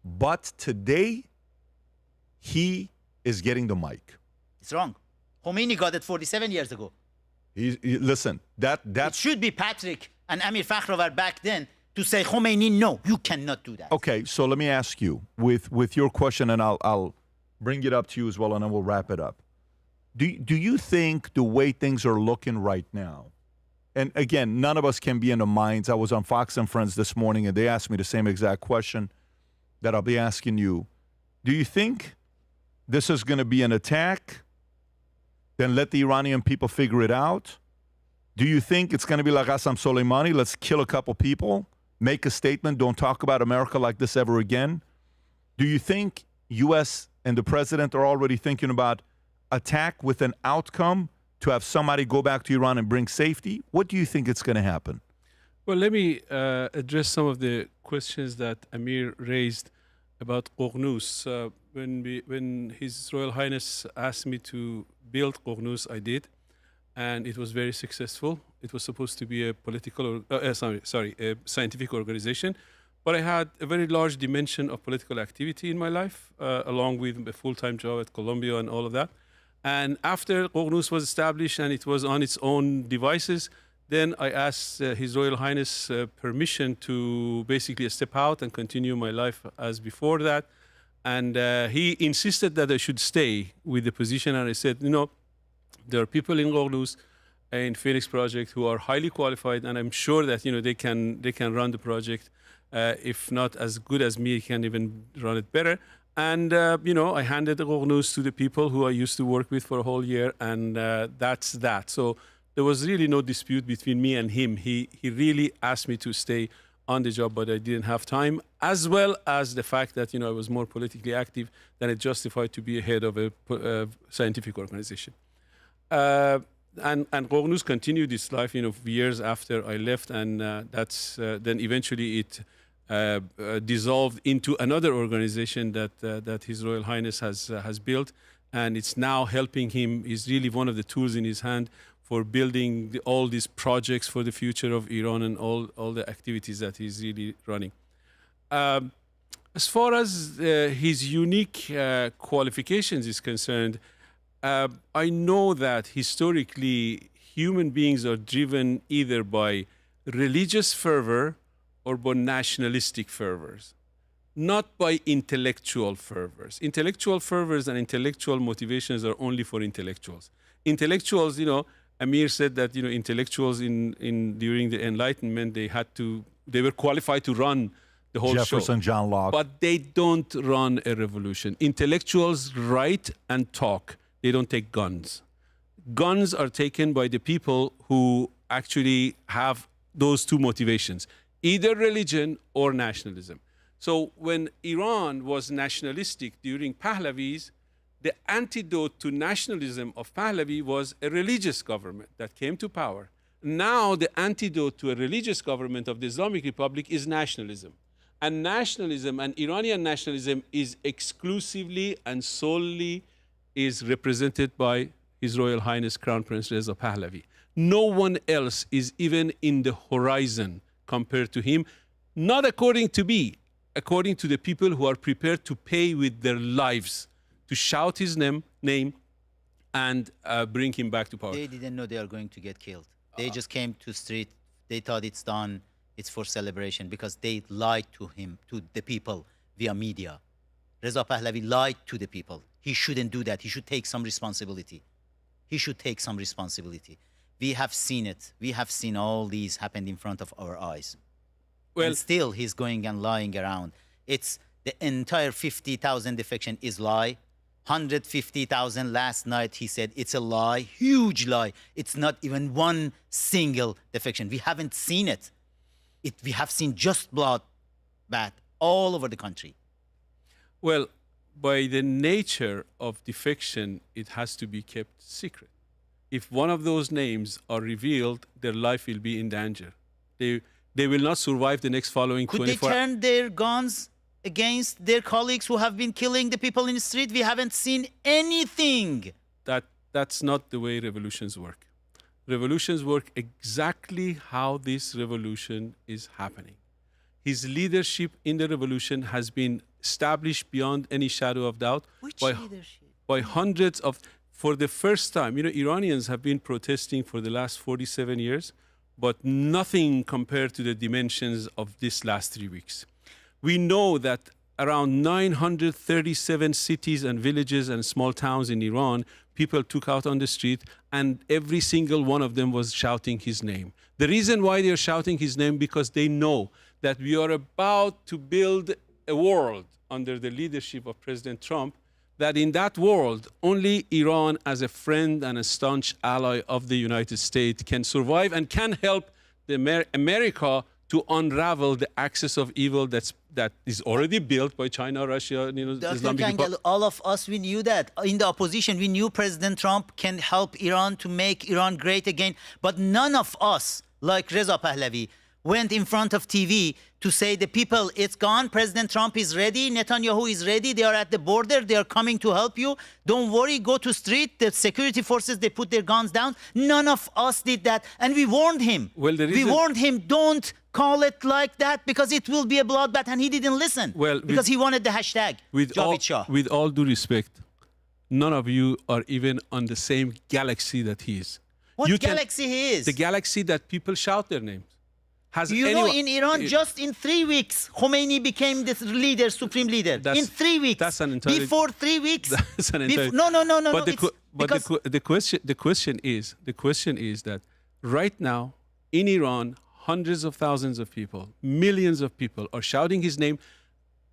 But today, he is getting the mic. It's wrong. Khomeini got it 47 years ago. Listen, that it should be Patrick and Amir Fakhravar back then to say, Khomeini, no, you cannot do that. Okay, so let me ask you, with your question, and I'll bring it up to you as well, and then we'll wrap it up. Do you think the way things are looking right now, and again, none of us can be in the minds. I was on Fox and Friends this morning, and they asked me the same exact question that I'll be asking you. Do you think this is going to be an attack? Then let the Iranian people figure it out? Do you think it's going to be like Qasem Soleimani, let's kill a couple people, make a statement, don't talk about America like this ever again? Do you think U.S. and the president are already thinking about attack with an outcome to have somebody go back to Iran and bring safety? What do you think it's going to happen? Well, let me address some of the questions that Amir raised about Qornus. When His Royal Highness asked me to build Qornus, I did, and it was very successful. It was supposed to be a a scientific organization, but I had a very large dimension of political activity in my life, along with a full-time job at Columbia and all of that. And after Qornus was established and it was on its own devices, Then I asked His Royal Highness permission to basically step out and continue my life as before that. And he insisted that I should stay with the position. And I said, there are people in Ghorlus, in Phoenix Project, who are highly qualified, and I'm sure that they can run the project. If not as good as me, can even run it better. And I handed Ghorlus to the people who I used to work with for a whole year, and that's that. So there was really no dispute between me and him. He really asked me to stay on the job, but I didn't have time, as well as the fact that I was more politically active than it justified to be head of a scientific organization. And Ghorlus continued its life, years after I left, and then eventually it dissolved into another organization that His Royal Highness has built, and it's now helping him. Is really one of the tools in his hand for building all these projects for the future of Iran and all the activities that he's really running. As far as his unique qualifications is concerned, I know that historically human beings are driven either by religious fervor or by nationalistic fervors, not by intellectual fervors. Intellectual fervors and intellectual motivations are only for intellectuals. Intellectuals, Amir said that intellectuals during the Enlightenment they were qualified to run the whole Jefferson, show. John Locke. But they don't run a revolution. Intellectuals write and talk. They don't take guns. Guns are taken by the people who actually have those two motivations, either religion or nationalism. So when Iran was nationalistic during Pahlavis, the antidote to nationalism of Pahlavi was a religious government that came to power. Now the antidote to a religious government of the Islamic Republic is nationalism. And nationalism and Iranian nationalism is exclusively and solely is represented by His Royal Highness Crown Prince Reza Pahlavi. No one else is even in the horizon compared to him, not according to me, according to the people who are prepared to pay with their lives to shout his name and bring him back to power. They didn't know they are going to get killed. They just came to street. They thought it's done. It's for celebration because they lied to him, to the people via media. Reza Pahlavi lied to the people. He shouldn't do that. He should take some responsibility. He should take some responsibility. We have seen it. We have seen all these happen in front of our eyes. Well, and still he's going and lying around. It's the entire 50,000 defection is lie. 150,000 last night, he said it's a lie, huge lie. It's not even one single defection. We haven't seen it. We have seen just bloodbath all over the country. Well, by the nature of defection, it has to be kept secret. If one of those names are revealed, their life will be in danger. They will not survive the next following 24 hours. Could they turn their guns against their colleagues who have been killing the people in the street? We haven't seen anything. That's not the way revolutions work. Revolutions work exactly how this revolution is happening. His leadership in the revolution has been established beyond any shadow of doubt. Which leadership? By hundreds of, for the first time, Iranians have been protesting for the last 47 years, but nothing compared to the dimensions of this last 3 weeks. We know that around 937 cities and villages and small towns in Iran, people took out on the street, and every single one of them was shouting his name. The reason why they're shouting his name, because they know that we are about to build a world under the leadership of President Trump, that in that world, only Iran as a friend and a staunch ally of the United States can survive and can help America to unravel the axis of evil that is already built by China, Russia, Islamic Republic. All of us, we knew that. In the opposition, we knew President Trump can help Iran to make Iran great again. But none of us, like Reza Pahlavi, went in front of TV to say the people, it's gone, President Trump is ready, Netanyahu is ready, they are at the border, they are coming to help you. Don't worry, go to street, the security forces, they put their guns down. None of us did that, and we warned him. Well, we warned him, don't call it like that because it will be a bloodbath, and he didn't listen. Well, because he wanted the hashtag, Javid Shah. With all due respect, none of you are even on the same galaxy that he is. What You galaxy he is? The galaxy that people shout their names. Has You know, anyone- in Iran, just in 3 weeks, Khomeini became the leader, supreme leader. That's- In 3 weeks. that's an entirely- Before 3 weeks. That's an entirely- No. But Because the question is that right now in Iran, hundreds of thousands of people, millions of people are shouting his name,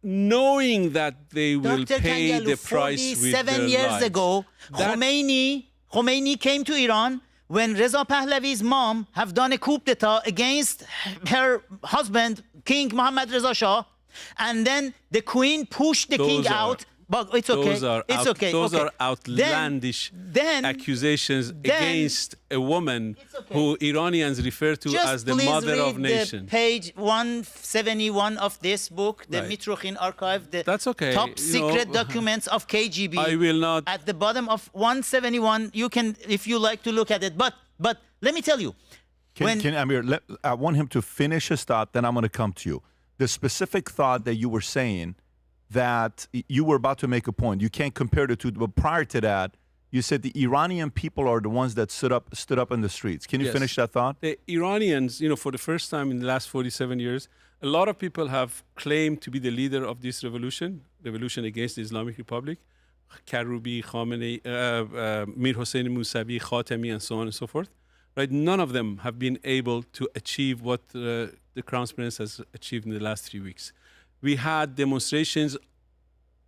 knowing that they will Dr. pay Kangarlu, the price with 47 their years lives. ago, That- Khomeini came to Iran when Reza Pahlavi's mom have done a coup d'etat against her husband, King Mohammad Reza Shah, and then the queen pushed the king Those are- out. But it's okay. It's okay. Those okay. are outlandish then accusations against a woman It's okay. who Iranians refer to Just as the please mother read of nations. page 171 of this book, the Right. Mitrokhin archive, the That's okay. top You secret know, documents of KGB. I will not. At the bottom of 171, you can, if you like to look at it. But let me tell you, Can Amir, I want him to finish his thought, then I'm going to come to you. The specific thought that you were saying, that you were about to make a point. You can't compare the two, but prior to that, you said the Iranian people are the ones that stood up in the streets. Can you Yes. finish that thought? The Iranians, for the first time in the last 47 years, a lot of people have claimed to be the leader of this revolution against the Islamic Republic. Karoubi, Khamenei, Mir Hossein Mousavi, Khatami, and so on and so forth. Right? None of them have been able to achieve what the Crown Prince has achieved in the last 3 weeks. We had demonstrations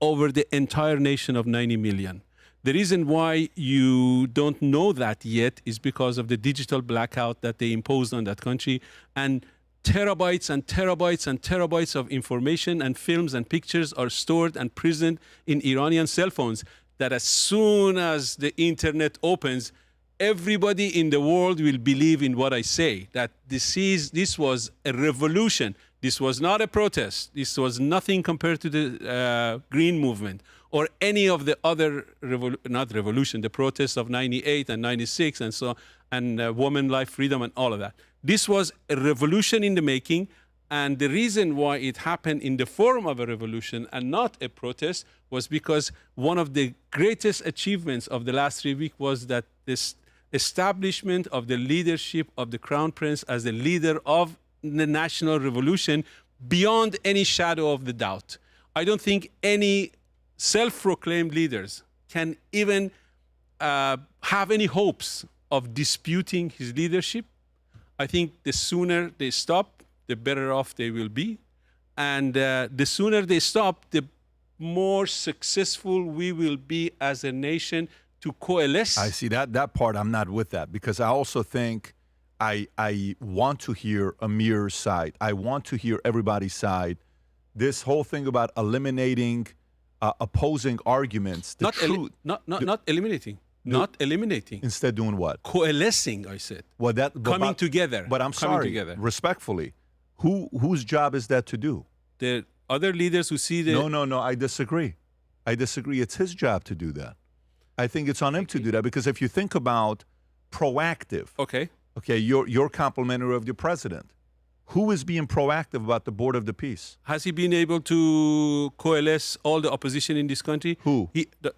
over the entire nation of 90 million. The reason why you don't know that yet is because of the digital blackout that they imposed on that country, and terabytes and terabytes and terabytes of information and films and pictures are stored and present in Iranian cell phones, that as soon as the internet opens, everybody in the world will believe in what I say, that this was a revolution. This was not a protest. This was nothing compared to the Green Movement or any of the other, the protests of 98 and 96 and so on, and women, life, freedom, and all of that. This was a revolution in the making, and the reason why it happened in the form of a revolution and not a protest was because one of the greatest achievements of the last 3 weeks was that this establishment of the leadership of the Crown Prince as the leader of the national revolution beyond any shadow of the doubt. I don't think any self-proclaimed leaders can even have any hopes of disputing his leadership. I think the sooner they stop, the better off they will be. And the sooner they stop, the more successful we will be as a nation to coalesce. I see that part. I'm not with that, because I also think I want to hear Amir's side. I want to hear everybody's side. This whole thing about eliminating opposing arguments. Not eliminating. Not eliminating. Instead doing what? Coalescing, I said. Well, coming together. But I'm sorry, respectfully, whose job is that to do? The other leaders who see the... No, I disagree. It's his job to do that. I think it's on him to do that, because if you think about proactive, okay, you're complimentary of the president. Who is being proactive about the Board of the Peace? Has he been able to coalesce all the opposition in this country? Who?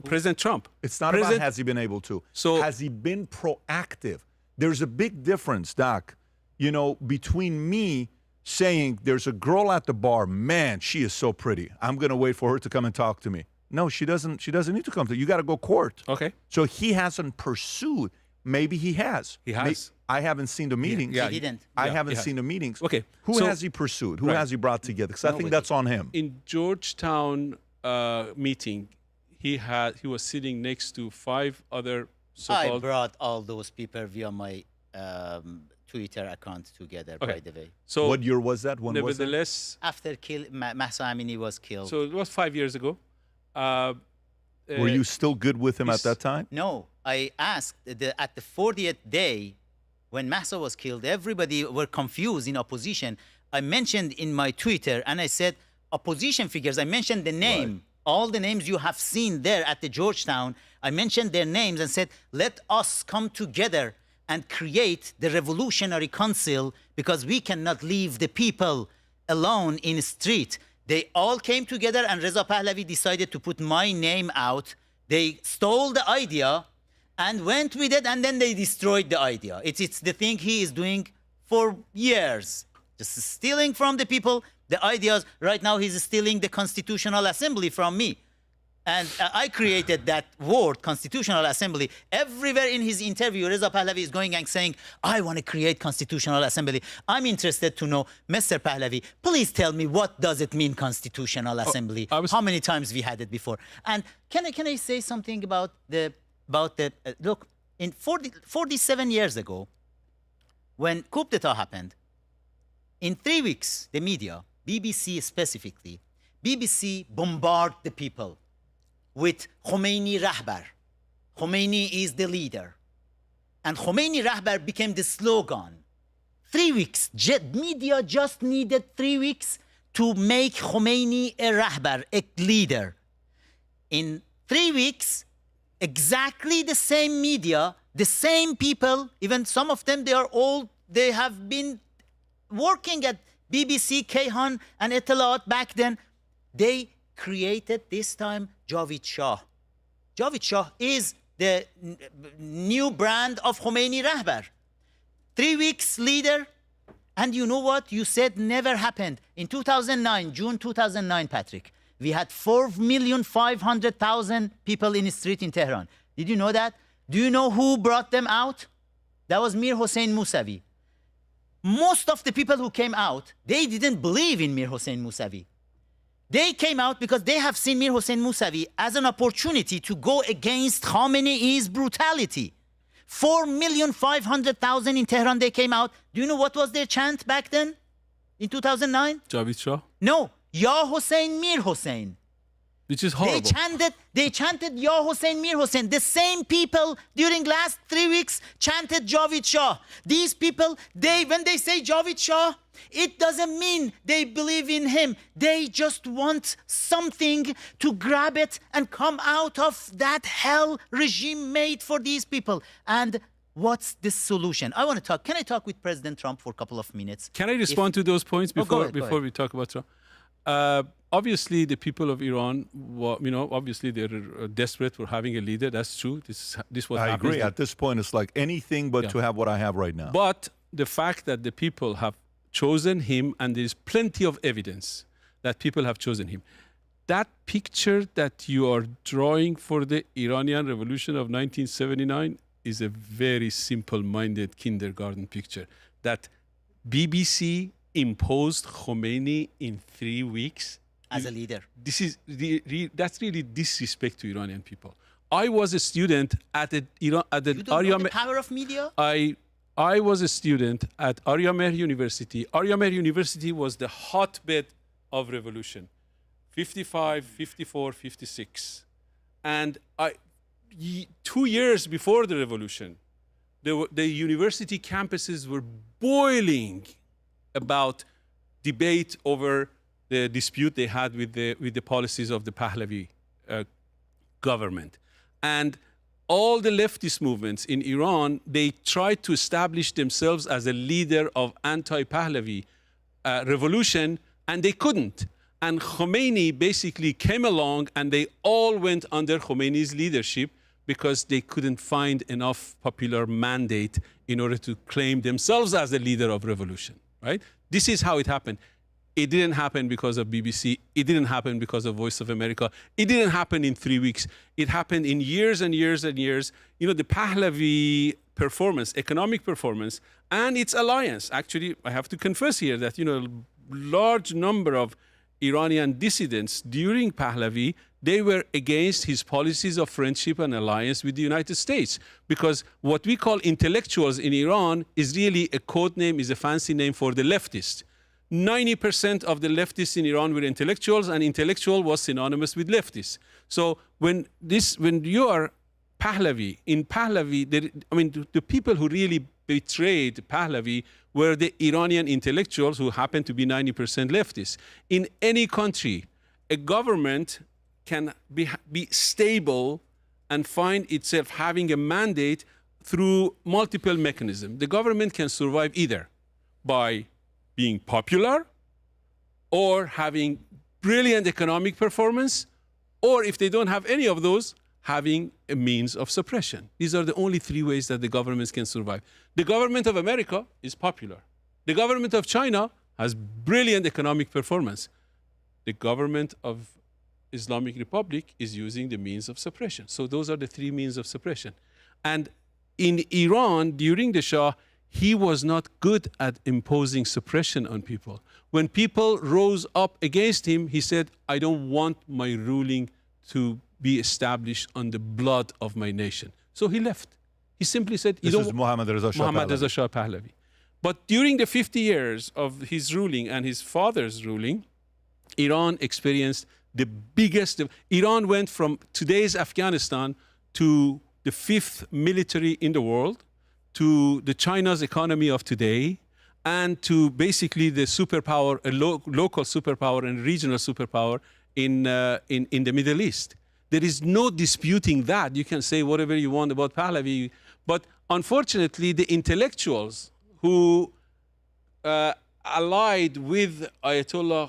President Trump. It's not about has he been able to. So has he been proactive? There's a big difference, Doc, between me saying there's a girl at the bar, man, she is so pretty, I'm going to wait for her to come and talk to me. No, she doesn't need to come to you. You got to go court. Okay. So he hasn't pursued. Maybe he has. He has. I haven't seen the meetings. He didn't. I haven't seen the meetings. Okay. Who has he pursued? Who has he brought together? Because I think that's on him. In Georgetown meeting, he was sitting next to 5 other so-called... I brought all those people via my Twitter account together, by the way. So what year was that? When was that? Nevertheless... After Mahsa Amini was killed. So it was 5 years ago. Were you still good with him at that time? No. I asked at the 40th day, when Mahsa was killed, everybody were confused in opposition. I mentioned in my Twitter, and I said, opposition figures, I mentioned the name, all the names you have seen there at the Georgetown. I mentioned their names and said, let us come together and create the Revolutionary Council, because we cannot leave the people alone in the street. They all came together, and Reza Pahlavi decided to put my name out. They stole the idea, and went with it, and then they destroyed the idea. It's the thing he is doing for years, just stealing from the people the ideas. Right now, he's stealing the Constitutional Assembly from me. And I created that word, Constitutional Assembly. Everywhere in his interview, Reza Pahlavi is going and saying, I want to create Constitutional Assembly. I'm interested to know, Mr. Pahlavi, please tell me, what does it mean, Constitutional Assembly? How many times we had it before? And can I say something about the look, in 47 years ago, when coup d'etat happened, in 3 weeks, the media, BBC specifically, BBC bombarded the people with Khomeini Rahbar. Khomeini is the leader. And Khomeini Rahbar became the slogan. 3 weeks. Media just needed 3 weeks to make Khomeini a Rahbar, a leader. In 3 weeks, exactly the same media, the same people, even some of them, they have been working at BBC, Kayhan, and Etalat back then. They created this time Javid Shah. Javid Shah is the new brand of Khomeini Rahbar. 3 weeks leader, and you know what? You said never happened. In 2009, June 2009, Patrick, we had 4,500,000 people in the street in Tehran. Did you know that? Do you know who brought them out? That was Mir Hossein Mousavi. Most of the people who came out, they didn't believe in Mir Hossein Mousavi. They came out because they have seen Mir Hossein Mousavi as an opportunity to go against Khamenei's brutality. 4,500,000 in Tehran, they came out. Do you know what was their chant back then in 2009? Javid Shah? No, Ya Hossein, Mir Hossein. Which is horrible. They chanted Ya Hossein, Mir Hossein. The same people during last 3 weeks chanted Javid Shah. These people, when they say Javid Shah, it doesn't mean they believe in him. They just want something to grab it and come out of that hell regime made for these people. And what's the solution? I want to talk. Can I talk with President Trump for a couple of minutes? Can I respond to those points before we talk about Trump? Obviously, the people of Iran, obviously they're desperate for having a leader. That's true. This what I happens. agree. At this point, it's like anything but to have what I have right now. But the fact that the people have chosen him, and there's plenty of evidence that people have chosen him. That picture that you are drawing for the Iranian Revolution of 1979 is a very simple-minded kindergarten picture. That BBC imposed Khomeini in 3 weeks as a leader. This is that's really disrespect to Iranian people. I was a student at the You don't know the power of media? I was a student at Allahyar University. Allahyar University was the hotbed of revolution. 55, 54, 56. And 2 years before the revolution, the university campuses were boiling about debate over the dispute they had with the policies of the Pahlavi government. And all the leftist movements in Iran, they tried to establish themselves as a leader of anti-Pahlavi revolution, and they couldn't. And Khomeini basically came along, and they all went under Khomeini's leadership because they couldn't find enough popular mandate in order to claim themselves as the leader of revolution, right? This is how it happened. It didn't happen because of BBC. It didn't happen because of Voice of America. It didn't happen in 3 weeks. It happened in years and years and years. You know, the Pahlavi performance, economic performance, and its alliance. Actually, I have to confess here that, large number of Iranian dissidents during Pahlavi, they were against his policies of friendship and alliance with the United States. Because what we call intellectuals in Iran is really a code name, is a fancy name for the leftists. 90% of the leftists in Iran were intellectuals, and intellectual was synonymous with leftists. So when you are Pahlavi, in Pahlavi, the people who really betrayed Pahlavi were the Iranian intellectuals who happen to be 90% leftists. In any country, a government can be stable and find itself having a mandate through multiple mechanisms. The government can survive either by being popular, or having brilliant economic performance, or if they don't have any of those, having a means of suppression. These are the only three ways that the governments can survive. The government of America is popular. The government of China has brilliant economic performance. The government of Islamic Republic is using the means of suppression. So those are the three means of suppression. And in Iran, during the Shah, he was not good at imposing suppression on people. When people rose up against him, he said, I don't want my ruling to be established on the blood of my nation. So he left. He simply said, This is Mohammad Reza Shah Pahlavi. But during the 50 years of his ruling and his father's ruling, Iran experienced the biggest. Iran went from today's Afghanistan to the 5th military in the world, to the China's economy of today, and to basically the superpower, a local superpower and regional superpower in the Middle East. There is no disputing that. You can say whatever you want about Pahlavi, but unfortunately, the intellectuals who allied with Ayatollah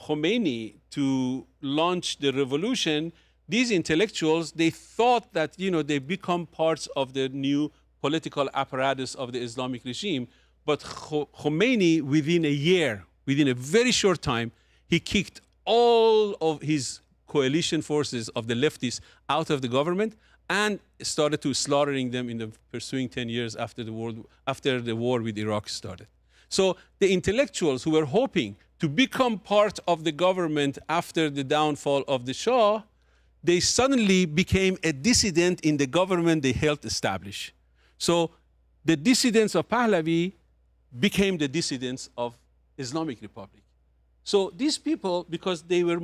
Khomeini to launch the revolution, these intellectuals, they thought that, they become parts of the new political apparatus of the Islamic regime. But Khomeini, within a year, within a very short time, he kicked all of his coalition forces of the leftists out of the government and started to slaughtering them in the pursuing 10 years after the war with Iraq started. So the intellectuals who were hoping to become part of the government after the downfall of the Shah, they suddenly became a dissident in the government they helped establish. So the dissidents of Pahlavi became the dissidents of Islamic Republic. So these people, because they were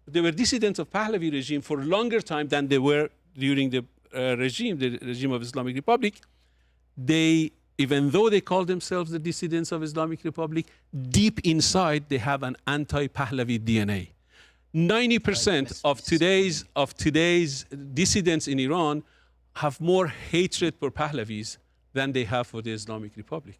dissidents of Pahlavi regime for a longer time than they were during the regime of Islamic Republic, even though they call themselves the dissidents of Islamic Republic, deep inside they have an anti-Pahlavi DNA. 90% of today's dissidents in Iran have more hatred for Pahlavis than they have for the Islamic Republic.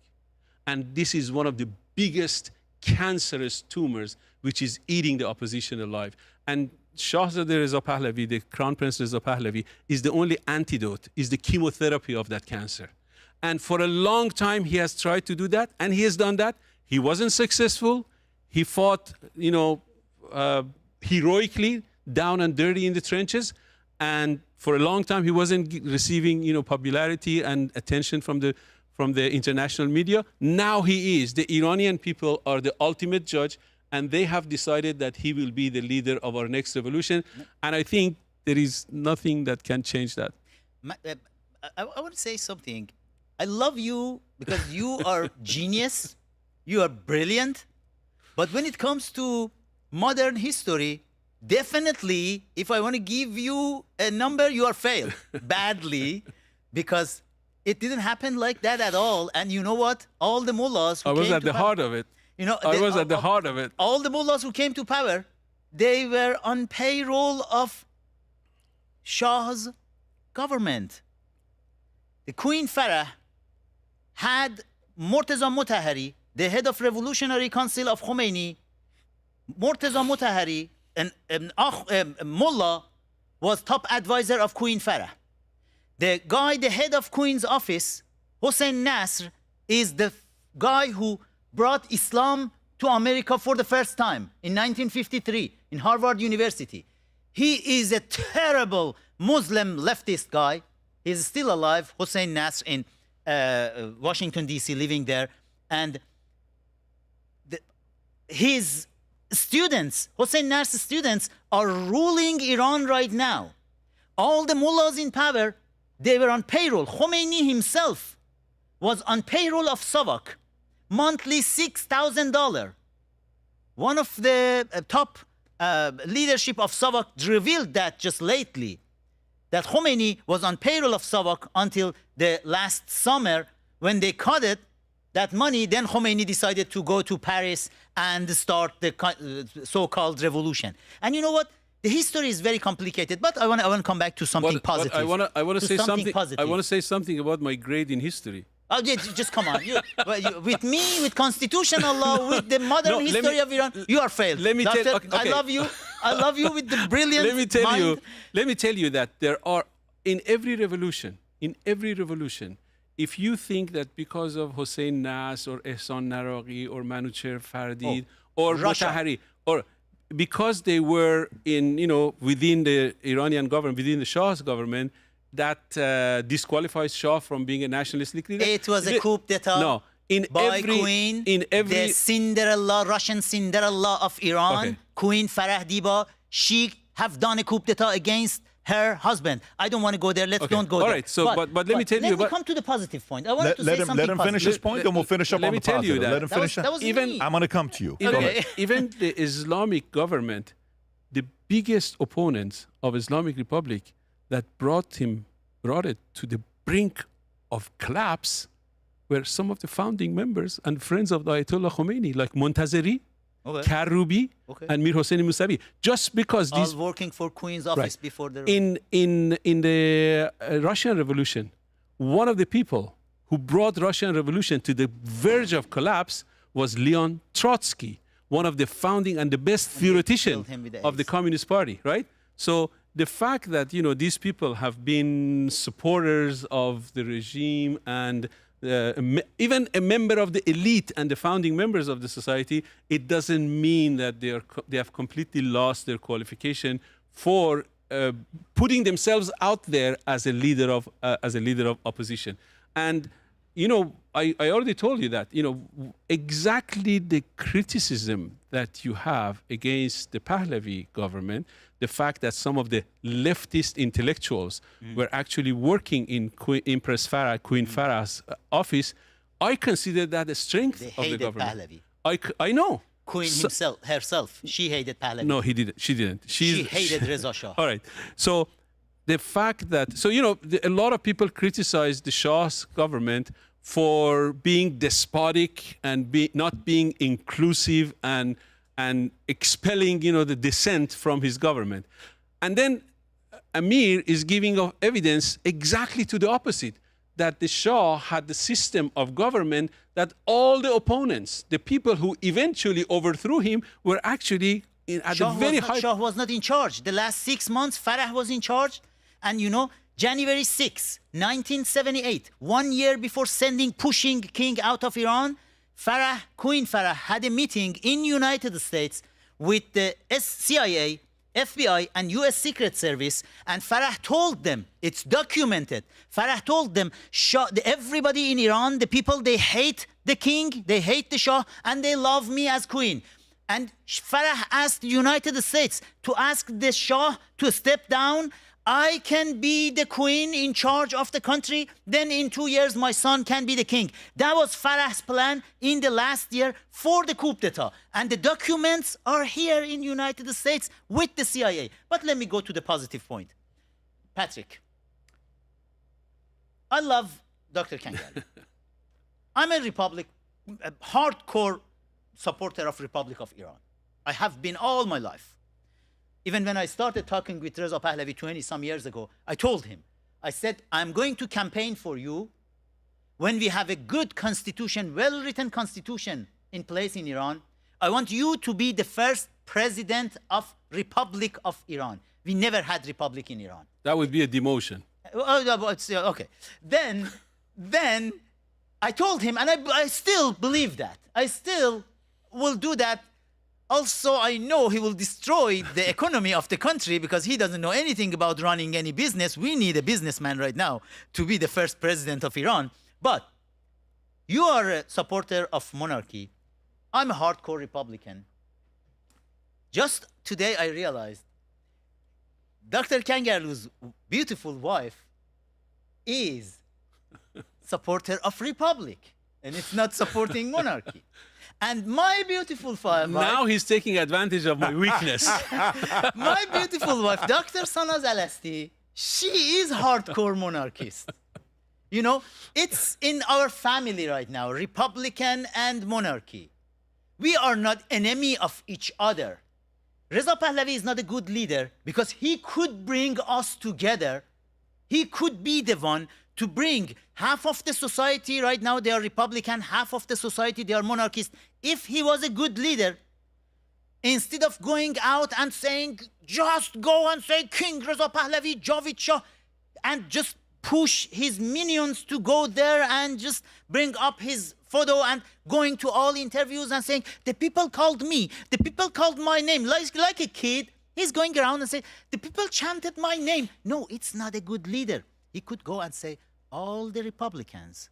And this is one of the biggest cancerous tumors which is eating the opposition alive. And Shahzadeh Reza Pahlavi, the Crown Prince Reza Pahlavi, is the only antidote, is the chemotherapy of that cancer. And for a long time, he has tried to do that, and he has done that. He wasn't successful. He fought, heroically, down and dirty in the trenches. And for a long time, he wasn't receiving, popularity and attention from the international media. Now he is. The Iranian people are the ultimate judge, and they have decided that he will be the leader of our next revolution. And I think there is nothing that can change that. I want to say something. I love you because you are genius, you are brilliant, but when it comes to modern history, definitely, if I want to give you a number, you are failed badly, because it didn't happen like that at all. And you know what? All the mullahs who I was at the heart of it. I was at the heart of it. All the mullahs who came to power, they were on payroll of Shah's government. The Queen Farah had Murtaza Mutahhari, the head of Revolutionary Council of Khomeini. Murtaza Mutahhari, mullah, was top advisor of Queen Farah. The head of Queen's office, Hossein Nasr, is the guy who brought Islam to America for the first time in 1953 in Harvard University. He is a terrible Muslim leftist guy. He's still alive, Hossein Nasr, in Washington, D.C., living there. And his students, Hossein Nasr's students, are ruling Iran right now. All the mullahs in power, they were on payroll. Khomeini himself was on payroll of Savak, monthly $6,000. One of the top leadership of Savak revealed that just lately, that Khomeini was on payroll of Savak until the last summer. When they cut it, that money, then Khomeini decided to go to Paris and start the so-called revolution. And you know what? The history is very complicated, but I want to come back to something positive. I want to say something. Positive. I want to say something about my grade in history. Oh, just come on. With me, with constitutional law, with the modern history of Iran, you are failed. Let me Doctor, tell. Okay. I love you. I love you with the brilliant let me tell mind. you. Let me tell you that there are in every revolution, if you think that because of Hossein Nas or Ehsan Naraghi or Manucher Fardid or Russia. Motahari, or because they were in, within the Iranian government, within the Shah's government, that disqualifies Shah from being a nationalistic leader. It was a coup d'etat. No. By Queen, the Cinderella, Russian Cinderella of Iran, Okay. Queen Farah Diba, she have done a coup d'etat against her husband. I don't want to go there. Let's Okay. don't go All there. right. So, but let me tell you. Let me But come to the positive point. I wanted to say something let him finish his positive. point, and we'll finish up let on me the tell you positive. that. Let him finish. That was Even- me. I'm going to come to you. Go Okay. ahead. Even the Islamic government, the biggest opponents of Islamic Republic that brought it to the brink of collapse were some of the founding members and friends of the Ayatollah Khomeini, like Montazeri, Okay. Karoubi, Okay. and Mir Hossein Musavi. Just because All these working for Queen's office before the... in the Russian Revolution, one of the people who brought Russian Revolution to the verge of collapse was Leon Trotsky, one of the founding and the best theoretician killed him with the of the axe. Communist Party, right? So the fact that these people have been supporters of the regime and even a member of the elite and the founding members of the society, it doesn't mean that they have completely lost their qualification for putting themselves out there as a leader of opposition. And I already told you that exactly the criticism that you have against the Pahlavi government, the fact that some of the leftist intellectuals were actually working in Queen Farah's office, I consider that a strength They of the hated government. Pahlavi. I know. Queen herself, she hated Pahlavi. No, he didn't. She didn't. She hated Reza Shah. All right. So the fact that, a lot of people criticize the Shah's government for being despotic and not being inclusive and expelling, the dissent from his government. And then Amir is giving evidence exactly to the opposite, that the Shah had the system of government that all the opponents, the people who eventually overthrew him, were actually at a very high... Shah was not in charge. The last 6 months, Farah was in charge. And January 6, 1978, 1 year before pushing King out of Iran, Queen Farah had a meeting in United States with the CIA, FBI, and U.S. Secret Service, and Farah told them, it's documented, Farah told them, everybody in Iran, the people, they hate the king, they hate the Shah, and they love me as queen. And Farah asked the United States to ask the Shah to step down. I can be the queen in charge of the country. Then in 2 years, my son can be the king. That was Farah's plan in the last year for the coup d'etat. And the documents are here in the United States with the CIA. But let me go to the positive point. Patrick, I love Dr. Kangarlu. I'm a hardcore supporter of Republic of Iran. I have been all my life. Even when I started talking with Reza Pahlavi 20-some years ago, I told him, I said, I'm going to campaign for you when we have a good constitution, well-written constitution in place in Iran. I want you to be the first president of Republic of Iran. We never had republic in Iran. That would be a demotion. Okay. Then I told him, and I still believe that. I still will do that. Also, I know he will destroy the economy of the country because he doesn't know anything about running any business. We need a businessman right now to be the first president of Iran. But you are a supporter of monarchy. I'm a hardcore Republican. Just today, I realized Dr. Kangarlu's beautiful wife is supporter of Republic, and it's not supporting monarchy. And my beautiful wife... Now he's taking advantage of my weakness. My beautiful wife, Dr. Sanaz Alasti, she is hardcore monarchist. It's in our family right now, Republican and monarchy. We are not enemy of each other. Reza Pahlavi is not a good leader because he could bring us together. He could be the one to bring half of the society right now, they are Republican, half of the society, they are monarchist. If he was a good leader, Instead of going out and saying, just go and say King Reza Pahlavi, Javid Shah, and just push his minions to go there and just bring up his photo and going to all interviews and saying, the people called me, the people called my name, like a kid. He's going around and say, the people chanted my name. No, it's not a good leader. He could go and say, all the Republicans,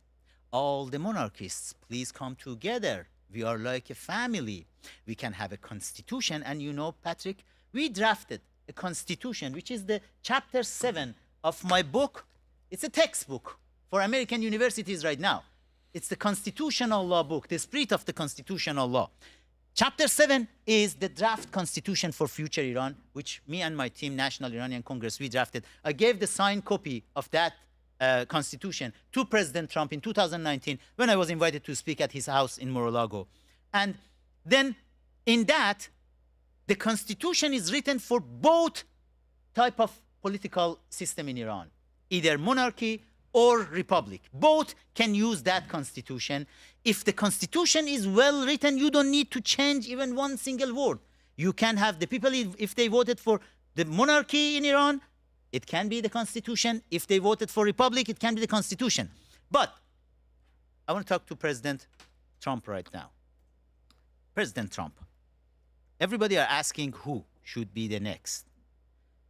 all the monarchists, please come together. We are like a family. We can have a constitution. And you know, Patrick, we drafted a constitution, which is the chapter 7 of my book. It's a textbook for American universities right now. It's the constitutional law book, the spirit of the constitutional law. Chapter 7 is the draft constitution for future Iran, which me and my team, National Iranian Congress, we drafted. I gave the signed copy of that constitution to President Trump in 2019 when I was invited to speak at his house in Mar-a-Lago. And then in that, the constitution is written for both type of political system in Iran, either monarchy or republic. Both can use that constitution. If the constitution is well written, you don't need to change even one single word. You can have the people, if they voted for the monarchy in Iran, it can be the constitution. If they voted for republic, it can be the constitution. But I want to talk to President Trump right now. President Trump, everybody are asking who should be the next.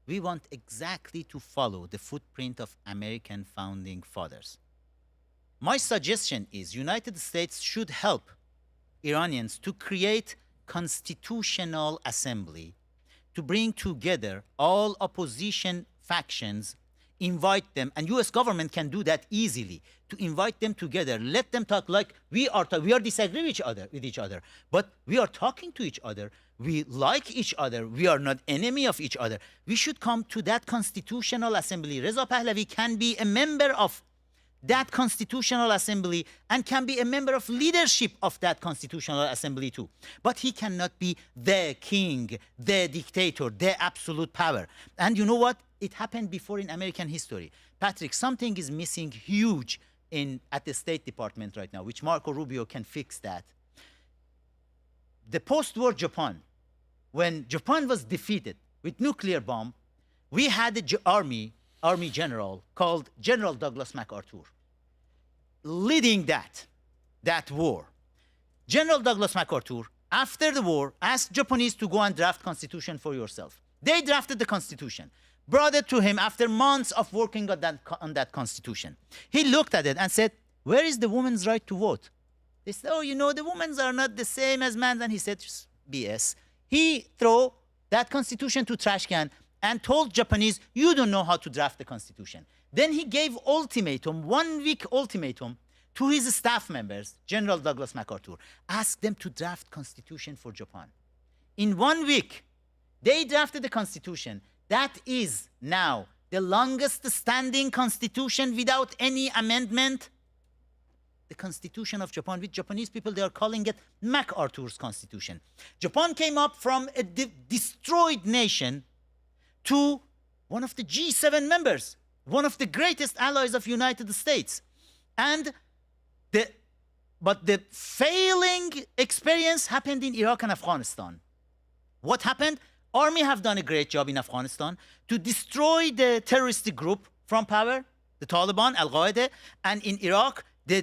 We want exactly to follow the footprint of American founding fathers. My suggestion is United States should help Iranians to create constitutional assembly, to bring together all opposition factions, invite them, and US government can do that easily, to invite them together, let them talk like we are disagree with each other, but we are talking to each other. We like each other. We are not enemy of each other. We should come to that constitutional assembly. Reza Pahlavi can be a member of that constitutional assembly and can be a member of leadership of that constitutional assembly too. But he cannot be the king, the dictator, the absolute power. And you know what? It happened before in American history. Patrick, something is missing huge at the State Department right now, which Marco Rubio can fix that. The post-war Japan, when Japan was defeated with nuclear bomb, we had an army general called General Douglas MacArthur leading that war. General Douglas MacArthur, after the war, asked Japanese to go and draft constitution for yourself. They drafted the constitution, brought it to him after months of working on that constitution. He looked at it and said, where is the woman's right to vote? They said, oh, you know, the women's are not the same as men's. And he said, just BS. He threw that constitution to trash can and told Japanese, you don't know how to draft the constitution. Then he gave ultimatum, 1 week ultimatum, to his staff members, General Douglas MacArthur, asked them to draft constitution for Japan. In 1 week, they drafted the constitution. That is now the longest standing constitution without any amendment. The Constitution of Japan, with Japanese people, they are calling it MacArthur's Constitution. Japan came up from a destroyed nation to one of the G7 members, one of the greatest allies of United States. But the failing experience happened in Iraq and Afghanistan. What happened? Army have done a great job in Afghanistan to destroy the terrorist group from power, the Taliban, Al-Qaeda, and in Iraq, the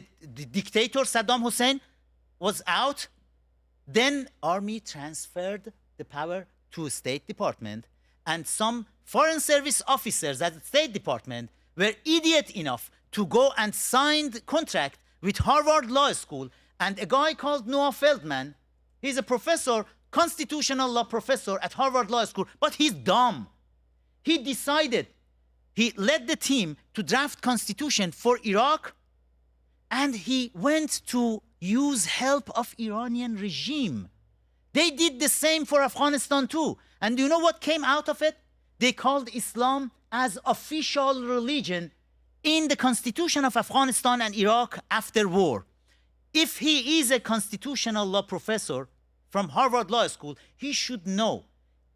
dictator Saddam Hussein was out. Then army transferred the power to State Department, and some foreign service officers at the State Department were idiot enough to go and sign the contract with Harvard Law School, and a guy called Noah Feldman, he's a professor, constitutional law professor at Harvard Law School, but he's dumb. He decided, he led the team to draft constitution for Iraq, and he went to use help of Iranian regime. They did the same for Afghanistan too. And do you know what came out of it? They called Islam as official religion in the constitution of Afghanistan and Iraq after war. If he is a constitutional law professor from Harvard Law School, he should know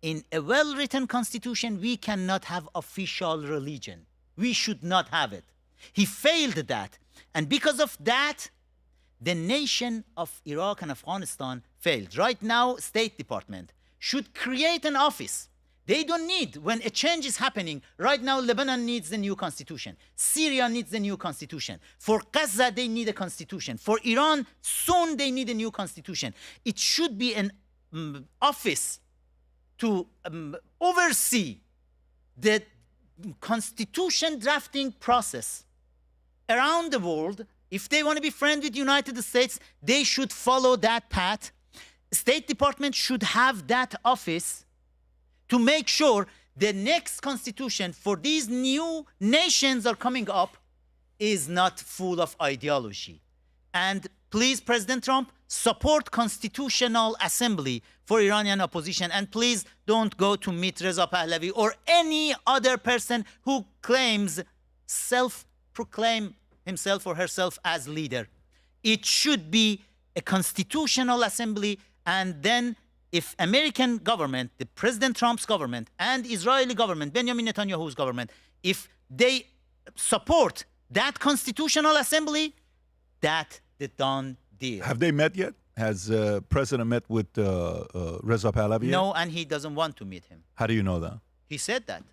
in a well-written constitution, we cannot have official religion. We should not have it. He failed that. And because of that, the nation of Iraq and Afghanistan failed. Right now, State Department should create an office. They don't need, when a change is happening, right now Lebanon needs the new constitution. Syria needs the new constitution. For Gaza, they need a constitution. For Iran, soon they need a new constitution. It should be an office to oversee the constitution drafting process around the world. If they want to be friends with the United States, they should follow that path. State Department should have that office to make sure the next constitution for these new nations are coming up is not full of ideology. And please, President Trump, support constitutional assembly for Iranian opposition. And please don't go to meet Reza Pahlavi or any other person who claims self-proclaim himself or herself as leader. It should be a constitutional assembly, and then if American government, the President Trump's government, and Israeli government, Benjamin Netanyahu's government, if they support that constitutional assembly, that's the done deal. Have they met yet? Has President met with Reza Pahlavi yet? No, and he doesn't want to meet him. How do you know that? He said that.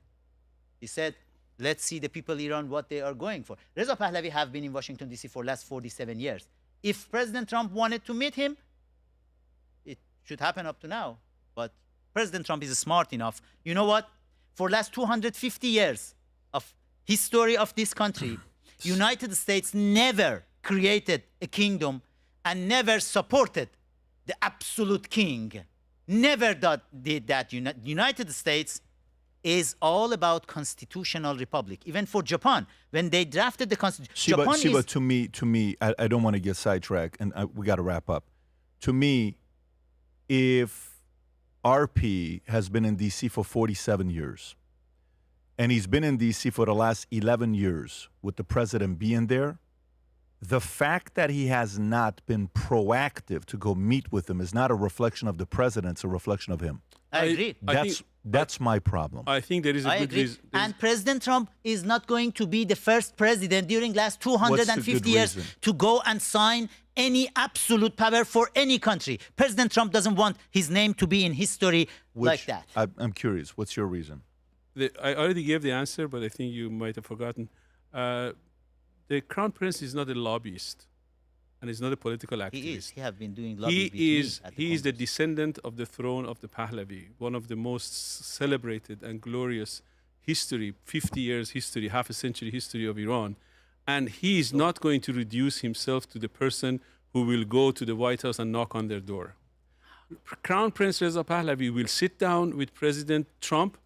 He said, let's see the people in Iran, what they are going for. Reza Pahlavi have been in Washington, D.C. for the last 47 years. If President Trump wanted to meet him, it should happen up to now. But President Trump is smart enough. You know what? For the last 250 years of history of this country, United States never created a kingdom and never supported the absolute king. Never did that. United States is all about constitutional republic. Even for Japan, when they drafted the constitution, But to me, I don't want to get sidetracked, and we got to wrap up. To me, if RP has been in D.C. for 47 years, and he's been in D.C. for the last 11 years with the president being there, the fact that he has not been proactive to go meet with him is not a reflection of the president, it's a reflection of him. I agree. That's my problem. I think there is a I good agree. reason. And President Trump is not going to be the first president during last What's the 250 good years reason? to go and sign any absolute power for any country. President Trump doesn't want his name to be in history like that. I'm curious. What's your reason? I already gave the answer, but I think you might have forgotten. The Crown Prince is not a lobbyist, and he's not a political activist. He is. He have been doing lobbying with me He at is the Congress. descendant of the throne of the Pahlavi, one of the most celebrated and glorious history, 50 years history, half a century history of Iran. And he is not going to reduce himself to the person who will go to the White House and knock on their door. Crown Prince Reza Pahlavi will sit down with President Trump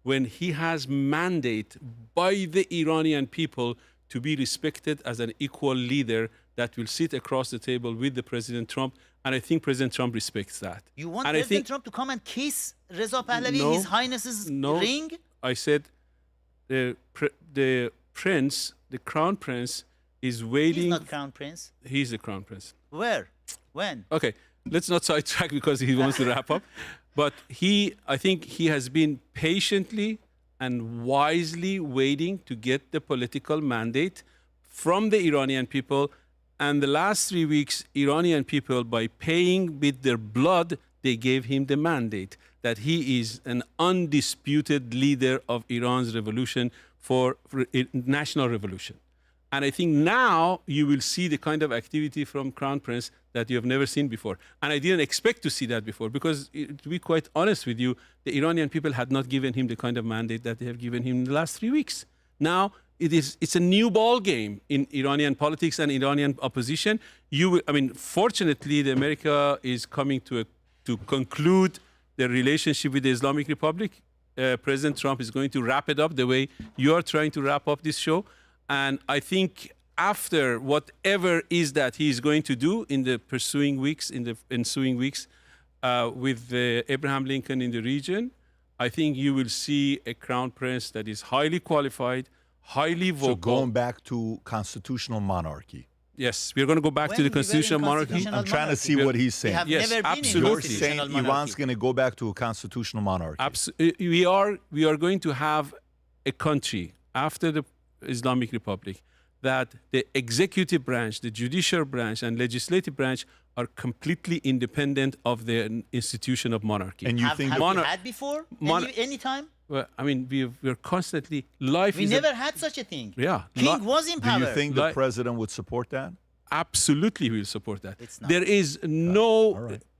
when he has mandate by the Iranian people to be respected as an equal leader that will sit across the table with the President Trump. And I think President Trump respects that. You want and President Trump to come and kiss Reza Pahlavi, No, His Highness's ring? I said the prince, the Crown Prince, is waiting. He's not Crown Prince. He's the Crown Prince. Where? When? Okay, let's not sidetrack because he wants to wrap up. But I think he has been patiently and wisely waiting to get the political mandate from the Iranian people. And the last 3 weeks, Iranian people, by paying with their blood, they gave him the mandate that he is an undisputed leader of Iran's revolution for national revolution. And I think now you will see the kind of activity from Crown Prince that you have never seen before. And I didn't expect to see that before because, to be quite honest with you, the Iranian people had not given him the kind of mandate that they have given him in the last 3 weeks. Now, it's a new ball game in Iranian politics and Iranian opposition. Fortunately, America is coming to conclude the relationship with the Islamic Republic. President Trump is going to wrap it up the way you are trying to wrap up this show. And I think after whatever is that he is going to do in the ensuing weeks with Abraham Lincoln in the region, I think you will see a crown prince that is highly qualified, highly vocal. So going back to constitutional monarchy. Yes, we're going to go back to the constitutional monarchy. I'm trying to see what he's saying. Yes, never been in absolutely. You're saying constitutional monarchy. Iran's going to go back to a constitutional monarchy. We are going to have a country after the Islamic Republic that the executive branch, the judicial branch, and legislative branch are completely independent of the institution of monarchy. And you Have think you that, had before? Mon- Any time? Well, I mean, we're constantly life. We is never had such a thing. Yeah. King was in do power. you think the Like- president would support that? Absolutely, we will support that. It's not. There is no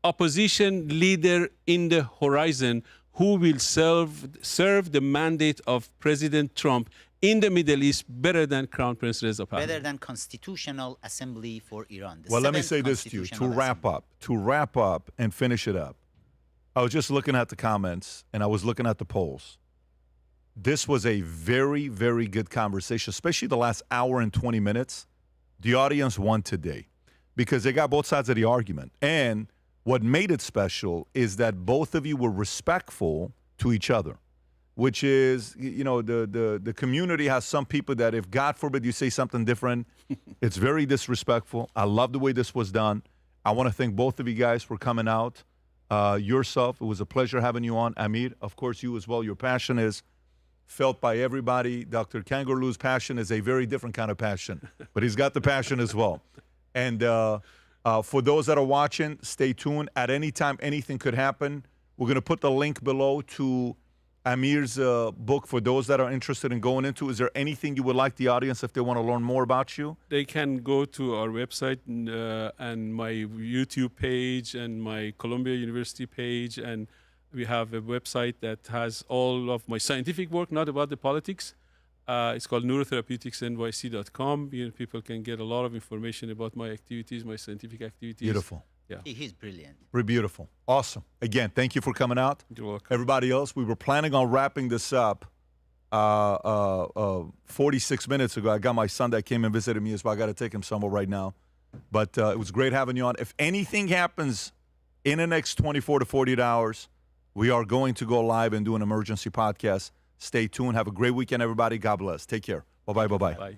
opposition leader in the horizon who will serve the mandate of President Trump in the Middle East better than Crown Prince Reza Pahlavi. Better than Constitutional Assembly for Iran. The Well, let me seventh say this to you, Constitutional to wrap up and finish it up. I was just looking at the comments and I was looking at the polls. This was a very, very good conversation, especially the last hour and 20 minutes. The audience won today because they got both sides of the argument. And what made it special is that both of you were respectful to each other, which is, you know, the community has some people that if, God forbid, you say something different, it's very disrespectful. I love the way this was done. I want to thank both of you guys for coming out. Yourself, it was a pleasure having you on. Amir, of course, you as well. Your passion is felt by everybody. Dr. Kangarlu's passion is a very different kind of passion, but he's got the passion as well. And for those that are watching, stay tuned. At any time, anything could happen. We're going to put the link below to Amir's book for those that are interested in going into. Is there anything you would like the audience, if they want to learn more about you? They can go to our website and my YouTube page and my Columbia University page, and we have a website that has all of my scientific work, not about the politics. It's called neurotherapeuticsnyc.com. People can get a lot of information about my activities, my scientific activities. Beautiful. Yeah. He's brilliant. Very beautiful. Awesome. Again, thank you for coming out. You're welcome. Everybody else, we were planning on wrapping this up 46 minutes ago. I got my son that came and visited me as well. I got to take him somewhere right now. But it was great having you on. If anything happens in the next 24 to 48 hours, we are going to go live and do an emergency podcast. Stay tuned. Have a great weekend, everybody. God bless. Take care. Bye-bye. Bye-bye. Bye.